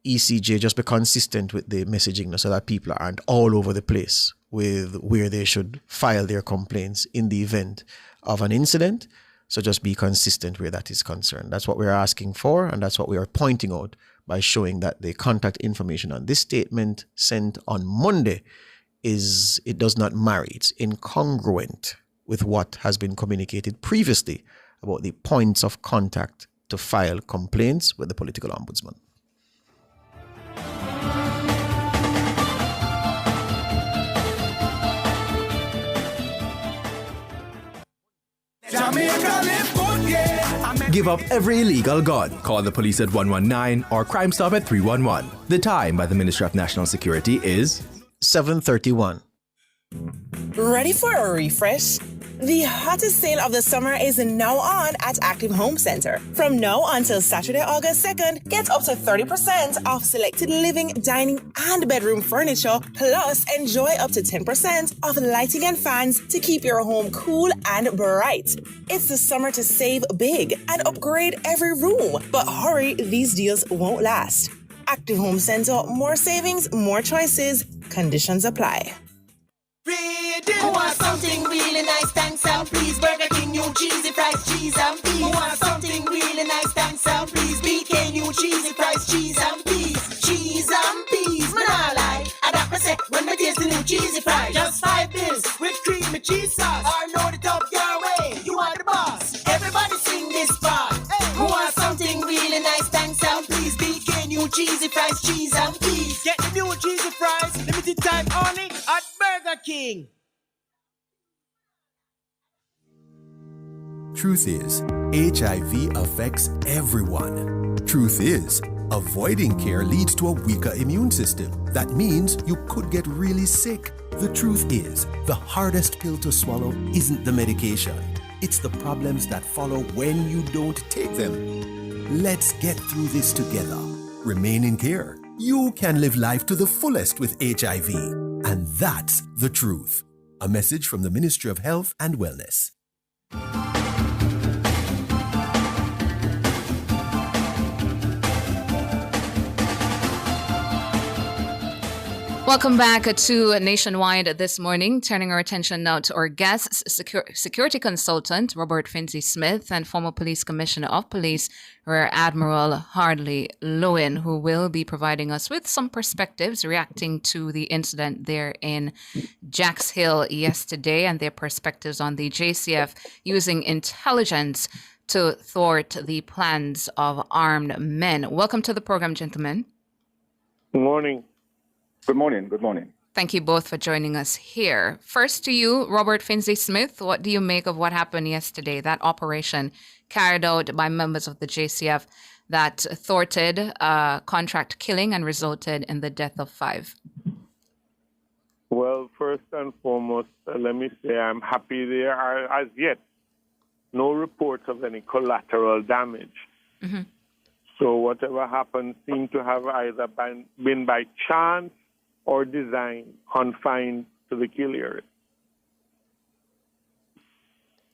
ECJ, just be consistent with the messaging so that people aren't all over the place with where they should file their complaints in the event of an incident. So just be consistent where that is concerned. That's what we're asking for, and that's what we are pointing out by showing that the contact information on this statement sent on Monday it does not marry. It's incongruent with what has been communicated previously about the points of contact to file complaints with the political ombudsman. Give up every illegal gun. Call the police at 119 or Crime Stop at 311. The time by the Ministry of National Security is 7:31. Ready for a refresh? The hottest sale of the summer is now on at Active Home Center. From now until Saturday, August 2nd, get up to 30% off selected living, dining, and bedroom furniture, plus enjoy up to 10% off lighting and fans to keep your home cool and bright. It's the summer to save big and upgrade every room. But hurry, these deals won't last. Active Home Center, more savings, more choices. Conditions apply. Who wants something really nice, thanks and please. Burger King, new cheesy fries, cheese and peas. Who wants something really nice, thanks and please. BK, new cheesy fries, cheese and peas. Cheese and peas, man, I like. I got my set when I taste the new cheesy fries. Just 5 bills with creamy cheese sauce. Or load it up your way, you are the boss. Everybody sing this part. Hey. Who wants something really nice, thanks and please. BK, new cheesy fries, cheese and peas. Get the new cheesy fries, limited time only at Burger King. Truth is, HIV affects everyone. Truth is, avoiding care leads to a weaker immune system. That means you could get really sick. The truth is, the hardest pill to swallow isn't the medication. It's the problems that follow when you don't take them. Let's get through this together. Remain in care. You can live life to the fullest with HIV. And that's the truth. A message from the Ministry of Health and Wellness. Welcome back to Nationwide this morning. Turning our attention now to our guests, security consultant Robert Finzi-Smith and former Police Commissioner of Police Rear Admiral Hardley Loewen, who will be providing us with some perspectives reacting to the incident there in Jacks Hill yesterday and their perspectives on the JCF using intelligence to thwart the plans of armed men. Welcome to the program, gentlemen. Good morning. Good morning. Good morning. Thank you both for joining us here. First to you, Robert Finzi-Smith, what do you make of what happened yesterday, that operation carried out by members of the JCF that thwarted contract killing and resulted in the death of 5? Well, first and foremost, let me say I'm happy there are, as yet, no reports of any collateral damage. Mm-hmm. So whatever happened seemed to have either been by chance or design, confined to the kill area.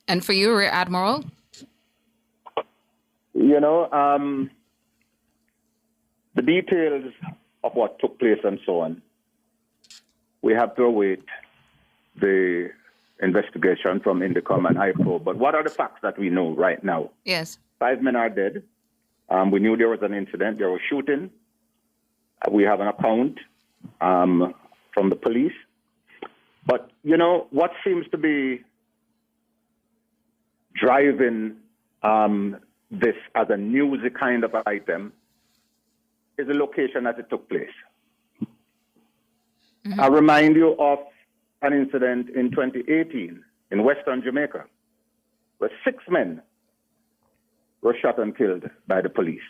And for you, Rear Admiral? You know, the details of what took place and so on, we have to await the investigation from Indicom and IPRO. But what are the facts that we know right now? Yes. 5 men are dead. We knew there was an incident. There was shooting. We have an account from the police. But, you know, what seems to be driving this as a newsy kind of item is the location that it took place. Mm-hmm. I remind you of an incident in 2018 in Western Jamaica where 6 men were shot and killed by the police.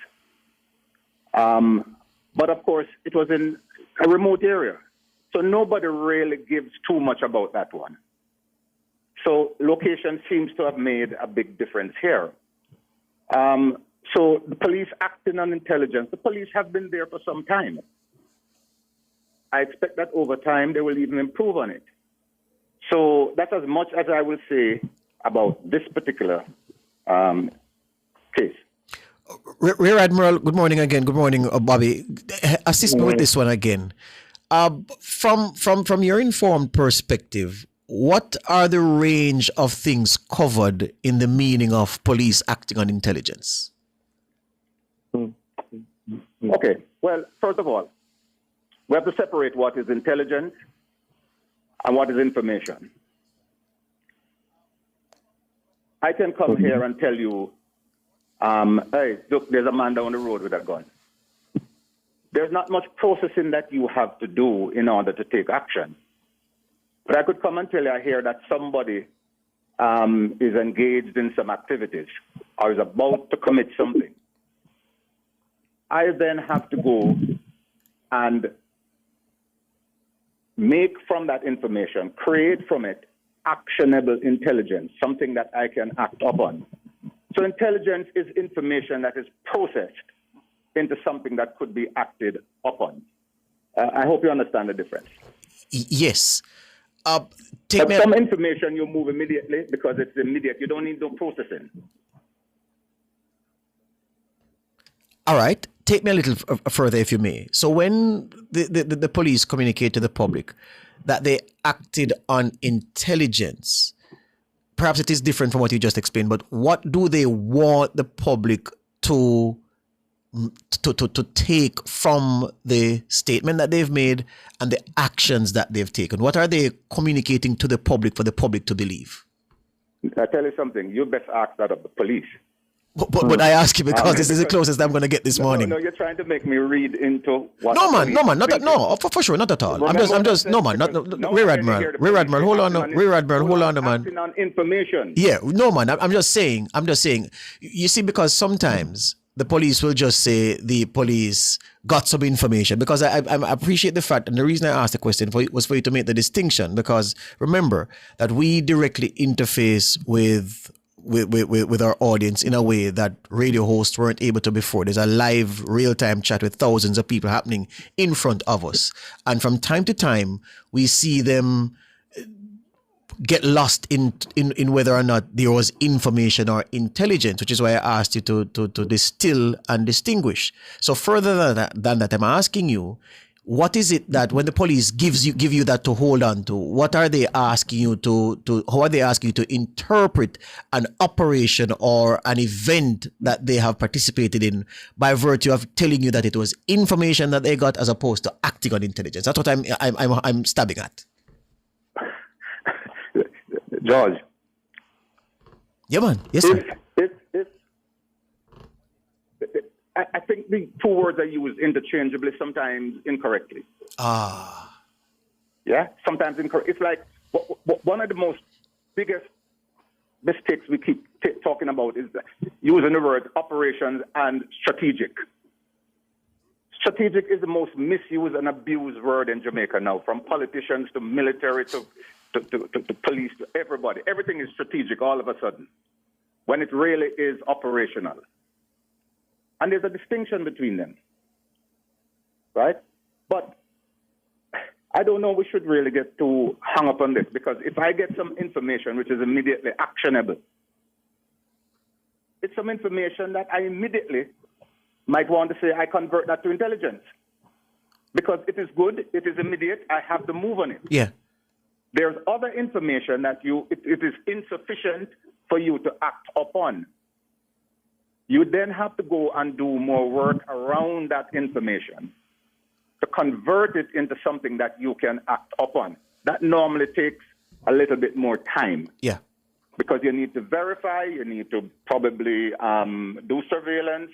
But of course, it was in a remote area. So nobody really gives too much about that one. So location seems to have made a big difference here. So the police acting on intelligence, the police have been there for some time. I expect that over time they will even improve on it. So that's as much as I will say about this particular case. Rear Admiral, good morning again. Good morning, Bobby. Assist me with this one again. From your informed perspective, what are the range of things covered in the meaning of police acting on intelligence? Okay. Well, first of all, we have to separate what is intelligence and what is information. I can come here and tell you, hey, look, there's a man down the road with a gun. There's not much processing that you have to do in order to take action. But I could come and tell you, I hear that somebody is engaged in some activities or is about to commit something. I then have to go and make from that information, create from it actionable intelligence, something that I can act upon. So intelligence is information that is processed into something that could be acted upon. I hope you understand the difference. Yes. Some information you move immediately because it's immediate. You don't need no processing. All right. Take me a little further, if you may. So when the police communicate to the public that they acted on intelligence, perhaps it is different from what you just explained, but what do they want the public to take from the statement that they've made and the actions that they've taken? What are they communicating to the public for the public to believe? I tell you something, you best ask that of the police. But I ask you because this is the closest I'm going to get this morning. No, you're trying to make me read into what. No, man, for sure, not at all. Rear Admiral, hold on, man. Acting on information. Yeah, no, man, I'm just saying. You see, because sometimes the police will just say the police got some information, because I appreciate the fact, and the reason I asked the question was for you to make the distinction, because remember that we directly interface with our audience in a way that radio hosts weren't able to before. There's a live real-time chat with thousands of people happening in front of us. And from time to time, we see them get lost in whether or not there was information or intelligence, which is why I asked you to distill and distinguish. So further than that, I'm asking you, what is it that when the police give you that to hold on to, what are they asking you to how are they asking you to interpret an operation or an event that they have participated in by virtue of telling you that it was information that they got as opposed to acting on intelligence? That's what I'm stabbing at. George. Yeah, man. Yes, sir. I think the two words are used interchangeably, sometimes incorrectly. Yeah, sometimes incorrect. It's like one of the most biggest mistakes we keep talking about is using the word operations and strategic. Strategic is the most misused and abused word in Jamaica now, from politicians to military to police to everybody. Everything is strategic all of a sudden, when it really is operational. And there's a distinction between them, right? But I don't know we should really get too hung up on this, because if I get some information which is immediately actionable, it's some information that I immediately might want to say I convert that to intelligence. Because it is good, it is immediate, I have to move on it. Yeah. There's other information that it is insufficient for you to act upon. You then have to go and do more work around that information to convert it into something that you can act upon. That normally takes a little bit more time. Yeah. Because you need to verify, you need to probably do surveillance,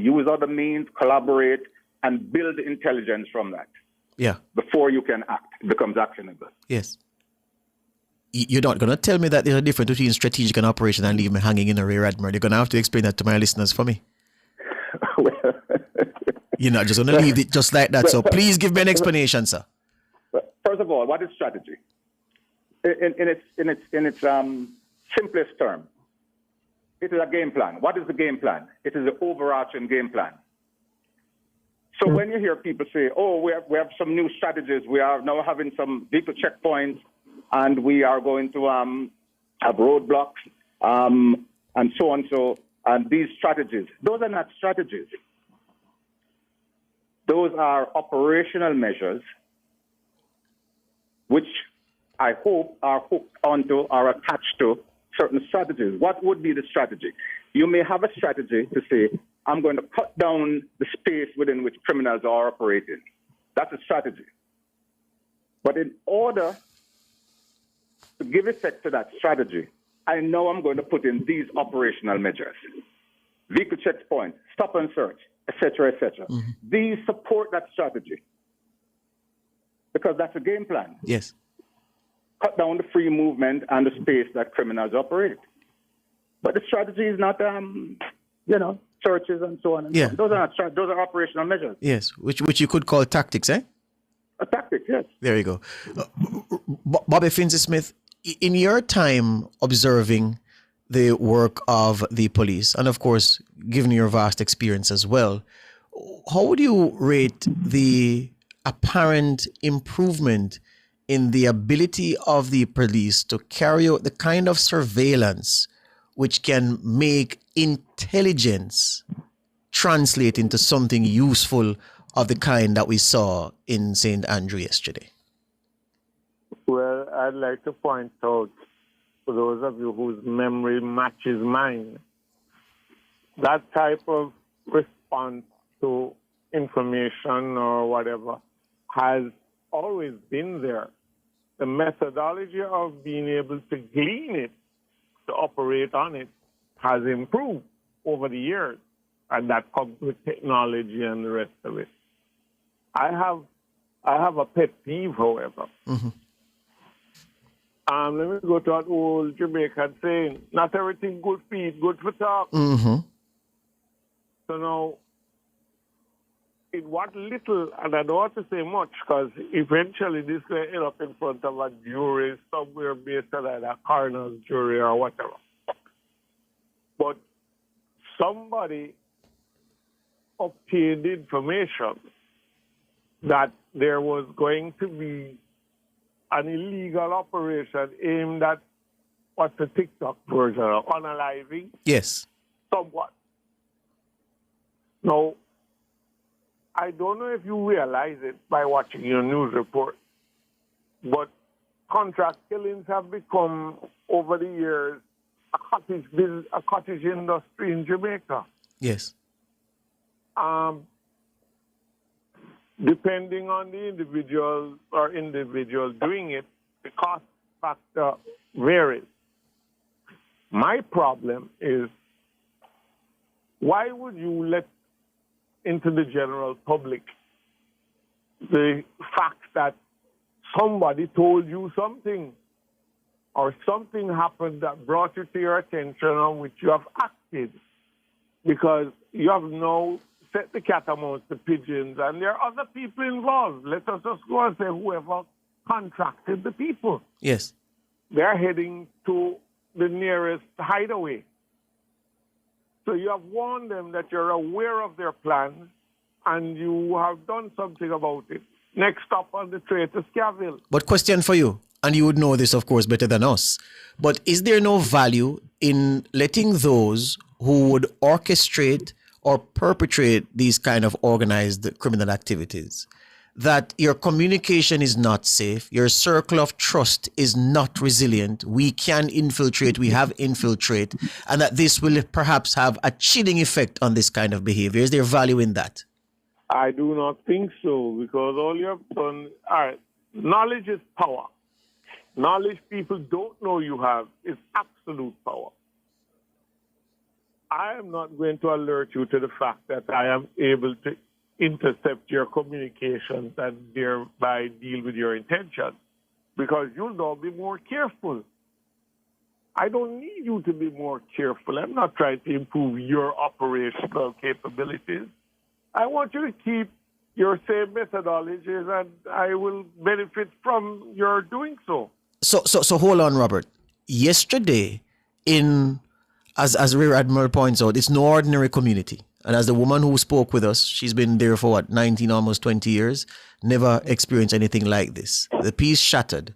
use other means, collaborate, and build intelligence from that. Yeah. Before you can act, it becomes actionable. Yes. You're not going to tell me that there's a difference between strategic and operation and leave me hanging in a rear admiral. You're going to have to explain that to my listeners for me. You're not just going to leave it just like that. So please give me an explanation, sir. First of all, what is strategy? In its simplest term, it is a game plan. What is the game plan? It is an overarching game plan. So when you hear people say, oh, we have some new strategies, we are now having some vehicle checkpoints, and we are going to have roadblocks, and so on. And these strategies, those are not strategies. Those are operational measures, which I hope are hooked onto or attached to certain strategies. What would be the strategy? You may have a strategy to say, I'm going to cut down the space within which criminals are operating. That's a strategy. But in order to give effect to that strategy, I know I'm going to put in these operational measures. Vehicle checkpoints, stop and search, etc., etc. Mm-hmm. These support that strategy, because that's a game plan. Yes. Cut down the free movement and the space that criminals operate. But the strategy is not, searches and so on. And so on. Those are not those are operational measures. Yes, which you could call tactics, eh? A tactic, yes. There you go. Bobby Finzi-Smith, in your time observing the work of the police, and of course, given your vast experience as well, how would you rate the apparent improvement in the ability of the police to carry out the kind of surveillance which can make intelligence translate into something useful of the kind that we saw in St. Andrew yesterday? Well, I'd like to point out, for those of you whose memory matches mine, that type of response to information or whatever has always been there. The methodology of being able to glean it, to operate on it, has improved over the years, and that comes with technology and the rest of it. I have a pet peeve, however. Mm-hmm. Let me go to an old Jamaican saying, not everything good for eat, good for talk. Mm-hmm. So now, in what little, and I don't want to say much, because eventually this will end up in front of a jury somewhere based on either a coroner's jury or whatever. But somebody obtained information that there was going to be an illegal operation aimed at, what's the TikTok version of unaliving? Yes. Somewhat. Now, I don't know if you realize it by watching your news report, but contract killings have become, over the years, a cottage industry in Jamaica. Yes. Depending on the individual doing it, the cost factor varies. My problem is, why would you let into the general public the fact that somebody told you something or something happened that brought you to your attention on which you have acted? Because you have now set the cat amongst the pigeons and there are other people involved. Let us just go and say whoever contracted the people. Yes. They're heading to the nearest hideaway. So you have warned them that you're aware of their plans and you have done something about it. Next stop on the train to Scaville. But question for you, and you would know this, of course, better than us, but is there no value in letting those who would orchestrate or perpetrate these kind of organized criminal activities, that your communication is not safe, your circle of trust is not resilient, we can infiltrate, we have infiltrate, and that this will perhaps have a chilling effect on this kind of behavior? Is there value in that? I do not think so, because all you have done, all right, knowledge is power. Knowledge people don't know you have is absolute power. I am not going to alert you to the fact that I am able to intercept your communications and thereby deal with your intentions, because you'll now be more careful. I don't need you to be more careful. I'm not trying to improve your operational capabilities. I want you to keep your same methodologies and I will benefit from your doing so. So hold on, Robert. Yesterday, as Rear Admiral points out, it's no ordinary community. And as the woman who spoke with us, she's been there for 19, almost 20 years, never experienced anything like this. The peace shattered.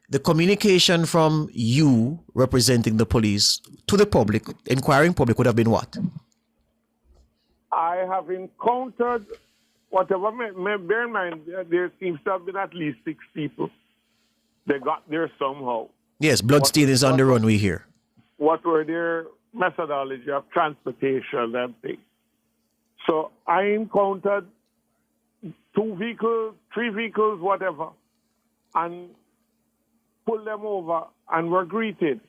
The communication from you representing the police to the public, inquiring public, would have been what? I have encountered whatever, bear in mind, there seems to have been at least 6 people. They got there somehow. Yes, Bloodstein is on the run, we hear. What were their methodology of transportation and things? So I encountered 2 vehicles, 3 vehicles, whatever, and pulled them over and were greeted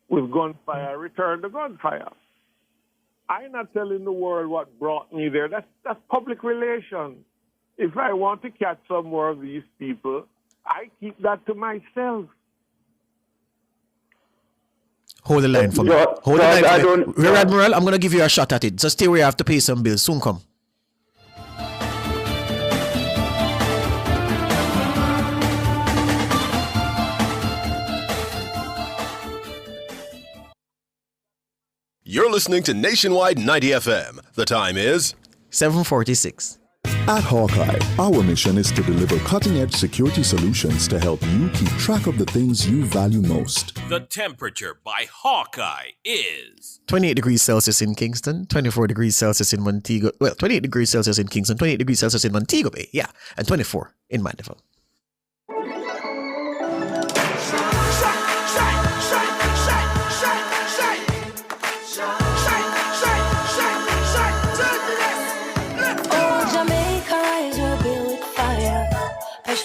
with gunfire, returned the gunfire. I'm not telling the world what brought me there. That's public relations. If I want to catch some more of these people, I keep that to myself. Hold the line for me. Hold the line for me. Rear Admiral, I'm going to give you a shot at it. So stay where you have to pay some bills. Soon come. You're listening to Nationwide 90 FM. The time is 7:46. At Hawkeye, our mission is to deliver cutting-edge security solutions to help you keep track of the things you value most. The temperature by Hawkeye is 28 degrees Celsius in Kingston, 24 degrees Celsius in Montego. Well, 28 degrees Celsius in Kingston, 28 degrees Celsius in Montego Bay, yeah, and 24 in Mandeville.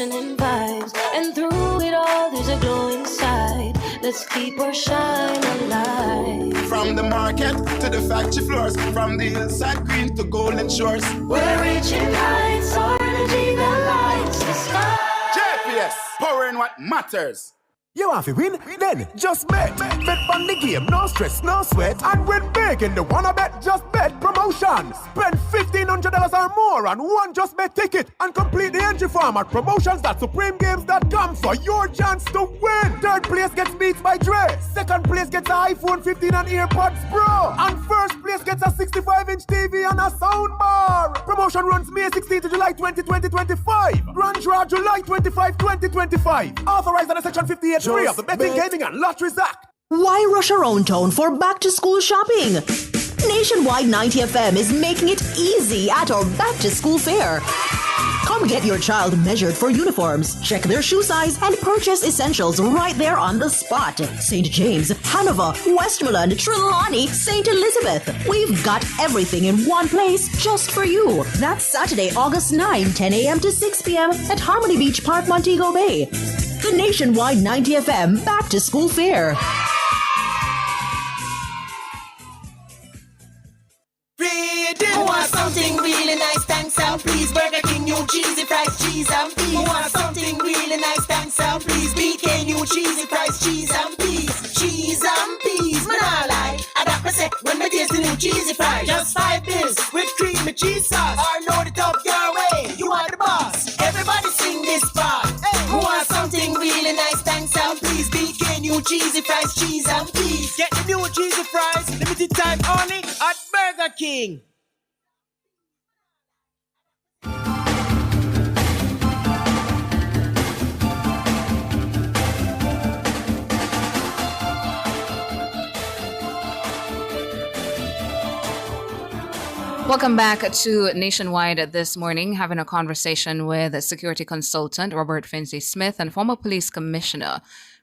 And vibes, and through it all there's a glowing side. Let's keep our shine alive. From the market to the factory floors, from the hillside green to golden shores, we're reaching heights, our energy that lights the sky. JPS, powering what matters. You want to win? Then just bet. Bet on the game, no stress, no sweat. And win big in the Wanna Bet Just Bet promotion. Spend $1,500 or more on one Just Bet ticket and complete the entry form at promotions.supremegames.com for your chance to win. Third place gets Beats by Dre. Second place gets an iPhone 15 and AirPods Pro. And first place gets a 65-inch TV and a soundbar. Promotion runs May 16 to July 20, 2025. Grand draw July 25, 2025. Authorized under Section 58. Of the Betting, Gaming and Lotteries Act. Why rush around town for back-to-school shopping? Nationwide 90 FM is making it easy at our back-to-school fair. Come get your child measured for uniforms, check their shoe size, and purchase essentials right there on the spot. St. James, Hanover, Westmoreland, Trelawney, St. Elizabeth. We've got everything in one place just for you. That's Saturday, August 9, 10 a.m. to 6 p.m. at Harmony Beach Park, Montego Bay. The Nationwide 90 FM Back-to-School Fair. Who want something really nice, thanks and please. Burger King, new cheesy fries, cheese and peas. Who want something really nice, thanks and please. BK, new cheesy fries, cheese and peas. Cheese and peas, man, I like. I got my set when I taste the new cheesy fries. Just 5 bills with creamy cheese sauce. Or load it up your way, you are the boss. Everybody sing this part. Who want something really nice, thanks and please. BK, new cheesy fries, cheese and peas. Get the new cheesy fries, limited time only at Burger King. Welcome back to Nationwide this morning, having a conversation with security consultant Robert Finzi-Smith and former police commissioner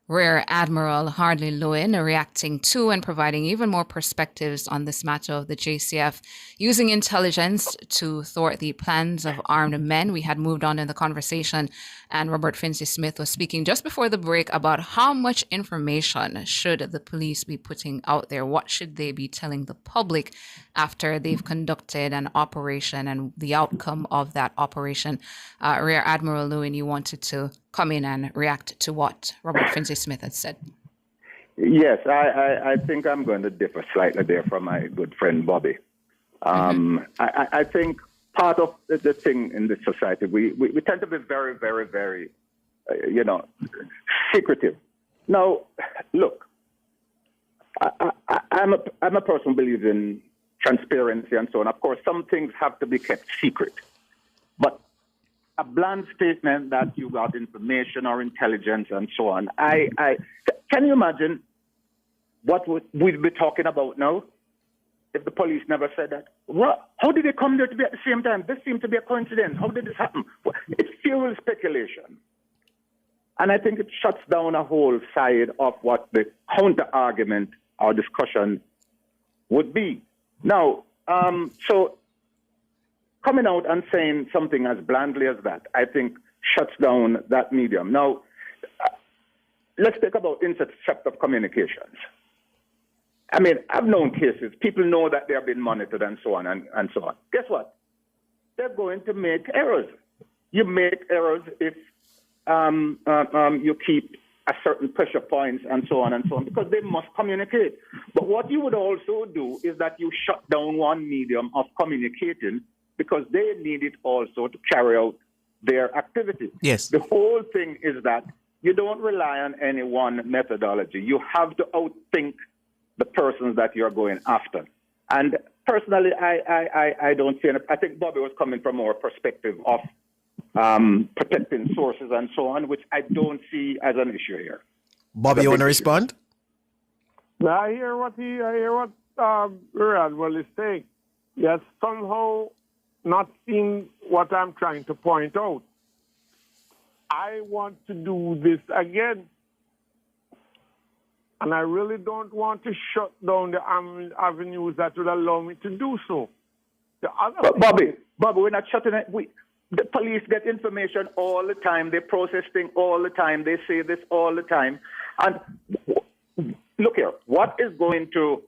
Rear Admiral Hardley Lewin, reacting to and providing even more perspectives on this matter of the JCF using intelligence to thwart the plans of armed men. We had moved on in the conversation, and Robert Finzi-Smith was speaking just before the break about how much information should the police be putting out there. What should they be telling the public after they've conducted an operation and the outcome of that operation? Rear Admiral Lewin, you wanted to come in and react to what Robert Finzi-Smith had said. Yes, I think I'm going to differ slightly there from my good friend Bobby. I think part of the thing in this society, we tend to be very, very, very, secretive. Now, look, I'm a person who believes in transparency and so on. Of course, some things have to be kept secret. But a bland statement that you got information or intelligence and so on, can you imagine what we'd be talking about now if the police never said that? How did they come there to be at the same time? This seemed to be a coincidence. How did this happen? It's pure speculation. And I think it shuts down a whole side of what the counter-argument or discussion would be. Now, so coming out and saying something as blandly as that, I think shuts down that medium. Now, let's talk about interceptive communications. I mean, I've known cases. People know that they have been monitored and so on and so on. Guess what? They're going to make errors. You make errors if you keep a certain pressure points and so on, because they must communicate. But what you would also do is that you shut down one medium of communicating because they need it also to carry out their activity. Yes. The whole thing is that you don't rely on any one methodology. You have to outthink the persons that you're going after. And personally, I don't see it. I think Bobby was coming from our perspective of protecting sources and so on, which I don't see as an issue here. Bobby, you want to respond? I hear what Admiral is saying. Yes, somehow not seeing what I'm trying to point out. I want to do this again. And I really don't want to shut down the avenues that would allow me to do so. Bobby, we're not shutting it. The police get information all the time. They process things all the time. They say this all the time. And look here, what is going to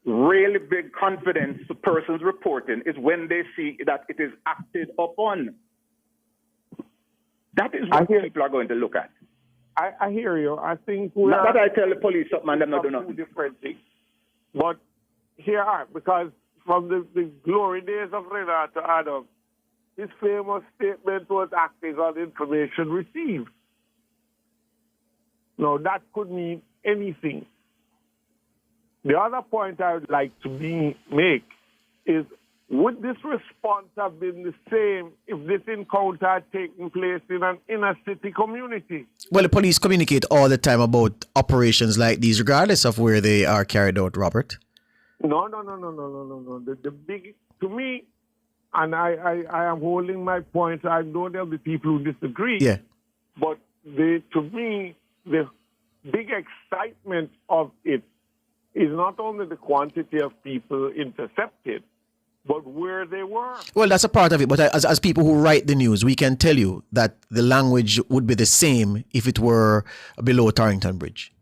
really big confidence to persons reporting is when they see that it is acted upon. That is what people are going to look at. I hear you. I think not that I tell the police something and them not do nothing. Different things. But here are, because from the glory days of Renard to Adam, his famous statement was acting on information received. Now, that could mean anything. The other point I would like to make is, would this response have been the same if this encounter had taken place in an inner city community? Well, the police communicate all the time about operations like these, regardless of where they are carried out, Robert. No. The big, to me, and I am holding my point. I know there'll be people who disagree. Yeah. But to me, the big excitement of it is not only the quantity of people intercepted, but where they were. Well, that's a part of it. But as people who write the news, we can tell you that the language would be the same if it were below Torrington Bridge.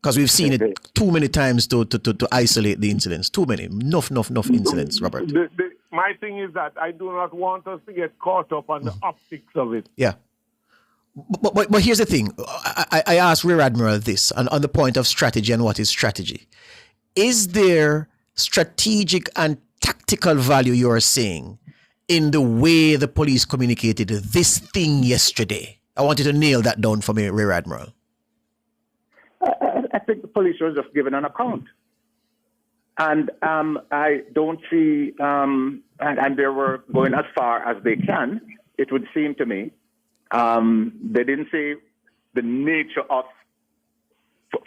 Because we've seen it too many times to isolate the incidents. Too many. Enough incidents, Robert. My thing is that I do not want us to get caught up on the optics of it. Yeah. But here's the thing. I asked Rear Admiral this on the point of strategy and what is strategy. Is there strategic and tactical value you're saying in the way the police communicated this thing yesterday? I want you to nail that down for me, Rear Admiral. I think the police were just given an account. And I don't see, and they were going as far as they can, it would seem to me. They didn't say the nature of,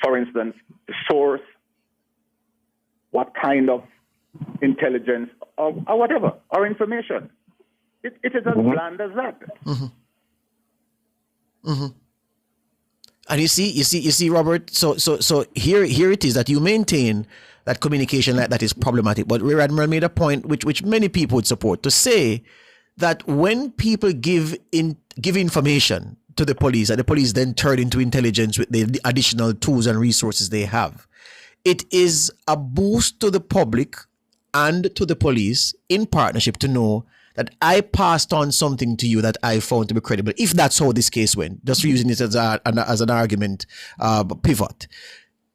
for instance, the source, what kind of intelligence, or whatever, or information. It is as bland as that. And you see, Robert. So here it is that you maintain that communication like that is problematic. But Rear Admiral made a point which many people would support, to say that when people give information to the police, and the police then turn into intelligence with the additional tools and resources they have, it is a boost to the public and to the police in partnership to know that I passed on something to you that I found to be credible, if that's how this case went, just using it as an argument pivot.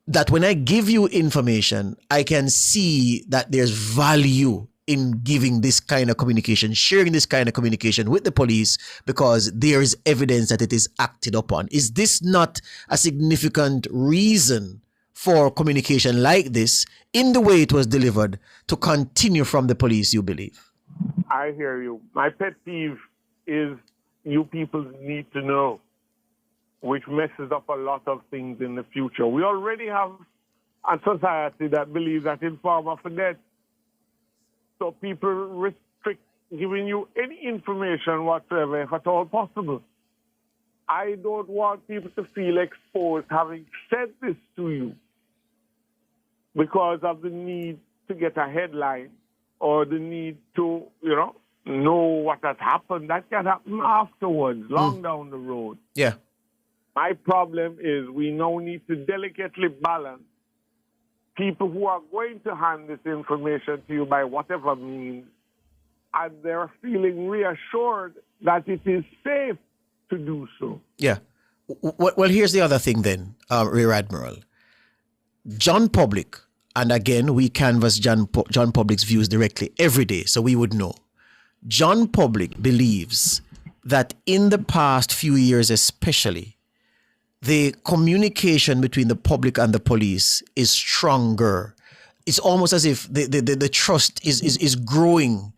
That when I give you information, I can see that there's value in giving this kind of communication, sharing this kind of communication with the police, because there is evidence that it is acted upon. Is this not a significant reason for communication like this, in the way it was delivered, to continue from the police, you believe? I hear you. My pet peeve is you people need to know, which messes up a lot of things in the future. We already have a society that believes that informer for death. So people restrict giving you any information whatsoever, if at all possible. I don't want people to feel exposed having said this to you because of the need to get a headline or the need to, know what has happened. That can happen afterwards, long down the road. Yeah. My problem is we now need to delicately balance people who are going to hand this information to you by whatever means, and they're feeling reassured that it is safe to do so. Yeah. Well, here's the other thing then, Rear Admiral. John Public, and again, we canvass John Public's views directly every day, so we would know. John Public believes that in the past few years especially, the communication between the public and the police is stronger. It's almost as if the trust is growing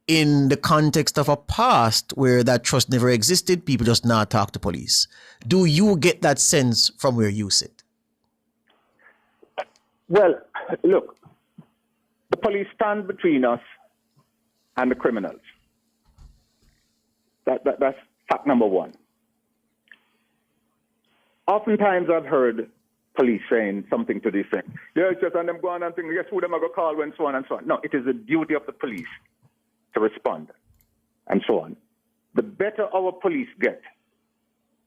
in the context of a past where that trust never existed. People just not talk to police. Do you get that sense from where you sit? Well, look, the police stand between us and the criminals. That's fact number one. Oftentimes I've heard police saying something to the effect, yeah, it's just on them going and thinking, yes, who them are going to call when so on and so on. No, it is the duty of the police to respond and so on. The better our police get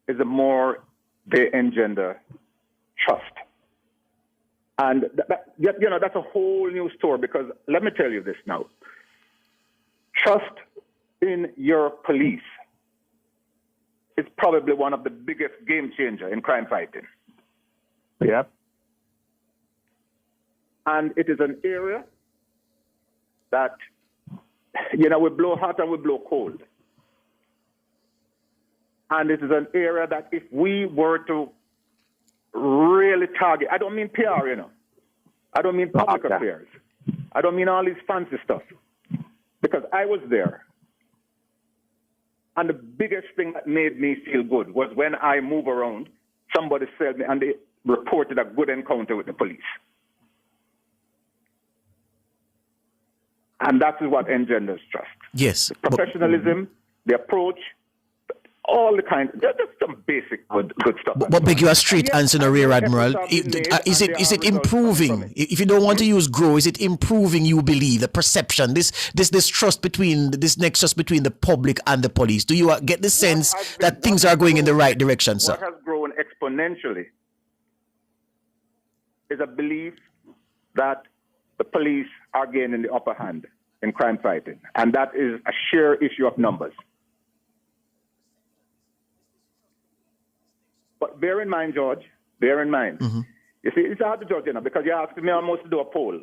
is the more they engender trust. And that's a whole new story, because let me tell you this now. Trust in your police is probably one of the biggest game changer in crime fighting. Yep. And it is an area that, we blow hot and we blow cold. And it is an area that if we were to really target, I don't mean PR, I don't mean public affairs. I don't mean all this fancy stuff. Because I was there. And the biggest thing that made me feel good was when I move around, somebody said me and they reported a good encounter with the police. And that is what engenders trust. Yes. Professionalism, the approach, all the kind, just some basic good stuff. But beg you a straight answer, no, Rear Admiral. Is it improving? If you don't want to use grow, is it improving, you believe, the perception, this trust between, this nexus between the public and the police? Do you get the sense that things are going in the right direction, sir? What has grown exponentially is a belief that the police are gaining the upper hand in crime fighting. And that is a sheer issue of numbers. But bear in mind, George, bear in mind. Mm-hmm. You see, it's hard to judge, because you asked me almost to do a poll.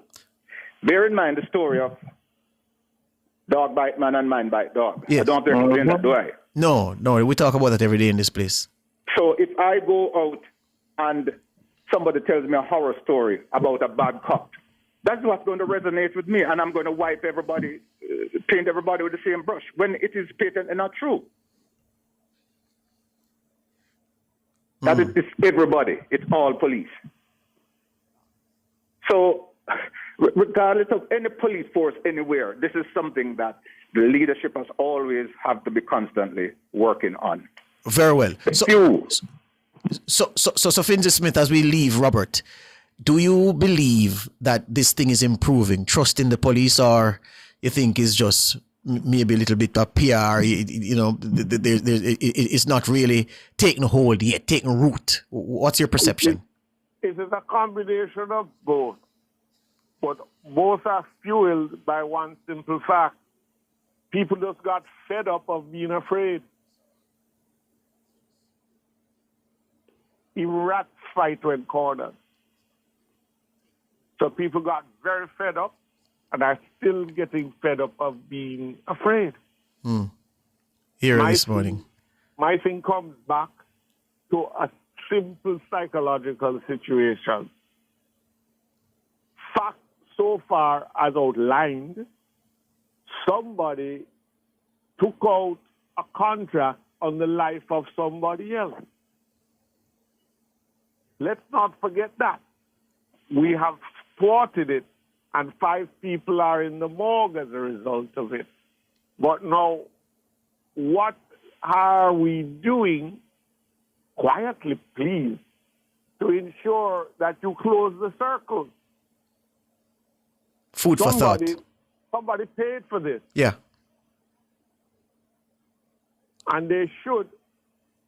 Bear in mind the story of dog bite man and man bite dog. Yes. I don't have to explain that, do I? No, we talk about that every day in this place. So if I go out and somebody tells me a horror story about a bad cop, that's what's going to resonate with me, and I'm going to wipe everybody, paint everybody with the same brush, when it is patently not true. That it's everybody. It's all police. So, regardless of any police force anywhere, this is something that the leadership has always have to be constantly working on. Very well. So Finzi Smith, as we leave Robert, do you believe that this thing is improving, trust in the police, or you think is just maybe a little bit of PR, it's not really taking hold yet, taking root? What's your perception? It is a combination of both, but both are fueled by one simple fact. People just got fed up of being afraid. Even rats fight when cornered. So people got very fed up and are still getting fed up of being afraid. Here this morning. My thing comes back to a simple psychological situation. Fact so far as outlined, somebody took out a contract on the life of somebody else. Let's not forget that. We have thwarted it, and 5 people are in the morgue as a result of it. But now, what are we doing, quietly please, to ensure that you close the circle? Food for thought. Somebody paid for this. Yeah. And they should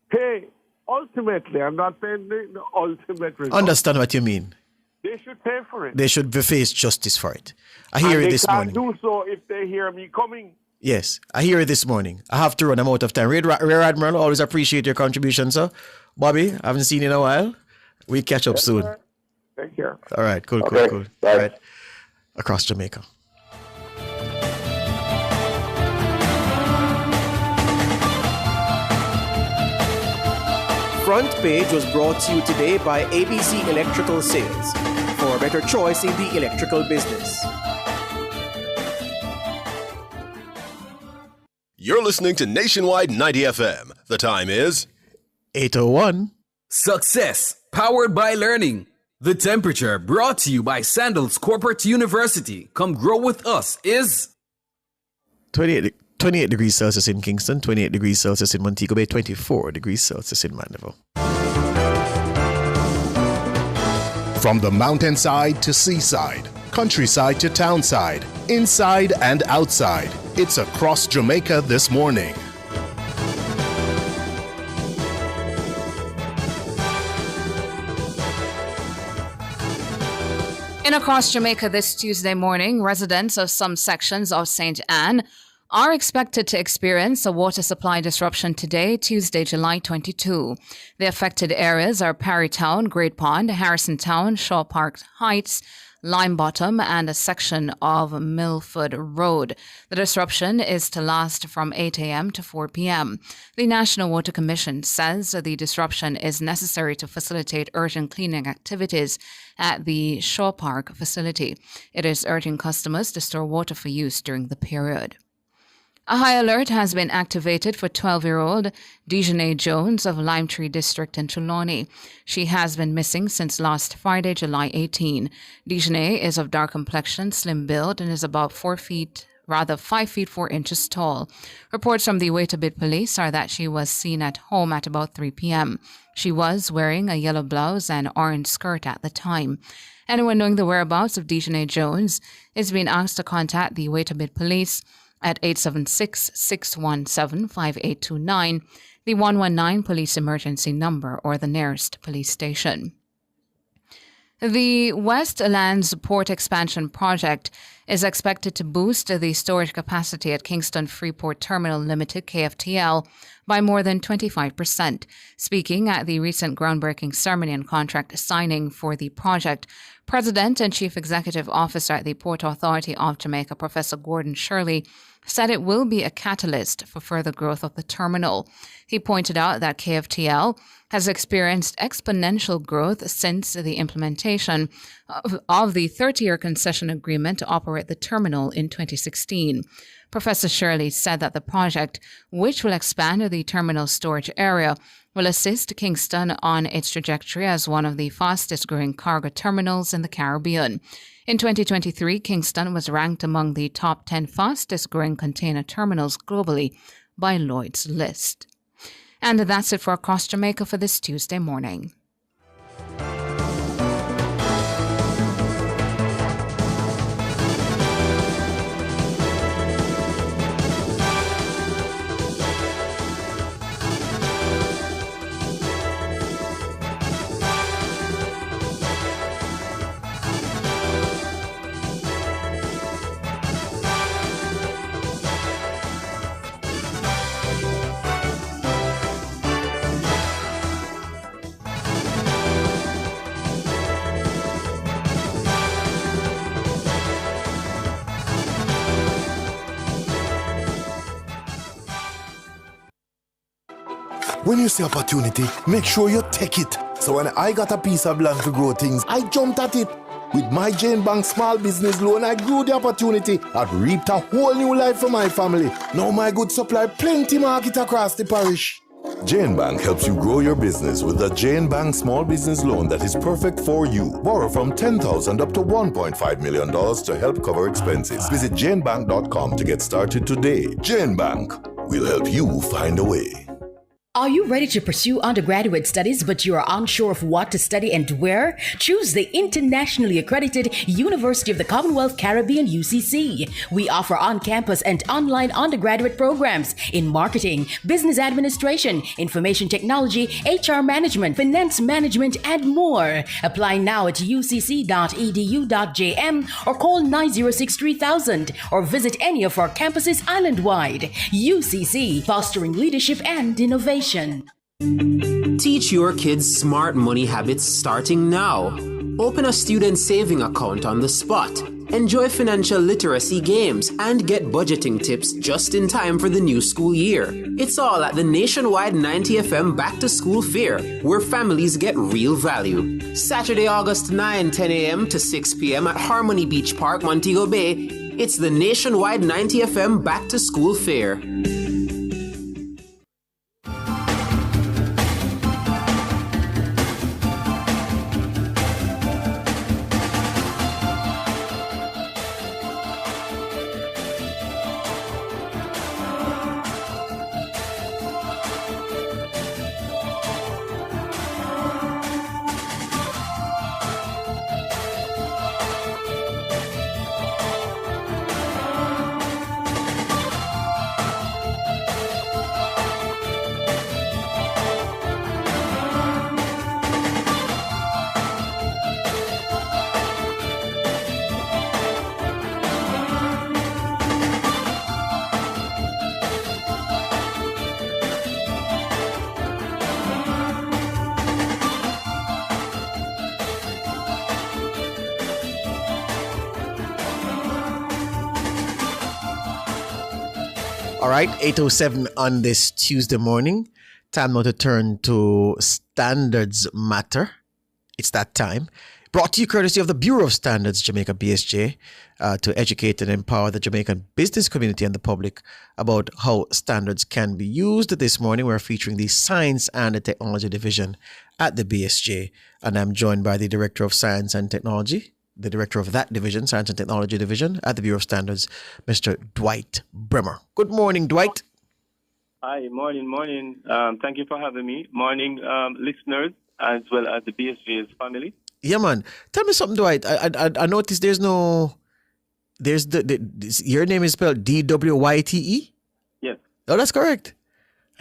pay ultimately. I'm not saying the ultimate result. Understand what you mean. They should pay for it. They should face justice for it. I hear it this morning. They can't do so if they hear me coming. Yes, I hear it this morning. I have to run. I'm out of time. Rear Admiral, always appreciate your contribution, sir. Bobby, I haven't seen you in a while. We catch up soon. Sir. Take care. All right, cool. Bye. All right. Across Jamaica. Front Page was brought to you today by ABC Electrical Sales. For a better choice in the electrical business. You're listening to Nationwide 90 FM. The time is 8:01. Success, powered by learning. The temperature, brought to you by Sandals Corporate University. Come grow with us, is 28 degrees Celsius in Kingston, 28 degrees Celsius in Montego Bay, 24 degrees Celsius in Mandeville. From the mountainside to seaside, countryside to townside, inside and outside, it's Across Jamaica this morning. In Across Jamaica this Tuesday morning, residents of some sections of St. Anne are expected to experience a water supply disruption today, Tuesday, July 22. The affected areas are Parrytown, Great Pond, Harrison Town, Shaw Park Heights, Lime Bottom, and a section of Milford Road. The disruption is to last from 8 a.m. to 4 p.m. The National Water Commission says the disruption is necessary to facilitate urgent cleaning activities at the Shaw Park facility. It is urging customers to store water for use during the period. A high alert has been activated for 12-year-old Dejanay Jones of Lime Tree District in Trelawney. She has been missing since last Friday, July 18. Dejanay is of dark complexion, slim build, and is about 5 feet 4 inches tall. Reports from the Waitabit police are that she was seen at home at about 3 p.m. She was wearing a yellow blouse and orange skirt at the time. Anyone knowing the whereabouts of Dejanay Jones is being asked to contact the Waitabit police at 876-617-5829, the 119 police emergency number, or the nearest police station. The Westlands Port Expansion Project is expected to boost the storage capacity at Kingston Freeport Terminal Limited, KFTL, by more than 25%. Speaking at the recent groundbreaking ceremony and contract signing for the project, President and Chief Executive Officer at the Port Authority of Jamaica, Professor Gordon Shirley, said it will be a catalyst for further growth of the terminal. He pointed out that KFTL has experienced exponential growth since the implementation of the 30-year concession agreement to operate the terminal in 2016. Professor Shirley said that the project, which will expand the terminal storage area, will assist Kingston on its trajectory as one of the fastest-growing cargo terminals in the Caribbean. In 2023, Kingston was ranked among the top 10 fastest-growing container terminals globally by Lloyd's List. And that's it for Across Jamaica for this Tuesday morning. When you see opportunity, make sure you take it. So when I got a piece of land to grow things, I jumped at it. With my Jane Bank small business loan, I grew the opportunity. I've reaped a whole new life for my family. Now my goods supply plenty market across the parish. Jane Bank helps you grow your business with a Jane Bank small business loan that is perfect for you. Borrow from $10,000 up to $1.5 million to help cover expenses. Visit janebank.com to get started today. Jane Bank, we'll help you find a way. Are you ready to pursue undergraduate studies but you are unsure of what to study and where? Choose the internationally accredited University of the Commonwealth Caribbean, UCC. We offer on-campus and online undergraduate programs in marketing, business administration, information technology, HR management, finance management, and more. Apply now at ucc.edu.jm or call 906-3000 or visit any of our campuses island-wide. UCC, fostering leadership and innovation. Teach your kids smart money habits starting now. Open a student saving account on the spot. Enjoy financial literacy games and get budgeting tips just in time for the new school year. It's all at the nationwide 90FM Back to School Fair, where families get real value. Saturday, August 9, 10 a.m. to 6 p.m. at Harmony Beach Park, Montego Bay. It's the nationwide 90FM Back to School Fair. All right, 8:07 on this Tuesday morning. Time now to turn to Standards Matter. It's that time. Brought to you courtesy of the Bureau of Standards Jamaica, BSJ, to educate and empower the Jamaican business community and the public about how standards can be used. This morning, we're featuring the Science and the Technology Division at the BSJ, and I'm joined by the Director of Science and Technology, the Director of that division, Science and Technology Division at the Bureau of Standards, Mr. Dwight Bremer. Good morning, Dwight. Hi, morning. Thank you for having me. Morning, listeners, as well as the BSJ's family. Yeah, man. Tell me something, Dwight. I noticed your name is spelled D-W-Y-T-E? Yes. Oh, that's correct.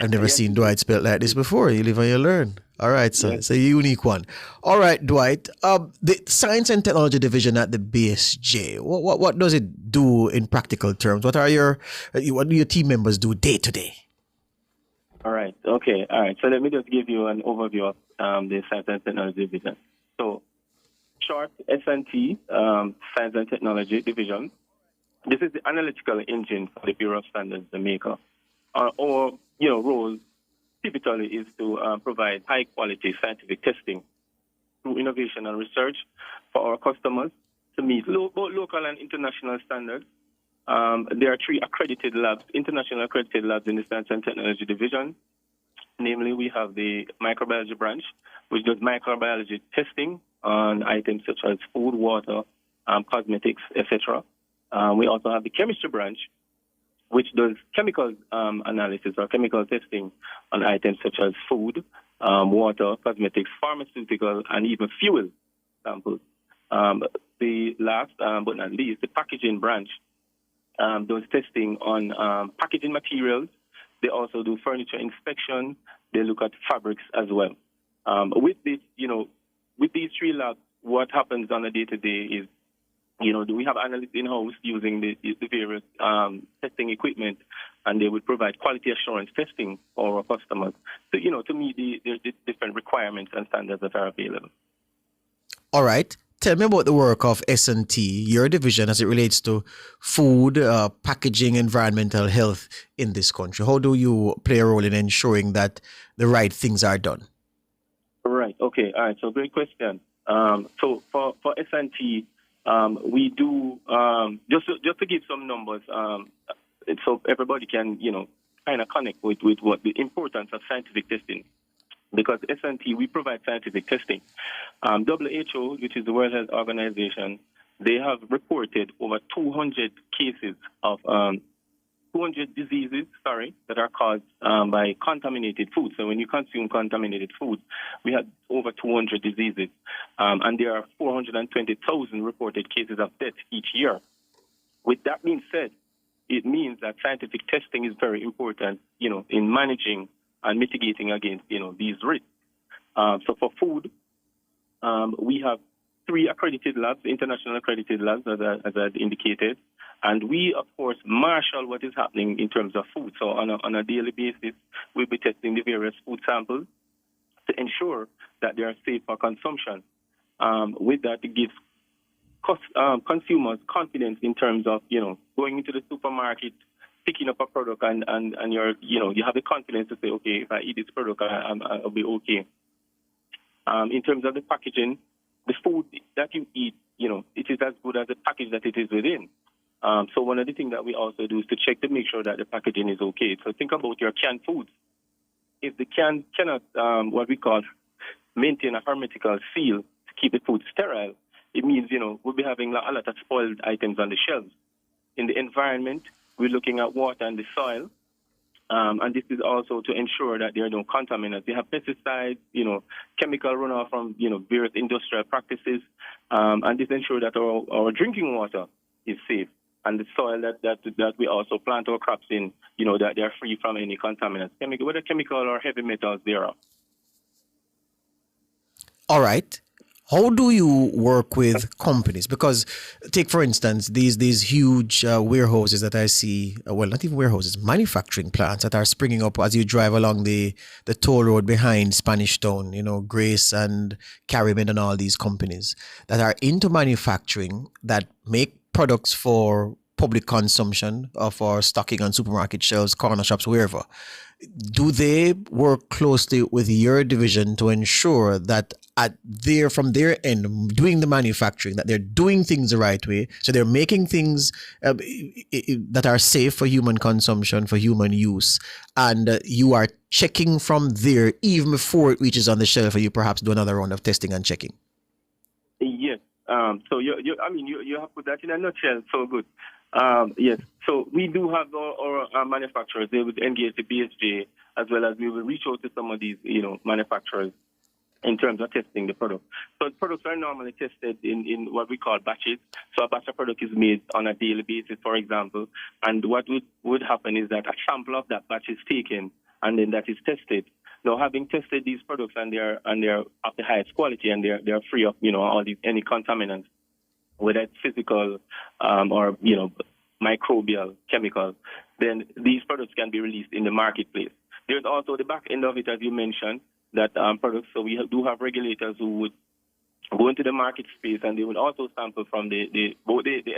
I've never seen Dwight spelled like this before. You live and you learn. All right, so it's a unique one. All right, Dwight. The Science and Technology Division at the BSJ. What does it do in practical terms? What do your team members do day to day? All right. Okay. All right. So let me just give you an overview of the Science and Technology Division. So, short S&T, Science and Technology Division. This is the analytical engine for the Bureau of Standards Jamaica. Our role typically is to provide high-quality scientific testing through innovation and research for our customers to meet both local and international standards. There are 3 accredited labs, international accredited labs in the Science and Technology Division. Namely, we have the microbiology branch, which does microbiology testing on items such as food, water, cosmetics, etc. We also have the chemistry branch, which does chemical analysis or chemical testing on items such as food, water, cosmetics, pharmaceutical, and even fuel samples. The last but not least, the packaging branch does testing on packaging materials. They also do furniture inspection. They look at fabrics as well. With this, with these 3 labs, what happens on a day-to-day is, we have analysts in-house using the various testing equipment, and they would provide quality assurance testing for our customers to meet the different requirements and standards that are available. All right. Tell me about the work of S&T, your division, as it relates to food, packaging, environmental health in this country. How do you play a role in ensuring that the right things are done? Right. Okay. All right. So great question. So for S&T, we do just to give some numbers, so everybody can kind of connect with what the importance of scientific testing. Because S&T, we provide scientific testing. WHO, which is the World Health Organization, they have reported over 200 cases of 200 diseases, that are caused by contaminated food. So when you consume contaminated food, we have over 200 diseases. And there are 420,000 reported cases of death each year. With that being said, it means that scientific testing is very important, in managing and mitigating against, these risks. So for food, we have 3 accredited labs, international accredited labs, as I indicated. And we, of course, marshal what is happening in terms of food. So on a daily basis, we'll be testing the various food samples to ensure that they are safe for consumption. With that, it gives consumers confidence in terms of, going into the supermarket, picking up a product and you have the confidence to say, okay, if I eat this product, I'll be okay. In terms of the packaging, the food that you eat, it is as good as the package that it is within. So one of the things that we also do is to check to make sure that the packaging is okay. So think about your canned foods. If the can cannot, what we call, maintain a hermetical seal to keep the food sterile, it means, we'll be having a lot of spoiled items on the shelves. In the environment, we're looking at water and the soil, and this is also to ensure that there are no contaminants. We have pesticides, chemical runoff from, various industrial practices, and this ensures that our drinking water is safe, and the soil that we also plant our crops in, that they are free from any contaminants, whether chemical or heavy metals thereof. All right. How do you work with companies? Because take, for instance, these huge warehouses that I see, well, not even warehouses, manufacturing plants that are springing up as you drive along the toll road behind Spanish Town, Grace and Caribbean and all these companies that are into manufacturing that make products for public consumption for stocking on supermarket shelves, corner shops, wherever. Do they work closely with your division to ensure that from their end, doing the manufacturing, that they're doing things the right way, so they're making things that are safe for human consumption, for human use, and you are checking from there even before it reaches on the shelf, or you perhaps do another round of testing and checking? Yes. So you have put that in a nutshell. So good. Yes. So we do have our manufacturers. They would engage the BSJ, as well as we will reach out to some of these, manufacturers in terms of testing the product. So products are normally tested in what we call batches. So a batch of product is made on a daily basis, for example. And what would happen is that a sample of that batch is taken, and then that is tested. Now, having tested these products and they're of the highest quality and they're free of any contaminants, whether it's physical or microbial, chemical, then these products can be released in the marketplace. There's also the back end of it, as you mentioned, that products. So we do have regulators who would go into the market space, and they will also sample from the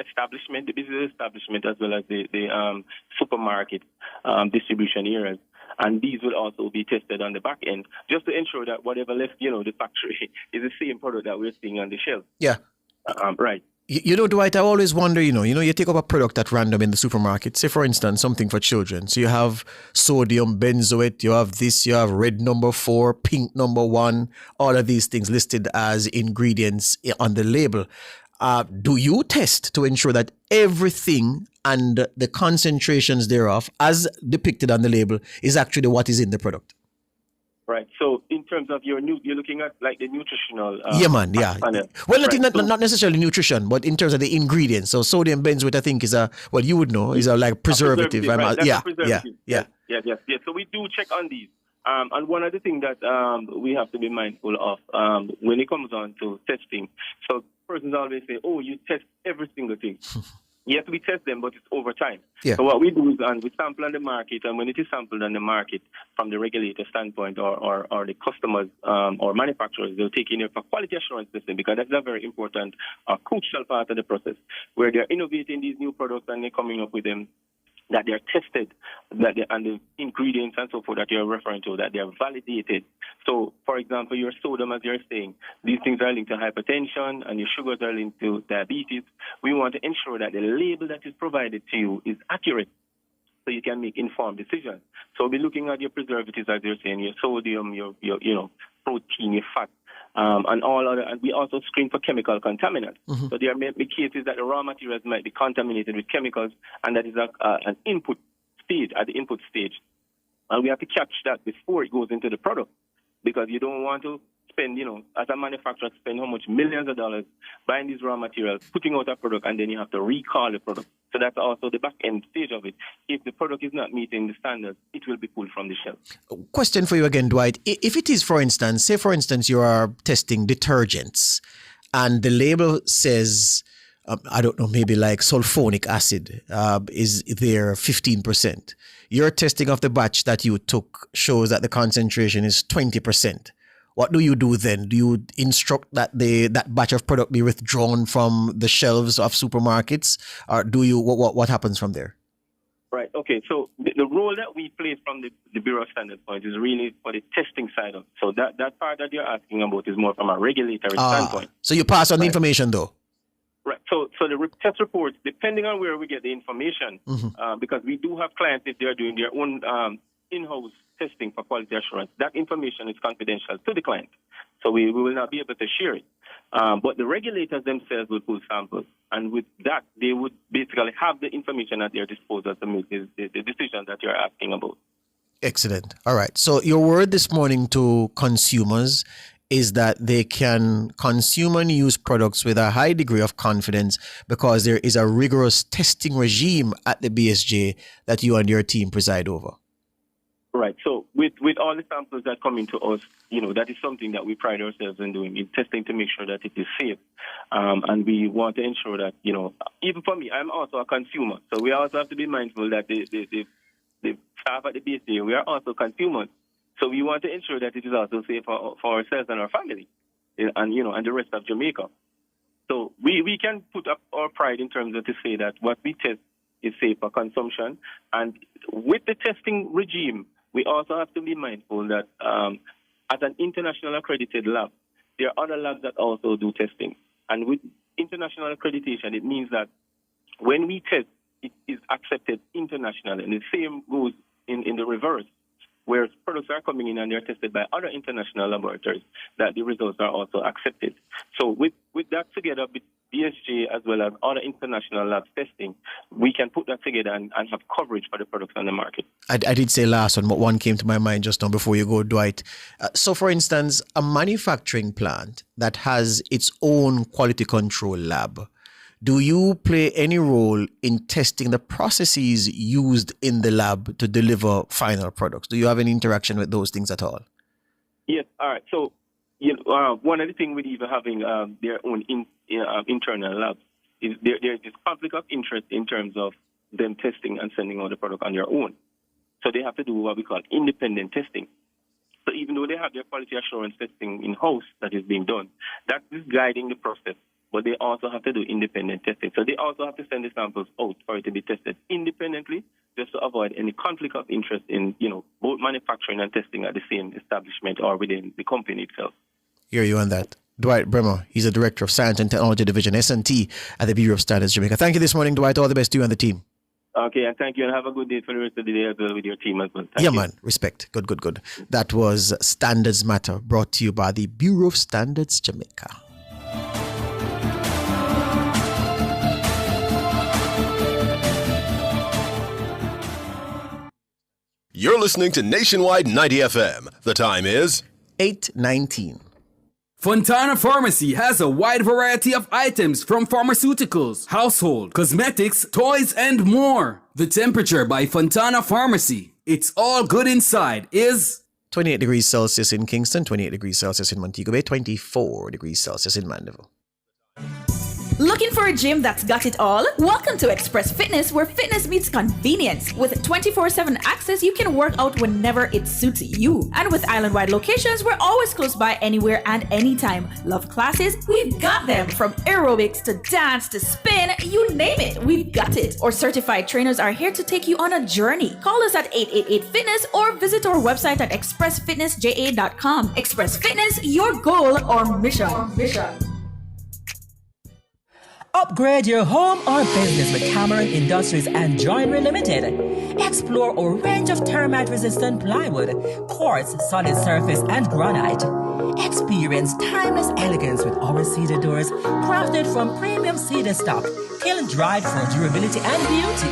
establishment, the business establishment, as well as the supermarket distribution areas. And these will also be tested on the back end, just to ensure that whatever left, the factory is the same product that we're seeing on the shelf. Yeah. Right. Dwight, I always wonder, you take up a product at random in the supermarket, say, for instance, something for children. So you have sodium benzoate, you have this, you have red number 4, pink number 1, all of these things listed as ingredients on the label. Do you test to ensure that everything and the concentrations thereof, as depicted on the label, is actually what is in the product? Right. So in terms of you're looking at like the nutritional. Panel. Well, not necessarily nutrition, but in terms of the ingredients. So sodium benzoate, I think, is you would know, is a preservative. Right? Yeah. Yes. So we do check on these. And one other thing that we have to be mindful of when it comes on to testing. So persons always say, "Oh, you test every single thing." Yes, we test them, but it's over time. Yeah. So what we do is we sample on the market, and when it is sampled on the market from the regulator standpoint or the customers or manufacturers, they'll take in for quality assurance testing, because that's a very important crucial part of the process, where they're innovating these new products and they're coming up with them, that they're tested, and the ingredients and so forth that you're referring to, that they're validated. So, for example, your sodium, as you're saying, these things are linked to hypertension, and your sugars are linked to diabetes. We want to ensure that the label that is provided to you is accurate, so you can make informed decisions. So we'll be looking at your preservatives, as you're saying, your sodium, your protein, your fat, and all other. And we also screen for chemical contaminants. Mm-hmm. So there may be cases that the raw materials might be contaminated with chemicals, and that is an input stage, at the input stage. And we have to catch that before it goes into the product, because you don't want to spend, as a manufacturer, spend how much millions of dollars buying these raw materials, putting out a product, and then you have to recall the product. So that's also the back end stage of it. If the product is not meeting the standards, it will be pulled from the shelf. Question for you again, Dwight. If it is, for instance, you are testing detergents, and the label says, I don't know, maybe like sulfonic acid is there 15%. Your testing of the batch that you took shows that the concentration is 20%. What do you do then? Do you instruct that that batch of product be withdrawn from the shelves of supermarkets, or do you what happens from there? Right. Okay. So the role that we play from the Bureau of Standards point is really for the testing side of it. So that part that you're asking about is more from a regulatory standpoint. So you pass on the information, though. Right. So the test reports, depending on where we get the information, because we do have clients, if they're doing their own in-house testing for quality assurance, that information is confidential to the client. So we will not be able to share it. But the regulators themselves will pull samples. And with that, they would basically have the information at their disposal to make the decision that you're asking about. Excellent. All right. So your word this morning to consumers is that they can consume and use products with a high degree of confidence because there is a rigorous testing regime at the BSJ that you and your team preside over. Right. So with all the samples that come into us, that is something that we pride ourselves in doing, in testing to make sure that it is safe. And we want to ensure that, even for me, I'm also a consumer. So we also have to be mindful that the staff at the BSJ, we are also consumers. So we want to ensure that it is also safe for ourselves and our family and, and the rest of Jamaica. So we can put up our pride in terms of to say that what we test is safe for consumption. And with the testing regime, we also have to be mindful that as an international accredited lab, there are other labs that also do testing. And with international accreditation, it means that when we test, it is accepted internationally. And the same goes in the reverse, where products are coming in and they're tested by other international laboratories, that the results are also accepted. So with that together, with BSJ as well as other international labs testing, we can put that together and have coverage for the products on the market. I did say last one, but one came to my mind just now before you go, Dwight. So, for instance, a manufacturing plant that has its own quality control lab, do you play any role in testing the processes used in the lab to deliver final products? Do you have any interaction with those things at all? Yes. All right. So, one of the things with even having their own internal labs is there's this conflict of interest in terms of them testing and sending out the product on their own. So they have to do what we call independent testing. So even though they have their quality assurance testing in-house that is being done, that is guiding the process. But they also have to do independent testing. So they also have to send the samples out for it to be tested independently, just to avoid any conflict of interest in, both manufacturing and testing at the same establishment or within the company itself. Hear you on that. Dwight Bremer, he's the Director of Science and Technology Division, S&T, at the Bureau of Standards Jamaica. Thank you this morning, Dwight. All the best to you and the team. Okay, and thank you, and have a good day for the rest of the day as well with your team as well. Thank you. Man. Respect. Good. That was Standards Matter, brought to you by the Bureau of Standards Jamaica. You're listening to Nationwide 90 FM. The time is 8:19. Fontana Pharmacy has a wide variety of items from pharmaceuticals, household, cosmetics, toys, and more. The Temperature by Fontana Pharmacy. It's all good inside is 28 degrees Celsius in Kingston, 28 degrees Celsius in Montego Bay, 24 degrees Celsius in Mandeville. Looking for a gym that's got it all? Welcome to Express Fitness, where fitness meets convenience. With 24/7 access, you can work out whenever it suits you. And with island-wide locations, we're always close by anywhere and anytime. Love classes? We've got them. From aerobics to dance to spin, you name it, we've got it. Our certified trainers are here to take you on a journey. Call us at 888-FITNESS or visit our website at expressfitnessja.com. Express Fitness, your goal or mission. Upgrade your home or business with Cameron Industries and Joinery Limited. Explore a range of termite-resistant plywood, quartz, solid surface, and granite. Experience timeless elegance with our cedar doors, crafted from premium cedar stock, kiln-dried for durability and beauty.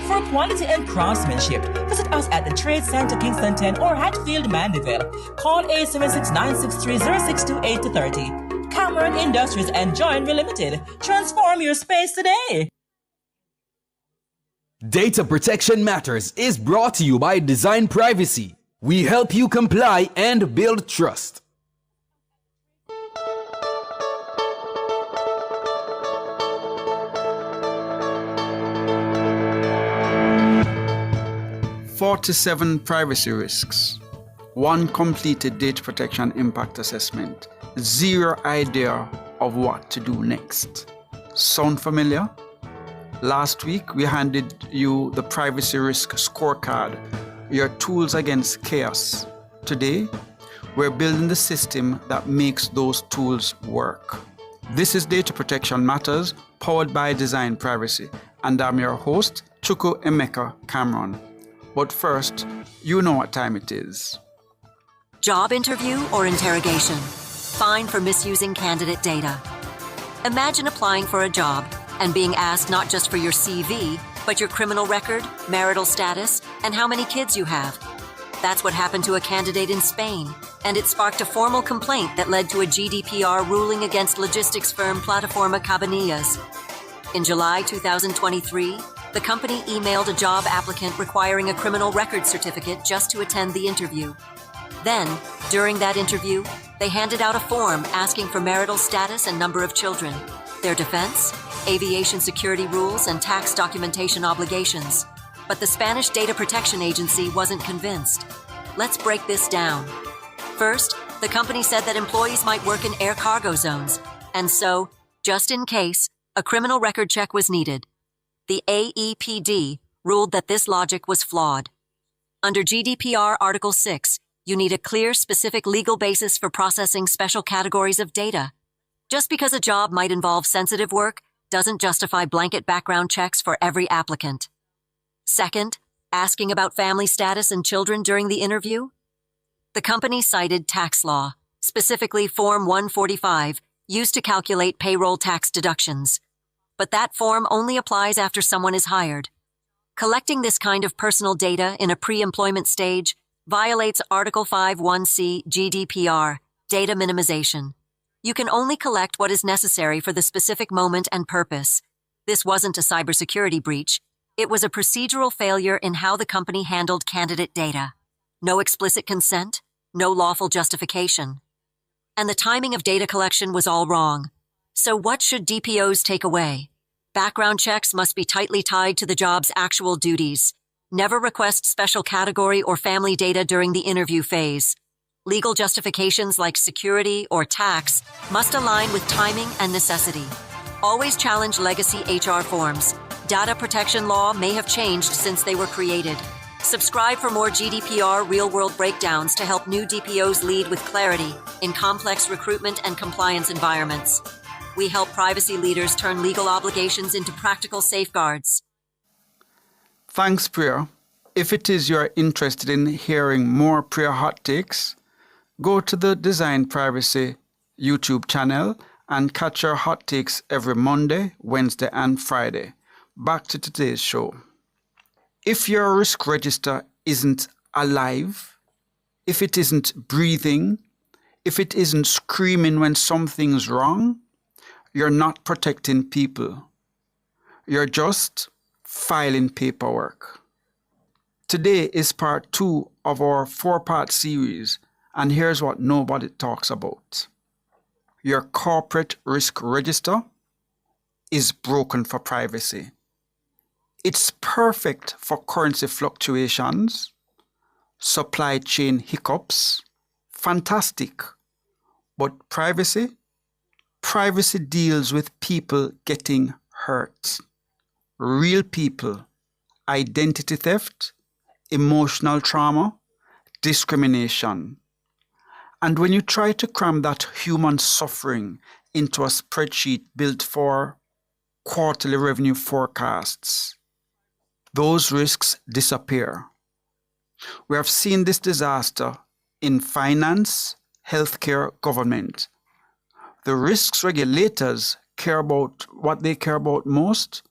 For quality and craftsmanship, visit us at the Trade Center Kingston 10 or Hatfield Mandeville. Call 876-963-0628-30. Cameron Industries and Joinery Limited. Transform your space today. Data Protection Matters is brought to you by Design Privacy. We help you comply and build trust. "47 privacy risks, 1 completed data protection impact assessment, 0 idea of what to do next." Sound familiar? Last week, we handed you the privacy risk scorecard, your tools against chaos. Today, we're building the system that makes those tools work. This is Data Protection Matters, powered by Design Privacy, and I'm your host, Chuku Emeka Cameron. But first, you know what time it is. Job interview or interrogation? Fine for misusing candidate data. Imagine applying for a job and being asked not just for your CV, but your criminal record, marital status, and how many kids you have. That's what happened to a candidate in Spain, and it sparked a formal complaint that led to a GDPR ruling against logistics firm Plataforma Cabanillas. In July 2023, the company emailed a job applicant requiring a criminal record certificate just to attend the interview. Then, during that interview, they handed out a form asking for marital status and number of children, their defense, aviation security rules, and tax documentation obligations. But the Spanish Data Protection Agency wasn't convinced. Let's break this down. First, the company said that employees might work in air cargo zones, and so, just in case, a criminal record check was needed. the AEPD ruled that this logic was flawed. Under GDPR Article 6, you need a clear, specific legal basis for processing special categories of data. Just because a job might involve sensitive work doesn't justify blanket background checks for every applicant. Second, asking about family status and children during the interview. The company cited tax law, specifically Form 145, used to calculate payroll tax deductions. But that form only applies after someone is hired. Collecting this kind of personal data in a pre-employment stage violates Article 5(1)(c) GDPR, data minimization. You can only collect what is necessary for the specific moment and purpose. This wasn't a cybersecurity breach. It was a procedural failure in how the company handled candidate data. No explicit consent, no lawful justification. And the timing of data collection was all wrong. So what should DPOs take away? Background checks must be tightly tied to the job's actual duties. Never request special category or family data during the interview phase. Legal justifications like security or tax must align with timing and necessity. Always challenge legacy HR forms. Data protection law may have changed since they were created. Subscribe for more GDPR real-world breakdowns to help new DPOs lead with clarity in complex recruitment and compliance environments. We help privacy leaders turn legal obligations into practical safeguards. Thanks, Priya. If it is you're interested in hearing more Priya hot takes, go to the Design Privacy YouTube channel and catch our hot takes every Monday, Wednesday, and Friday. Back to today's show. If your risk register isn't alive, if it isn't breathing, if it isn't screaming when something's wrong, you're not protecting people. You're just filing paperwork. Today is part 2 of our 4-part series, and here's what nobody talks about. Your corporate risk register is broken for privacy. It's perfect for currency fluctuations, supply chain hiccups, fantastic. But privacy deals with people getting hurt. Real people, identity theft, emotional trauma, discrimination. And when you try to cram that human suffering into a spreadsheet built for quarterly revenue forecasts, those risks disappear. We have seen this disaster in finance, healthcare, government. The risks regulators care about, what they care about most,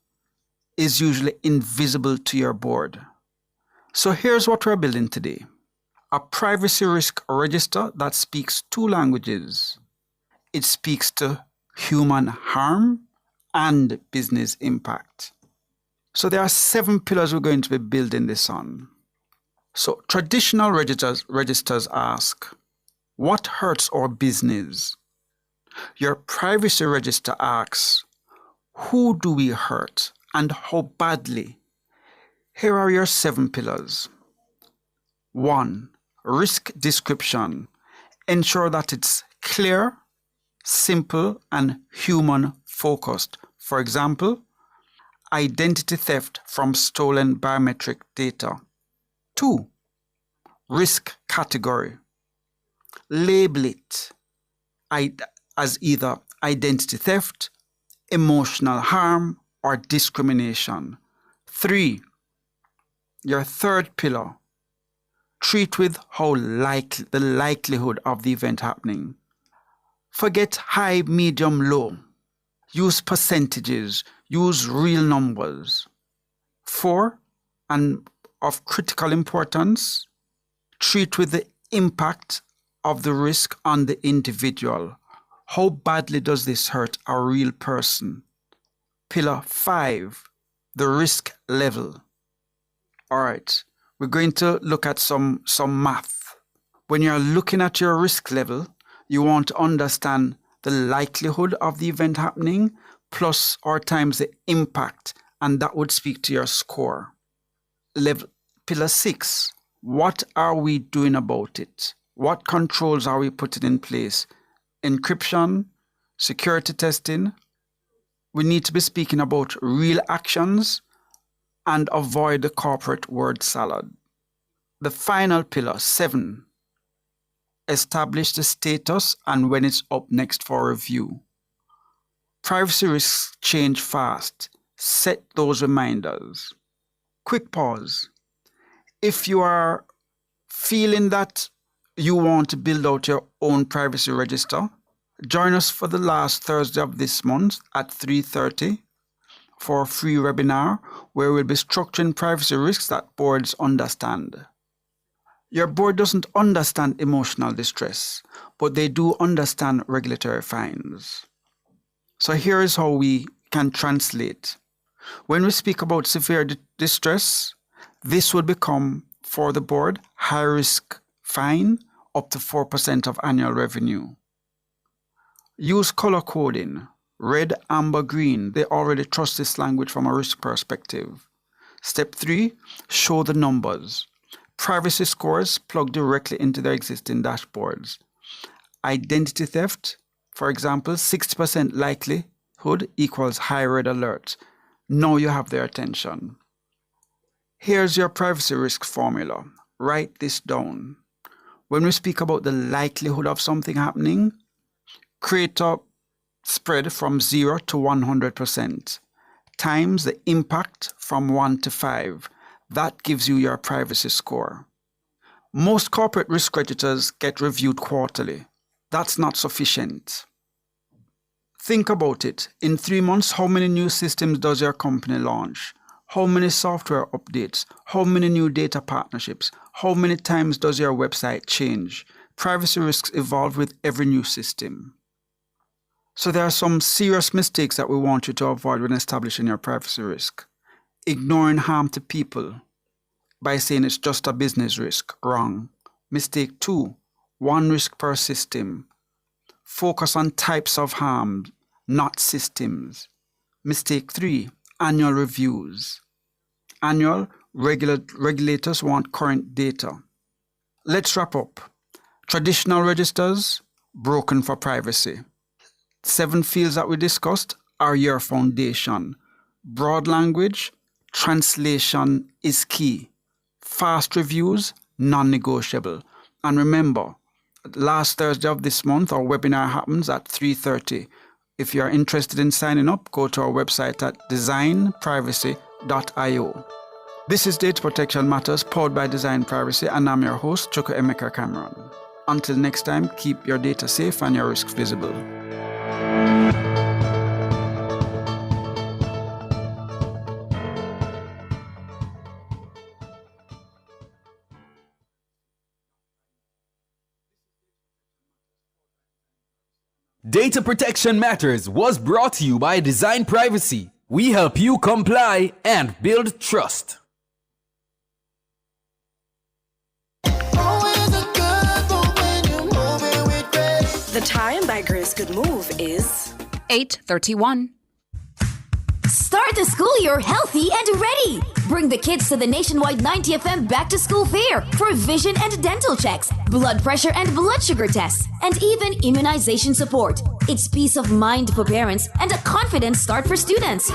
is usually invisible to your board. So here's what we're building today. A privacy risk register that speaks 2 languages. It speaks to human harm and business impact. So there are 7 pillars we're going to be building this on. So traditional registers ask, what hurts our business? Your privacy register asks, who do we hurt and how badly? Here are your 7 pillars. 1. Risk description. Ensure that it's clear, simple, and human-focused. For example, identity theft from stolen biometric data. 2. Risk category. Label it as either identity theft, emotional harm, or discrimination. 3. Your 3rd pillar. Treat with the likelihood of the event happening. Forget high, medium, low. Use percentages. Use real numbers. 4, and of critical importance, treat with the impact of the risk on the individual. How badly does this hurt a real person? Pillar 5, the risk level. All right, we're going to look at some math. When you're looking at your risk level, you want to understand the likelihood of the event happening plus or times the impact, and that would speak to your score. Pillar 6, what are we doing about it? What controls are we putting in place? Encryption, security testing. we need to be speaking about real actions and avoid the corporate word salad. The final pillar, 7, establish the status and when it's up next for review. Privacy risks change fast. Set those reminders. Quick pause. If you are feeling that you want to build out your own privacy register, join us for the last Thursday of this month at 3:30 for a free webinar where we'll be structuring privacy risks that boards understand. Your board doesn't understand emotional distress, but they do understand regulatory fines. So here is how we can translate. When we speak about severe distress, this will become, for the board, high-risk fine up to 4% of annual revenue. Use color coding, red, amber, green. They already trust this language from a risk perspective. Step 3, show the numbers. Privacy scores plug directly into their existing dashboards. Identity theft, for example, 60% likelihood equals high red alert. Now you have their attention. Here's your privacy risk formula. Write this down. When we speak about the likelihood of something happening, create a spread from 0 to 100% times the impact from 1 to 5. That gives you your privacy score. Most corporate risk registers get reviewed quarterly. That's not sufficient. Think about it. In 3 months, how many new systems does your company launch? How many software updates? How many new data partnerships? How many times does your website change? Privacy risks evolve with every new system. So there are some serious mistakes that we want you to avoid when establishing your privacy risk. Ignoring harm to people by saying it's just a business risk. Wrong. Mistake 2, 1 risk per system. Focus on types of harm, not systems. Mistake 3, annual reviews. Annual, regulators want current data. Let's wrap up. Traditional registers, broken for privacy. 7 fields that we discussed are your foundation. Broad language, translation is key. Fast reviews, non-negotiable. And remember, last Thursday of this month, our webinar happens at 3:30. If you are interested in signing up, go to our website at designprivacy.io. This is Data Protection Matters, powered by Design Privacy, and I'm your host, Chuka Emeka Cameron. Until next time, keep your data safe and your risks visible. Data Protection Matters was brought to you by Design Privacy. We help you comply and build trust. The time by Grace Good Move is 8:31. Start the school year healthy and ready. Bring the kids to the nationwide 90FM Back to School Fair for vision and dental checks, blood pressure and blood sugar tests, and even immunization support. It's peace of mind for parents and a confident start for students.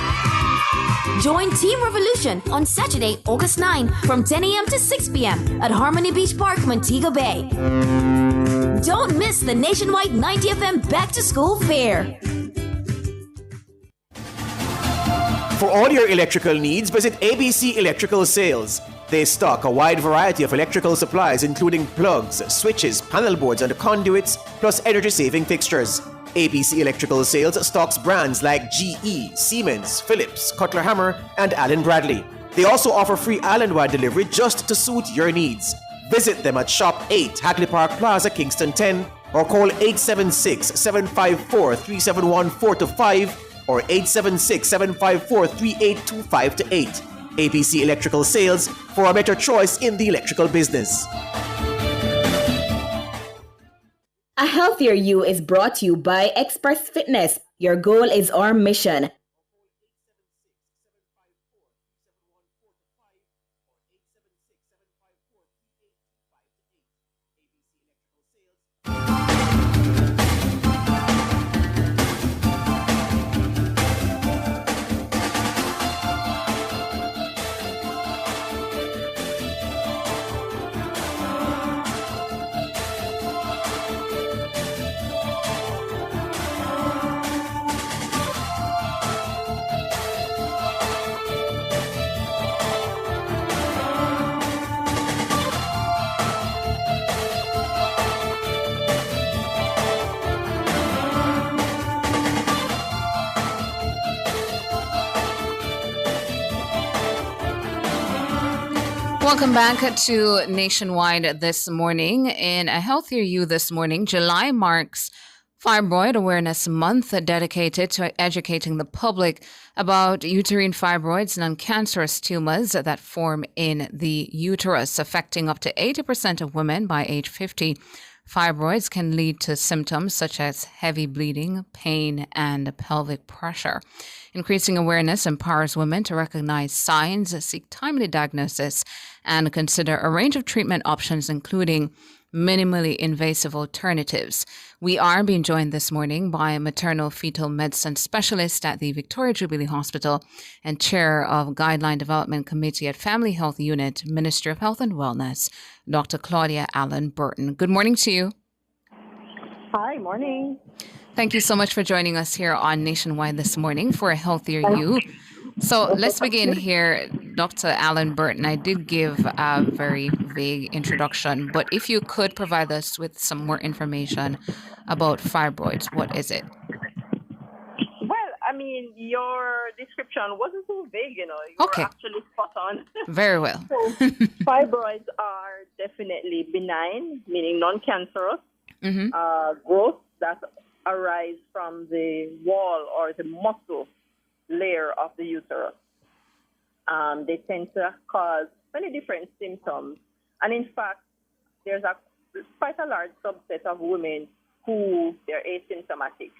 Join Team Revolution on Saturday, August 9 from 10 a.m. to 6 p.m. at Harmony Beach Park, Montego Bay. Don't miss the nationwide 90FM Back to School Fair. For all your electrical needs, visit ABC Electrical Sales. They stock a wide variety of electrical supplies, including plugs, switches, panel boards, and conduits, plus energy-saving fixtures. ABC Electrical Sales stocks brands like GE, Siemens, Philips, Cutler Hammer, and Allen Bradley. They also offer free island-wide delivery just to suit your needs. Visit them at Shop 8, Hagley Park Plaza, Kingston 10, or call 876-754-3714-5 or 876-754-3825-8. ABC Electrical Sales, for a better choice in the electrical business. A Healthier You is brought to you by Express Fitness. Your goal is our mission. Welcome back to Nationwide this morning. In A Healthier You this morning, July marks Fibroid Awareness Month, dedicated to educating the public about uterine fibroids, non-cancerous tumors that form in the uterus, affecting up to 80% of women by age 50. Fibroids can lead to symptoms such as heavy bleeding, pain, and pelvic pressure. Increasing awareness empowers women to recognize signs, seek timely diagnosis, and consider a range of treatment options, including minimally invasive alternatives. We are being joined this morning by a maternal fetal medicine specialist at the Victoria Jubilee Hospital and chair of Guideline Development Committee at Family Health Unit, Ministry of Health and Wellness, Dr. Claudia Allen Burton. Good morning to you. Hi, morning. Thank you so much for joining us here on Nationwide this morning for A Healthier You. So let's begin here, Dr. Allen Burton. I did give a very vague introduction, but if you could provide us with some more information about fibroids, what is it? Well, I mean, your description wasn't so vague, you were actually spot on. Very well. So fibroids are definitely benign, meaning non-cancerous growth that arise from the wall or the muscle layer of the uterus. They tend to cause many different symptoms. And in fact, there's quite a large subset of women who they're asymptomatic.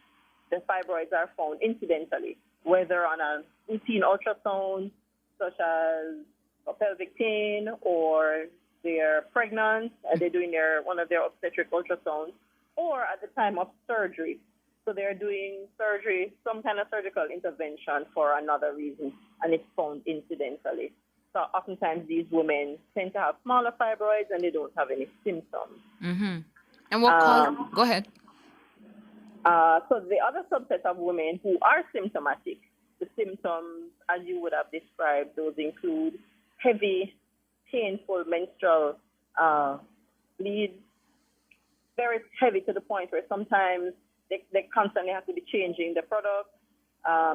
The fibroids are found incidentally, whether on a routine ultrasound, such as a pelvic pain, or they're pregnant and they're doing one of their obstetric ultrasounds, or at the time of surgery. So they're doing surgery, some kind of surgical intervention for another reason, and it's found incidentally. So oftentimes these women tend to have smaller fibroids and they don't have any symptoms. Mm-hmm. And what cause? Go ahead. So the other subset of women who are symptomatic, the symptoms, as you would have described, those include heavy, painful menstrual bleeds, very heavy to the point where sometimes they constantly have to be changing the product.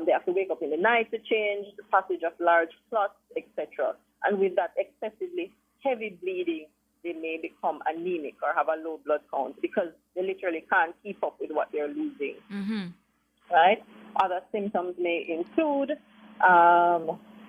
They have to wake up in the night to change, the passage of large clots, etc. And with that excessively heavy bleeding, they may become anemic or have a low blood count because they literally can't keep up with what they're losing. Mm-hmm. Right? Other symptoms may include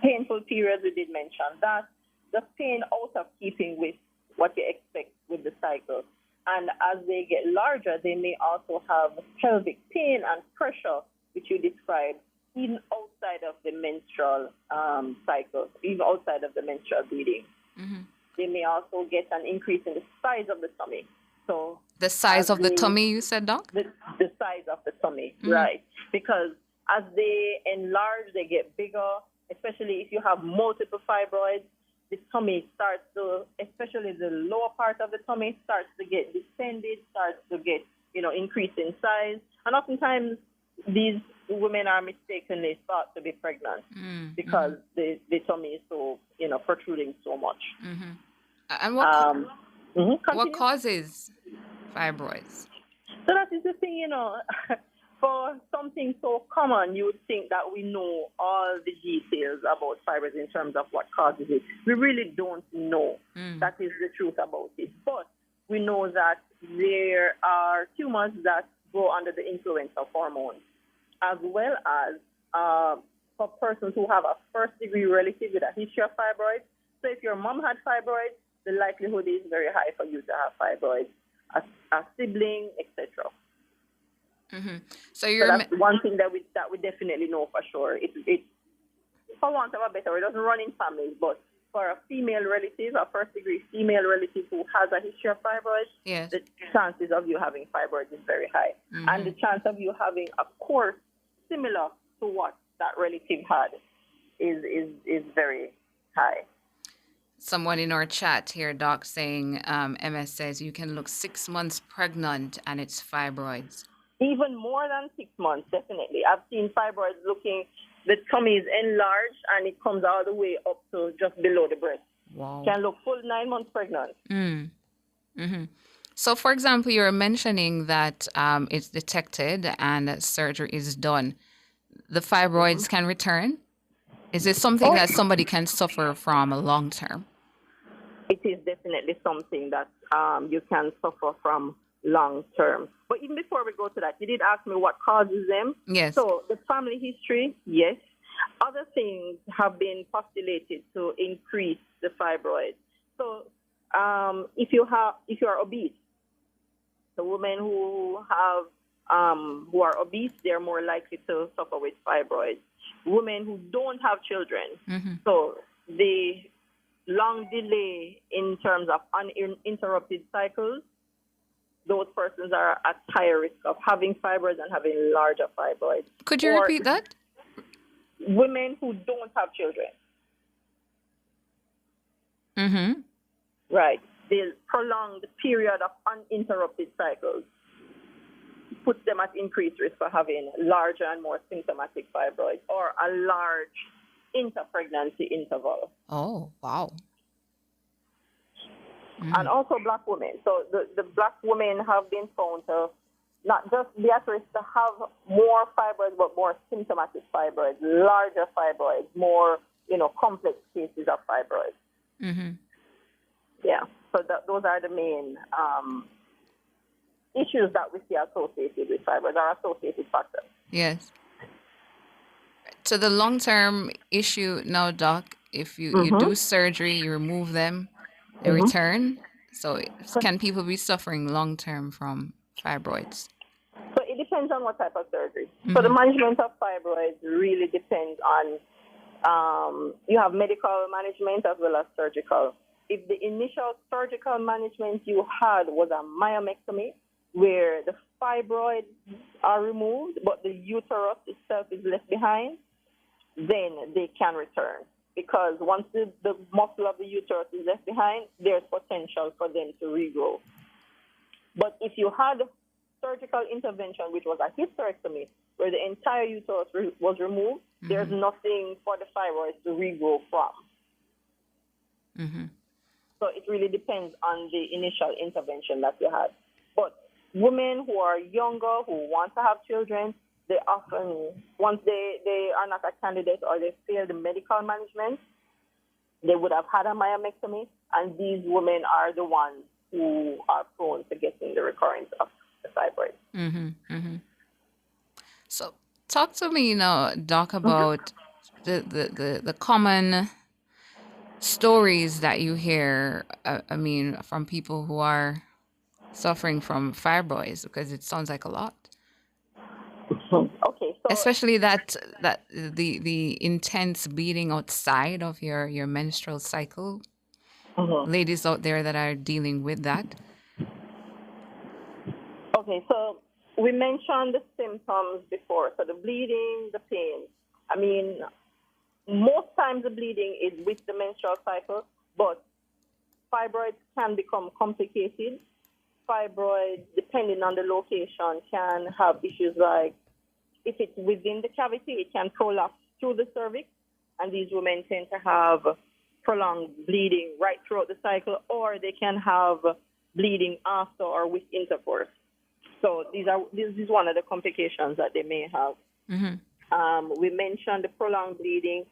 painful periods. We did mention that. The pain out of keeping with what you expect with the cycle. And as they get larger, they may also have pelvic pain and pressure, which you described, even outside of the menstrual cycle, even outside of the menstrual bleeding. Mm-hmm. They may also get an increase in the size of the tummy. So the size of the tummy, you said, Doc? The size of the tummy, Mm-hmm. right. Because as they enlarge, they get bigger, especially if you have multiple fibroids. The tummy starts to, especially the lower part of the tummy, starts to get distended, starts to get, increase in size. And oftentimes, these women are mistakenly thought to be pregnant because the tummy is so, protruding so much. Mm-hmm. And what causes fibroids? So that is the thing, for something so common, you would think that we know all the details about fibroids in terms of what causes it. We really don't know. That is the truth about it. But we know that there are tumors that grow under the influence of hormones, as well as for persons who have a first-degree relative with a history of fibroids. So if your mom had fibroids, the likelihood is very high for you to have fibroids, a sibling, etc. Mm-hmm. So that's one thing that we definitely know for sure. It for want of a better word, it doesn't run in families, but for a female relative, a first-degree female relative who has a history of fibroids, yes, the chances of you having fibroids is very high. Mm-hmm. And the chance of you having a course similar to what that relative had is very high. Someone in our chat here, Doc, saying, MS says you can look 6 months pregnant and it's fibroids. Even more than 6 months, definitely. I've seen fibroids the tummy is enlarged and it comes all the way up to just below the breast. Wow. Can look full 9 months pregnant. Mm-hmm. So, for example, you're mentioning that it's detected and surgery is done. The fibroids can return? Is this something that somebody can suffer from long term? it is definitely something that you can suffer from long term. But even before we go to that, you did ask me what causes them. Yes. So the family history, yes. Other things have been postulated to increase the fibroids. So if you are obese, the women who are obese, they're more likely to suffer with fibroids. Women who don't have children, so the long delay in terms of uninterrupted cycles, those persons are at higher risk of having fibroids and having larger fibroids. Could you repeat that? Women who don't have children. Right. The prolonged period of uninterrupted cycles puts them at increased risk for having larger and more symptomatic fibroids or a large inter-pregnancy interval. Oh, wow. And also black women. So the black women have been found to not just be at risk to have more fibroids, but more symptomatic fibroids, larger fibroids, more, complex cases of fibroids. Yeah. So those are the main issues that we see associated with fibroids, or associated factors. Yes. So the long-term issue now, Doc, if you do surgery, you remove them, they return. So can people be suffering long-term from fibroids? So it depends on what type of surgery. So the management of fibroids really depends on, you have medical management as well as surgical. If the initial surgical management you had was a myomectomy, where the fibroids are removed, but the uterus itself is left behind, then they can return. Because once the muscle of the uterus is left behind, there's potential for them to regrow. But if you had surgical intervention, which was a hysterectomy, where the entire uterus was removed, there's nothing for the fibroids to regrow from. So it really depends on the initial intervention that you had. But women who are younger, who want to have children, they often, once they are not a candidate or they fail the medical management, they would have had a myomectomy, and these women are the ones who are prone to getting the recurrence of the fibroids. So talk to me now, Doc, about the common stories that you hear, from people who are suffering from fibroids, because it sounds like a lot. Okay, so especially that the intense bleeding outside of your menstrual cycle. Ladies out there that are dealing with that. Okay, so we mentioned the symptoms before. So the bleeding, the pain. Most times the bleeding is with the menstrual cycle, but fibroids can become complicated. Fibroids, depending on the location, can have issues like, if it's within the cavity, it can prolapse through the cervix, and these women tend to have prolonged bleeding right throughout the cycle, or they can have bleeding after or with intercourse. So this is one of the complications that they may have. We mentioned the prolonged bleeding,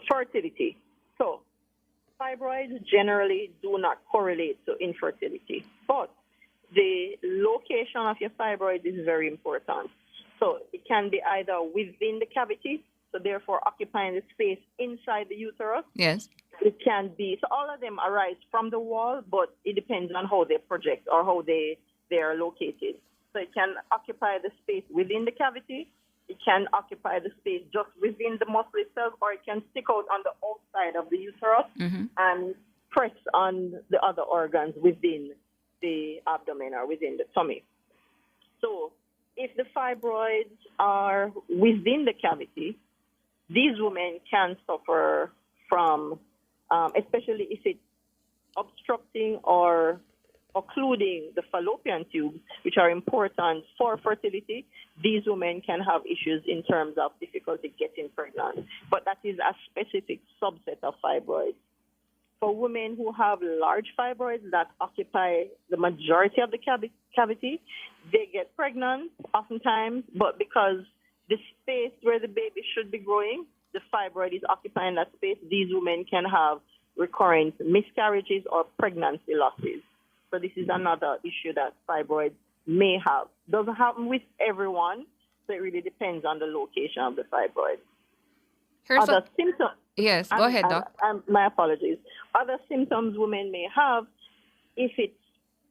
fertility. So fibroids generally do not correlate to infertility, but the location of your fibroid is very important. So it can be either within the cavity, so therefore occupying the space inside the uterus. Yes. It can be, so all of them arise from the wall, but it depends on how they project or how they are located. So it can occupy the space within the cavity, it can occupy the space just within the muscle itself, or it can stick out on the outside of the uterus and press on the other organs within the abdomen or within the tummy. So if the fibroids are within the cavity, these women can suffer from, especially if it's obstructing or occluding the fallopian tubes, which are important for fertility. These women can have issues in terms of difficulty getting pregnant, but that is a specific subset of fibroids. For women who have large fibroids that occupy the majority of the cavity, they get pregnant oftentimes, but because the space where the baby should be growing, the fibroid is occupying that space, these women can have recurrent miscarriages or pregnancy losses. So this is another issue that fibroids may have. Doesn't happen with everyone, so it really depends on the location of the fibroid. Other symptoms. Yes, go ahead, Doc. My apologies. Other symptoms women may have if it's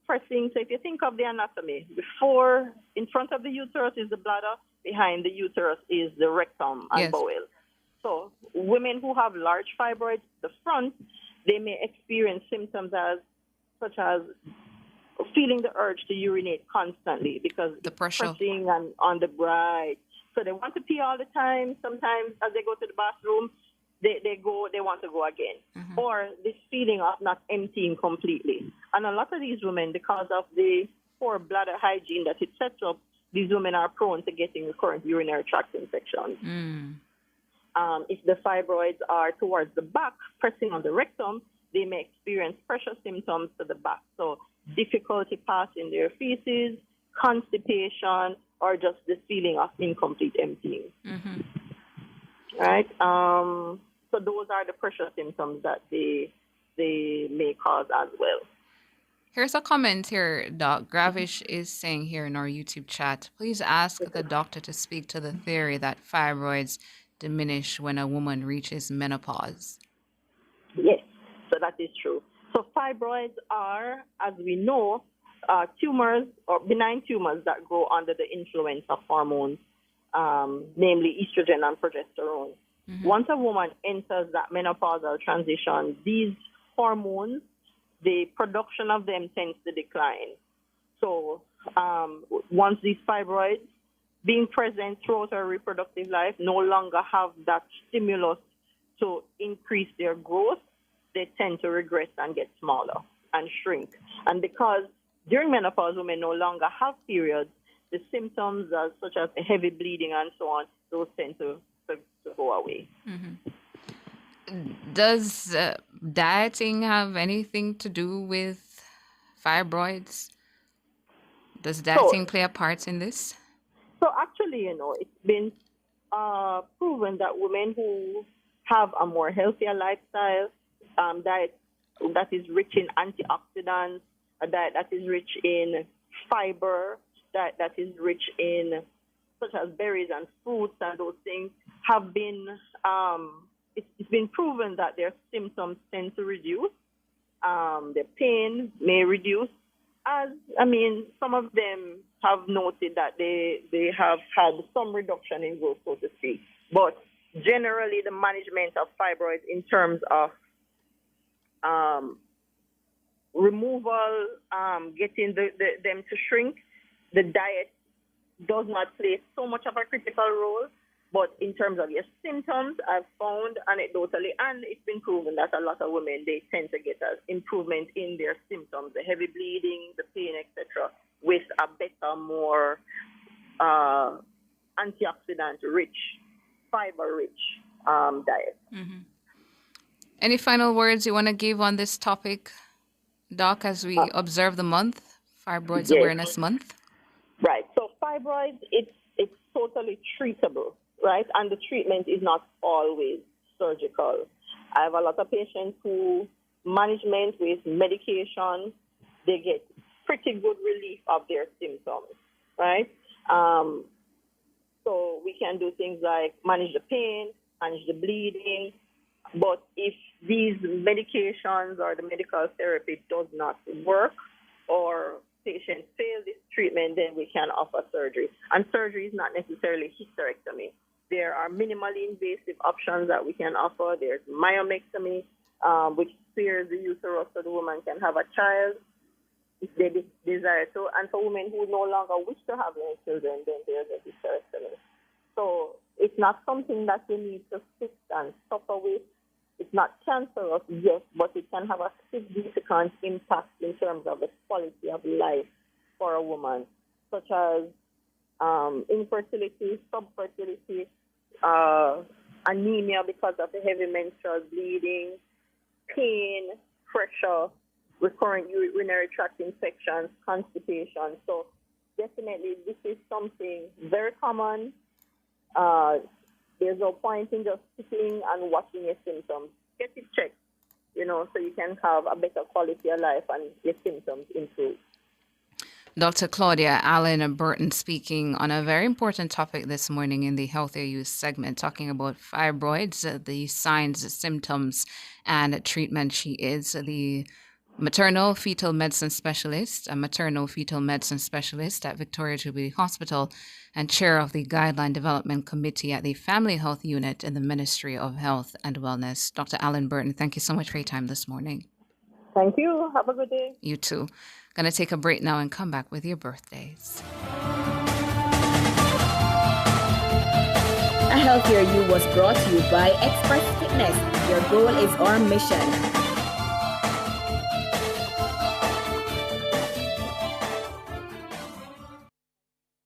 pressing. So if you think of the anatomy, before, in front of the uterus is the bladder, behind the uterus is the rectum and bowel. So women who have large fibroids, the front, they may experience symptoms such as feeling the urge to urinate constantly because the pressure pressing on the bride. So they want to pee all the time. Sometimes as they go to the bathroom, they want to go again. Or this feeling of not emptying completely. And a lot of these women, because of the poor bladder hygiene that it sets up, these women are prone to getting recurrent urinary tract infections. If the fibroids are towards the back, pressing on the rectum, they may experience pressure symptoms to the back. So difficulty passing their feces, constipation, or just the feeling of incomplete emptying. Right? So those are the pressure symptoms that they may cause as well. Here's a comment here, Doc. Gravish is saying here in our YouTube chat, please ask the doctor to speak to the theory that fibroids diminish when a woman reaches menopause. Yes, so that is true. So fibroids are, as we know, tumors or benign tumors that grow under the influence of hormones, namely estrogen and progesterone. Once a woman enters that menopausal transition, these hormones, the production of them tends to decline. So once these fibroids, being present throughout her reproductive life, no longer have that stimulus to increase their growth, they tend to regress and get smaller and shrink. And because during menopause, women no longer have periods, the symptoms such as heavy bleeding and so on, those tend to go away. Does dieting have anything to do with fibroids? Does dieting play a part in this? So actually, it's been proven that women who have a more healthier lifestyle, diet that is rich in antioxidants, a diet that is rich in fiber, diet that is rich in such as berries and fruits and those things have been, it's been proven that their symptoms tend to reduce. Their pain may reduce. Some of them have noted that they have had some reduction in growth, so to speak. But generally, the management of fibroids in terms of removal, getting them to shrink, the diet does not play so much of a critical role. But in terms of your symptoms, I've found anecdotally, and it's been proven that a lot of women, they tend to get an improvement in their symptoms, the heavy bleeding, the pain, etc., with a better, more antioxidant-rich, fiber-rich diet. Any final words you want to give on this topic, Doc, as we observe the month, Fibroids Awareness Month? Right. So fibroids, it's totally treatable, right? And the treatment is not always surgical. I have a lot of patients who management with medication, they get pretty good relief of their symptoms, right? So we can do things like manage the pain, manage the bleeding. But if these medications or the medical therapy does not work or patients fail this treatment, then we can offer surgery. And surgery is not necessarily hysterectomy. There are minimally invasive options that we can offer. There's myomectomy, which spares the uterus so the woman can have a child if they desire to. And for women who no longer wish to have any children, then there's a hysterectomy. So it's not something that you need to fix and suffer with. It's not cancerous, yes, but it can have a significant impact in terms of the quality of life for a woman, such as infertility, subfertility, anemia because of the heavy menstrual bleeding, pain, pressure, recurrent urinary tract infections, constipation. So definitely this is something very common. There's no point in just sitting and watching your symptoms. Get it checked. so you can have a better quality of life and your symptoms improve. Dr. Claudia Allen Burton speaking on a very important topic this morning in the Healthier You segment, talking about fibroids, the signs, symptoms, and treatment. She is the maternal fetal medicine specialist at Victoria Jubilee Hospital and chair of the Guideline Development Committee at the Family Health Unit in the Ministry of Health and Wellness. Dr. Allen Burton, thank you so much for your time this morning. Thank you. Have a good day. You too. Going to take a break now and come back with your birthdays. A Healthier You was brought to you by Express Fitness. Your goal is our mission.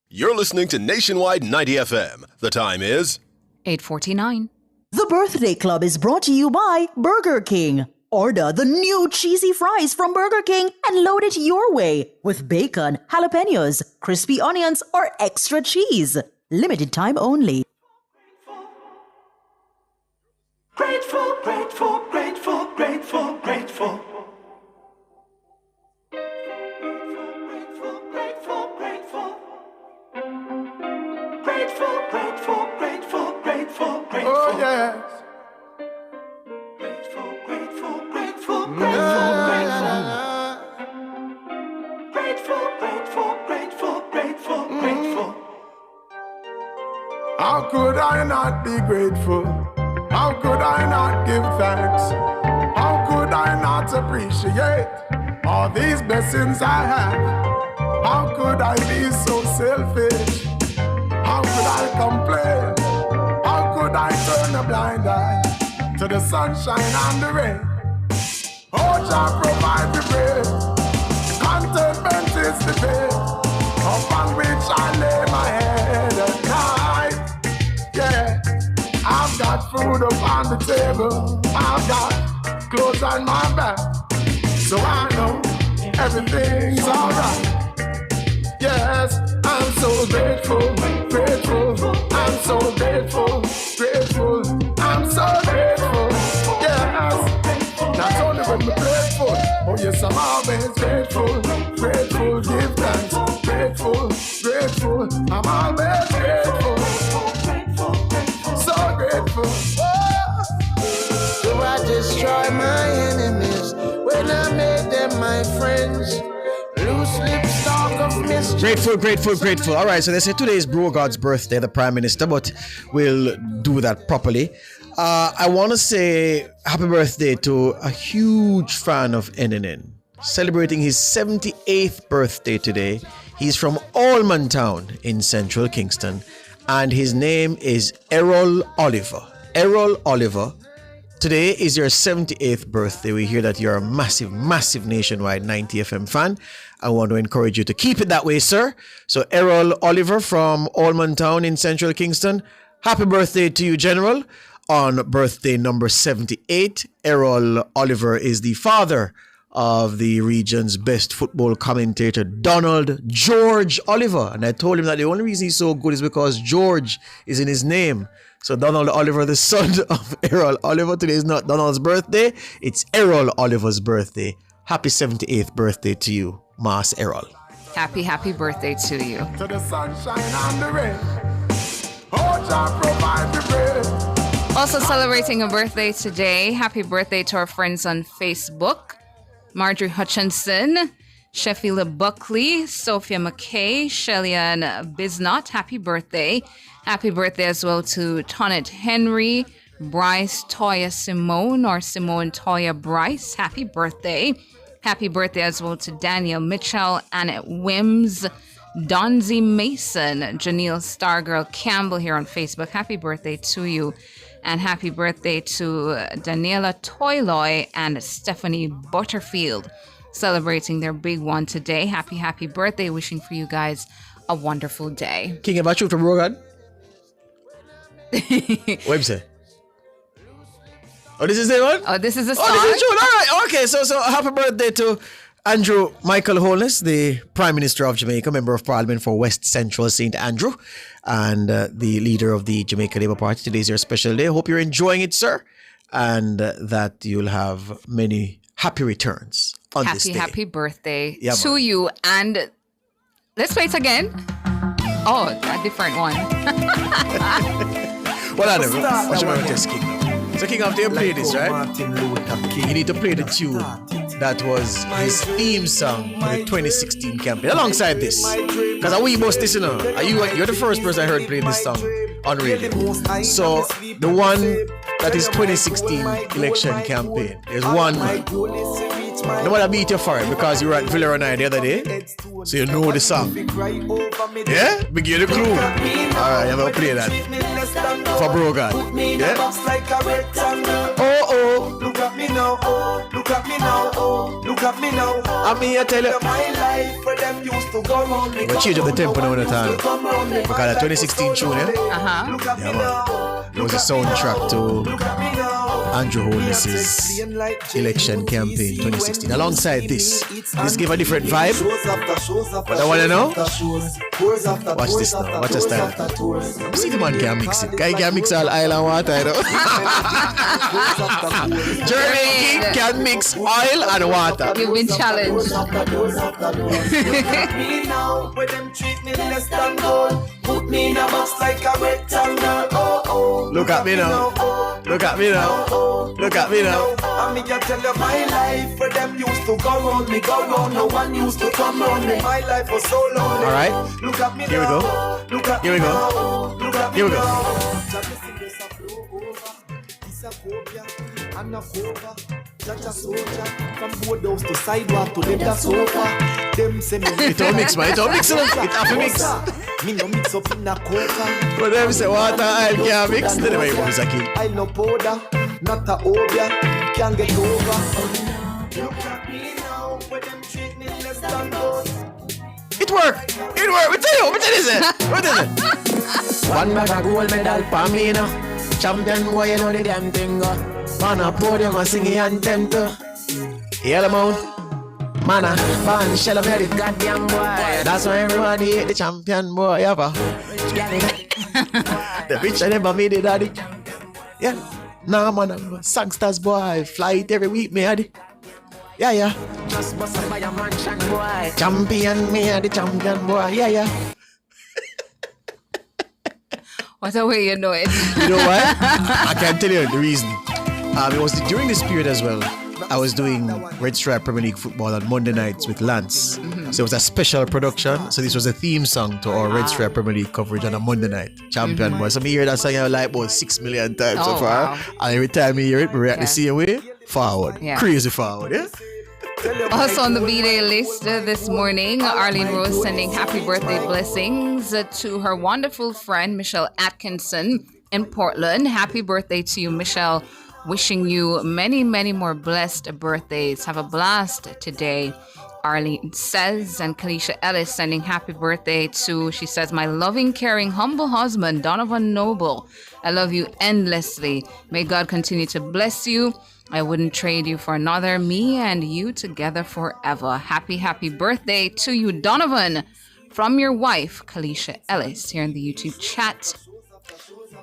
You're listening to Nationwide 90 FM. The time is 8:49. The Birthday Club is brought to you by Burger King. Order the new cheesy fries from Burger King and load it your way with bacon, jalapenos, crispy onions, or extra cheese. Limited time only. Grateful, grateful, grateful, grateful, grateful. Grateful, grateful, grateful, grateful, grateful. Oh, yes. Grateful, grateful, grateful, grateful, grateful. Grateful, grateful, grateful, grateful, grateful. How could I not be grateful? How could I not give thanks? How could I not appreciate all these blessings I have? How could I be so selfish? How could I complain? How could I turn a blind eye to the sunshine and the rain? Oh, Jah provide the bread. Contentment is the bed upon which I lay my head at night. Yeah, I've got food up on the table. I've got clothes on my back. So I know everything's alright. Yes, I'm so grateful, grateful. I'm so grateful, grateful. I'm so grateful. Yes, not only when we're grateful. Oh yes, I'm always grateful, grateful. Give thanks, grateful, grateful. I'm always grateful, so grateful. Do I destroy my enemies when I made them my friends? Loose lips talk of mystery. Grateful, grateful, grateful. All right, so they say today is Bro God's birthday, the Prime Minister, but we'll do that properly. I want to say happy birthday to a huge fan of NNN, celebrating his 78th birthday today. He's from Allman Town in central Kingston, and his name is Errol Oliver. Errol Oliver, today is your 78th birthday. We hear that you're a massive, massive Nationwide 90 FM fan. I want to encourage you to keep it that way, sir. So Errol Oliver from Allman Town in central Kingston, happy birthday to you, General. On birthday number 78, Errol Oliver is the father of the region's best football commentator, Donald George Oliver. And I told him that the only reason he's so good is because George is in his name. So Donald Oliver, the son of Errol Oliver. Today is not Donald's birthday, it's Errol Oliver's birthday. Happy 78th birthday to you, Mas Errol. Happy, happy birthday to you. To the sunshine and the rain. Oh, Jah provide the bread. Also celebrating a birthday today. Happy birthday to our friends on Facebook. Marjorie Hutchinson, Sheffield Buckley, Sophia McKay, Shellyan Biznot. Happy birthday. Happy birthday as well to Tonette Henry, Bryce Toya Simone or Simone Toya Bryce. Happy birthday. Happy birthday as well to Daniel Mitchell, Annette Wims, Donzie Mason, Janelle Stargirl Campbell here on Facebook. Happy birthday to you. And happy birthday to Daniela Toyloy and Stephanie Butterfield, celebrating their big one today. Happy, happy birthday. Wishing for you guys a wonderful day. King, have I shoot from Rogan? What you say? Oh, this is the one? Oh, this is the song? Oh, this is true. All right. Okay, so happy birthday to Andrew Michael Holness, the Prime Minister of Jamaica, Member of Parliament for West Central St. Andrew, and the leader of the Jamaica Labour Party. Today is your special day. Hope you're enjoying it, sir. and that you'll have many happy returns on this day. Happy birthday Yeah, to man. you. And let's play it again. Oh, a different one. Well, I never. What you want to test King now? So King, after you play this, right? You need to play the tune that was his theme song for the 2016 campaign alongside this. Because we must listen now. You're the first person I heard play this song on radio. So the one that is 2016 election campaign. There's one man. No matter beat you for it because you were at Villarreal the other day. So you know the song. Yeah? Big you the clue. Alright, I'm gonna play that. For Brogan. Yeah? Oh. Look at me now, oh, look at me now, oh, look at me now. I mean, I tell you. My life for them used to go round me. We change up the tempo now in the time. Because that 2016 tune, yeah? Uh-huh. Yeah, man. It was a soundtrack to Andrew Holness's election campaign 2016. Alongside this gave a different vibe. But I want to know? Watch this now. Watch the style. See the man can mix it. Guy can mix all oil and water, you know? Jeremy King can mix oil and water. You've been challenged. Me now, where them treat me less than gold. Put me in a box like a rectangle. Oh. Look at me now. Look at me now. Look at me now. I mean, I tell you my life where them used to go round me, go round. No one used to come round me. My life was so long. All right. Look at me Here we now. go. Look at Here we me go. now. Look at me Here we go. now. And a cover, judge a soldier. From boardhouse to sidewalk to leather sofa. Them say me It all mix, man. It all mix. It have to mix. me no mix up in a coca. But them say water, oil can't mix. Then they make music. I no powder, not a obia. Can't get over. Look at me now, where them treat me less than gold. It worked. It worked. We tell you. What is it? What is it? One bag of gold medal for me now. Champion boy, you know the damn thing. On a podium, I sing the anthem too. Yellow Moon. Man, ban shell of the goddamn boy. That's why everybody hate the champion boy ever. The bitch I never made it, daddy. Yeah. Nah, man, I'm a songsters boy. Fly it every week, me, daddy. Yeah. Just bust up by a mansion boy. Champion, me, the champion boy. Yeah. What a way you know it. You know what? I can tell you the reason. It was during this period as well. I was doing Red Stripe Premier League football on Monday nights with Lance. Mm-hmm. So it was a special production. So this was a theme song to our Red Stripe Premier League coverage on a Monday night. Champion boy. So me hear that song like about 6 million times so far. Wow. And every time you hear it, we react the same way. Forward. Yeah. Crazy forward, yeah? Also on the B-Day list this morning, Arlene Rose sending happy birthday blessings to her wonderful friend, Michelle Atkinson in Portland. Happy birthday to you, Michelle. Wishing you many, many more blessed birthdays. Have a blast today, Arlene says. And Kalisha Ellis sending happy birthday to, she says, my loving, caring, humble husband, Donovan Noble. I love you endlessly. May God continue to bless you. I wouldn't trade you for another. Me and you together forever. Happy, happy birthday to you, Donovan. From your wife, Kalisha Ellis, here in the YouTube chat.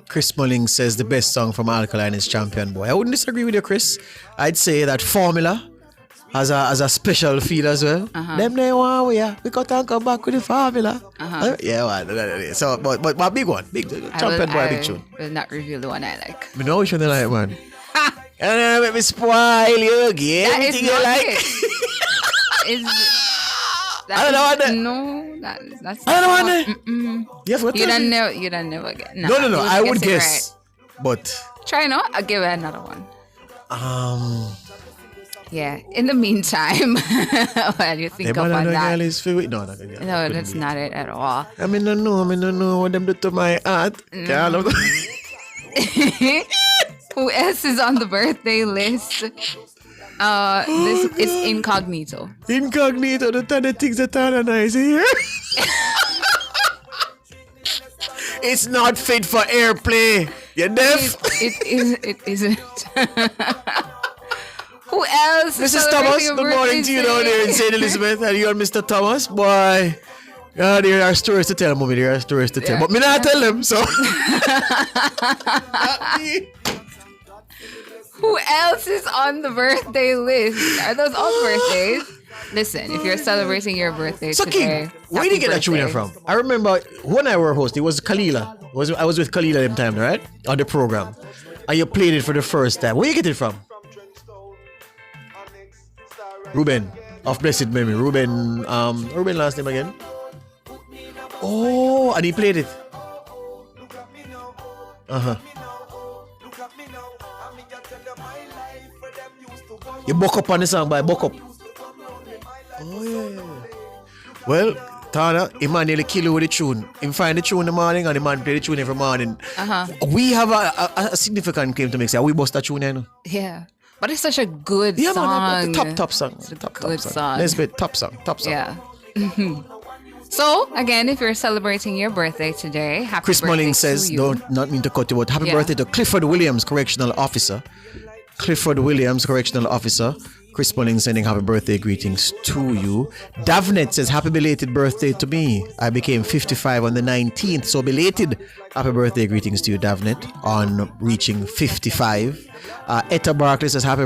Chris Mulling says the best song from Alkaline is Champion Boy. I wouldn't disagree with you, Chris. I'd say that Formula has a special feel as well. Them they want we got to come back with the Formula. Yeah, well, so but big one, big Champion Boy, big tune. I will not reveal the one I like. Me know which one I like, man. And then let me spoil you again. That is you not like. I don't know what that. No, that's. I don't know what that. You don't never get. No. I would guess, right. but try not. I'll give it another one. Yeah. In the meantime, while you think about that. No, that's not it at all. I mean, no know what them do to my heart. Who else is on the birthday list? This is Incognito. Incognito, the kind of things that are nice here. It's not fit for airplay. You're deaf. It isn't. Who else? Mrs. Thomas, good morning to you down there in St. Elizabeth. And you and Mr. Thomas, boy. Yeah, there are stories to tell, mommy. There are stories to tell. But me not tell them, so. Who else is on the birthday list? Are those all birthdays? Listen, if you're celebrating your birthday today, where did you get that tune from? I remember when I were host, it was Kalila. I was with Kalila at the time, right? On the program. And you played it for the first time. Where you get it from? Ruben, of blessed memory. Ruben last name again? Oh, and he played it. Uh-huh. You buck up on the song by buck up. Oh yeah. Well, Tana, he man nearly kill you with the tune. He find the tune in the morning and the man play the tune every morning. We have a significant claim to make. Say we bust that tune, you know. Yeah. But it's such a good song. Man, top song. It's a good song. Let's be top song. Yeah. So, again, if you're celebrating your birthday today, happy Chris birthday Mulling to says, you. not mean to cut you, but happy birthday to Clifford Williams, Correctional Officer. Clifford Williams, Correctional Officer. Chris Mulling sending happy birthday greetings to you. Davnet says, happy belated birthday to me. I became 55 on the 19th, so belated happy birthday greetings to you, Davnet, on reaching 55. Etta Barkley says, happy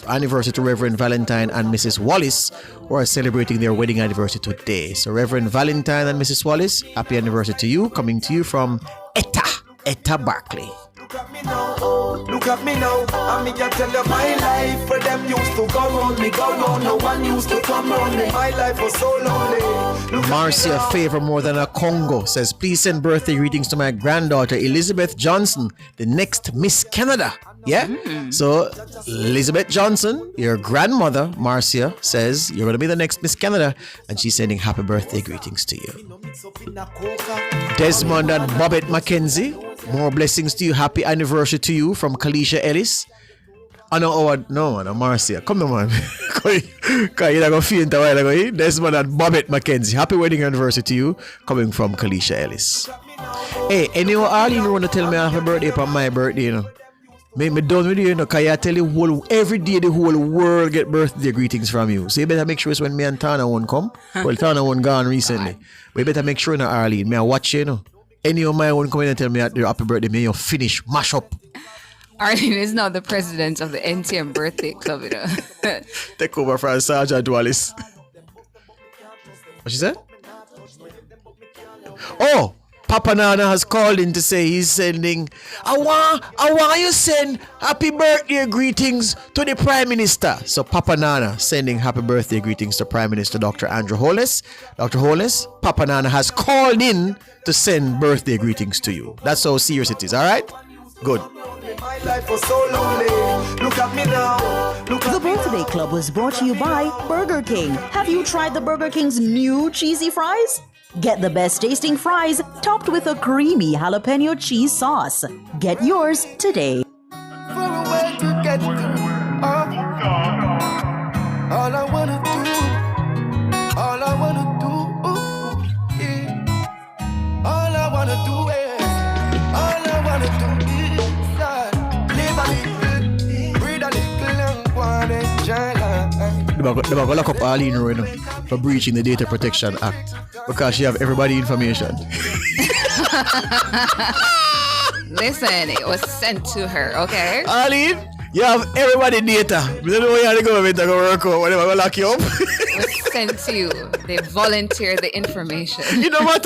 anniversary to Reverend Valentine and Mrs. Wallace, who are celebrating their wedding anniversary today. So Reverend Valentine and Mrs. Wallace, happy anniversary to you, coming to you from Etta Barkley. Look at me now, and me can tell you my life. For them used to go round me, go round. No one used to come round me. My life was so lonely. Marcia Favor More Than a Congo says, please send birthday greetings to my granddaughter Elizabeth Johnson, the next Miss Canada. Yeah? So Elizabeth Johnson, your grandmother, Marcia, says you're going to be the next Miss Canada, and she's sending happy birthday greetings to you. Desmond and Bobette Mackenzie, more blessings to you. Happy anniversary to you from Kalisha Ellis. No, Marcia. Come on, man. Because you're not going to faint a while ago. Desmond and Bobette Mackenzie. Happy wedding anniversary to you, coming from Kalisha Ellis. Hey, anyone, all you want to tell me happy birthday for my birthday, you know? Me done with you, you know, because I tell you every day the whole world get birthday greetings from you. So you better make sure it's when me and Tana won't come. Well, Tana won't gone recently. But you better make sure, Arlene, me I watch you, you know. Any of my own come in and tell me happy birthday, me you finish, mash up. Arlene is now the president of the NTM birthday club, you know. Take over from Sergeant Wallace. What she said? Oh! Papa Nana has called in to say he's sending. I want you send happy birthday greetings to the Prime Minister. So Papa Nana sending happy birthday greetings to Prime Minister Dr. Andrew Holness. Dr. Holness, Papa Nana has called in to send birthday greetings to you. That's how serious it is, all right? Good. My life was so lonely. Look at me now. The Birthday Club was brought to you by Burger King. Have you tried the Burger King's new cheesy fries? Get the best tasting fries topped with a creamy jalapeno cheese sauce. Get yours today. For a way to get to all I wanna do, yeah. All I wanna do is live a little, breathe a little, and go and enjoy life. They're going to lock up Arlene right now for breaching the Data Protection Act because she have everybody information. Listen, it was sent to her, okay? Arlene, you have everybody data. We don't know where the government are going to work out when they're going to lock you up. It was sent to you. They volunteered the information. You know what?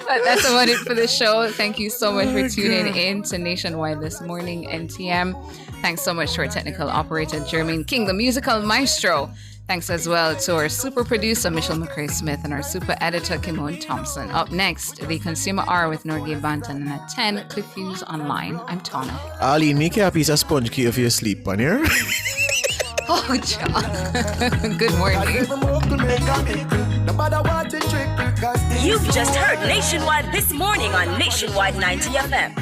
But that's about it for the show. Thank you so much for tuning in to Nationwide This Morning, NTM. Thanks so much to our technical operator, Jermaine King, the musical maestro. Thanks as well to our super producer, Michelle McCrae Smith, and our super editor, Kimon Thompson. Up next, the Consumer Hour with Norgay Banton, and at 10, Cliff News Online. I'm Tana. Arlene, make a piece of sponge cake for your sleep on here. Oh, John. Good morning. You've just heard Nationwide This Morning on Nationwide 90 FM.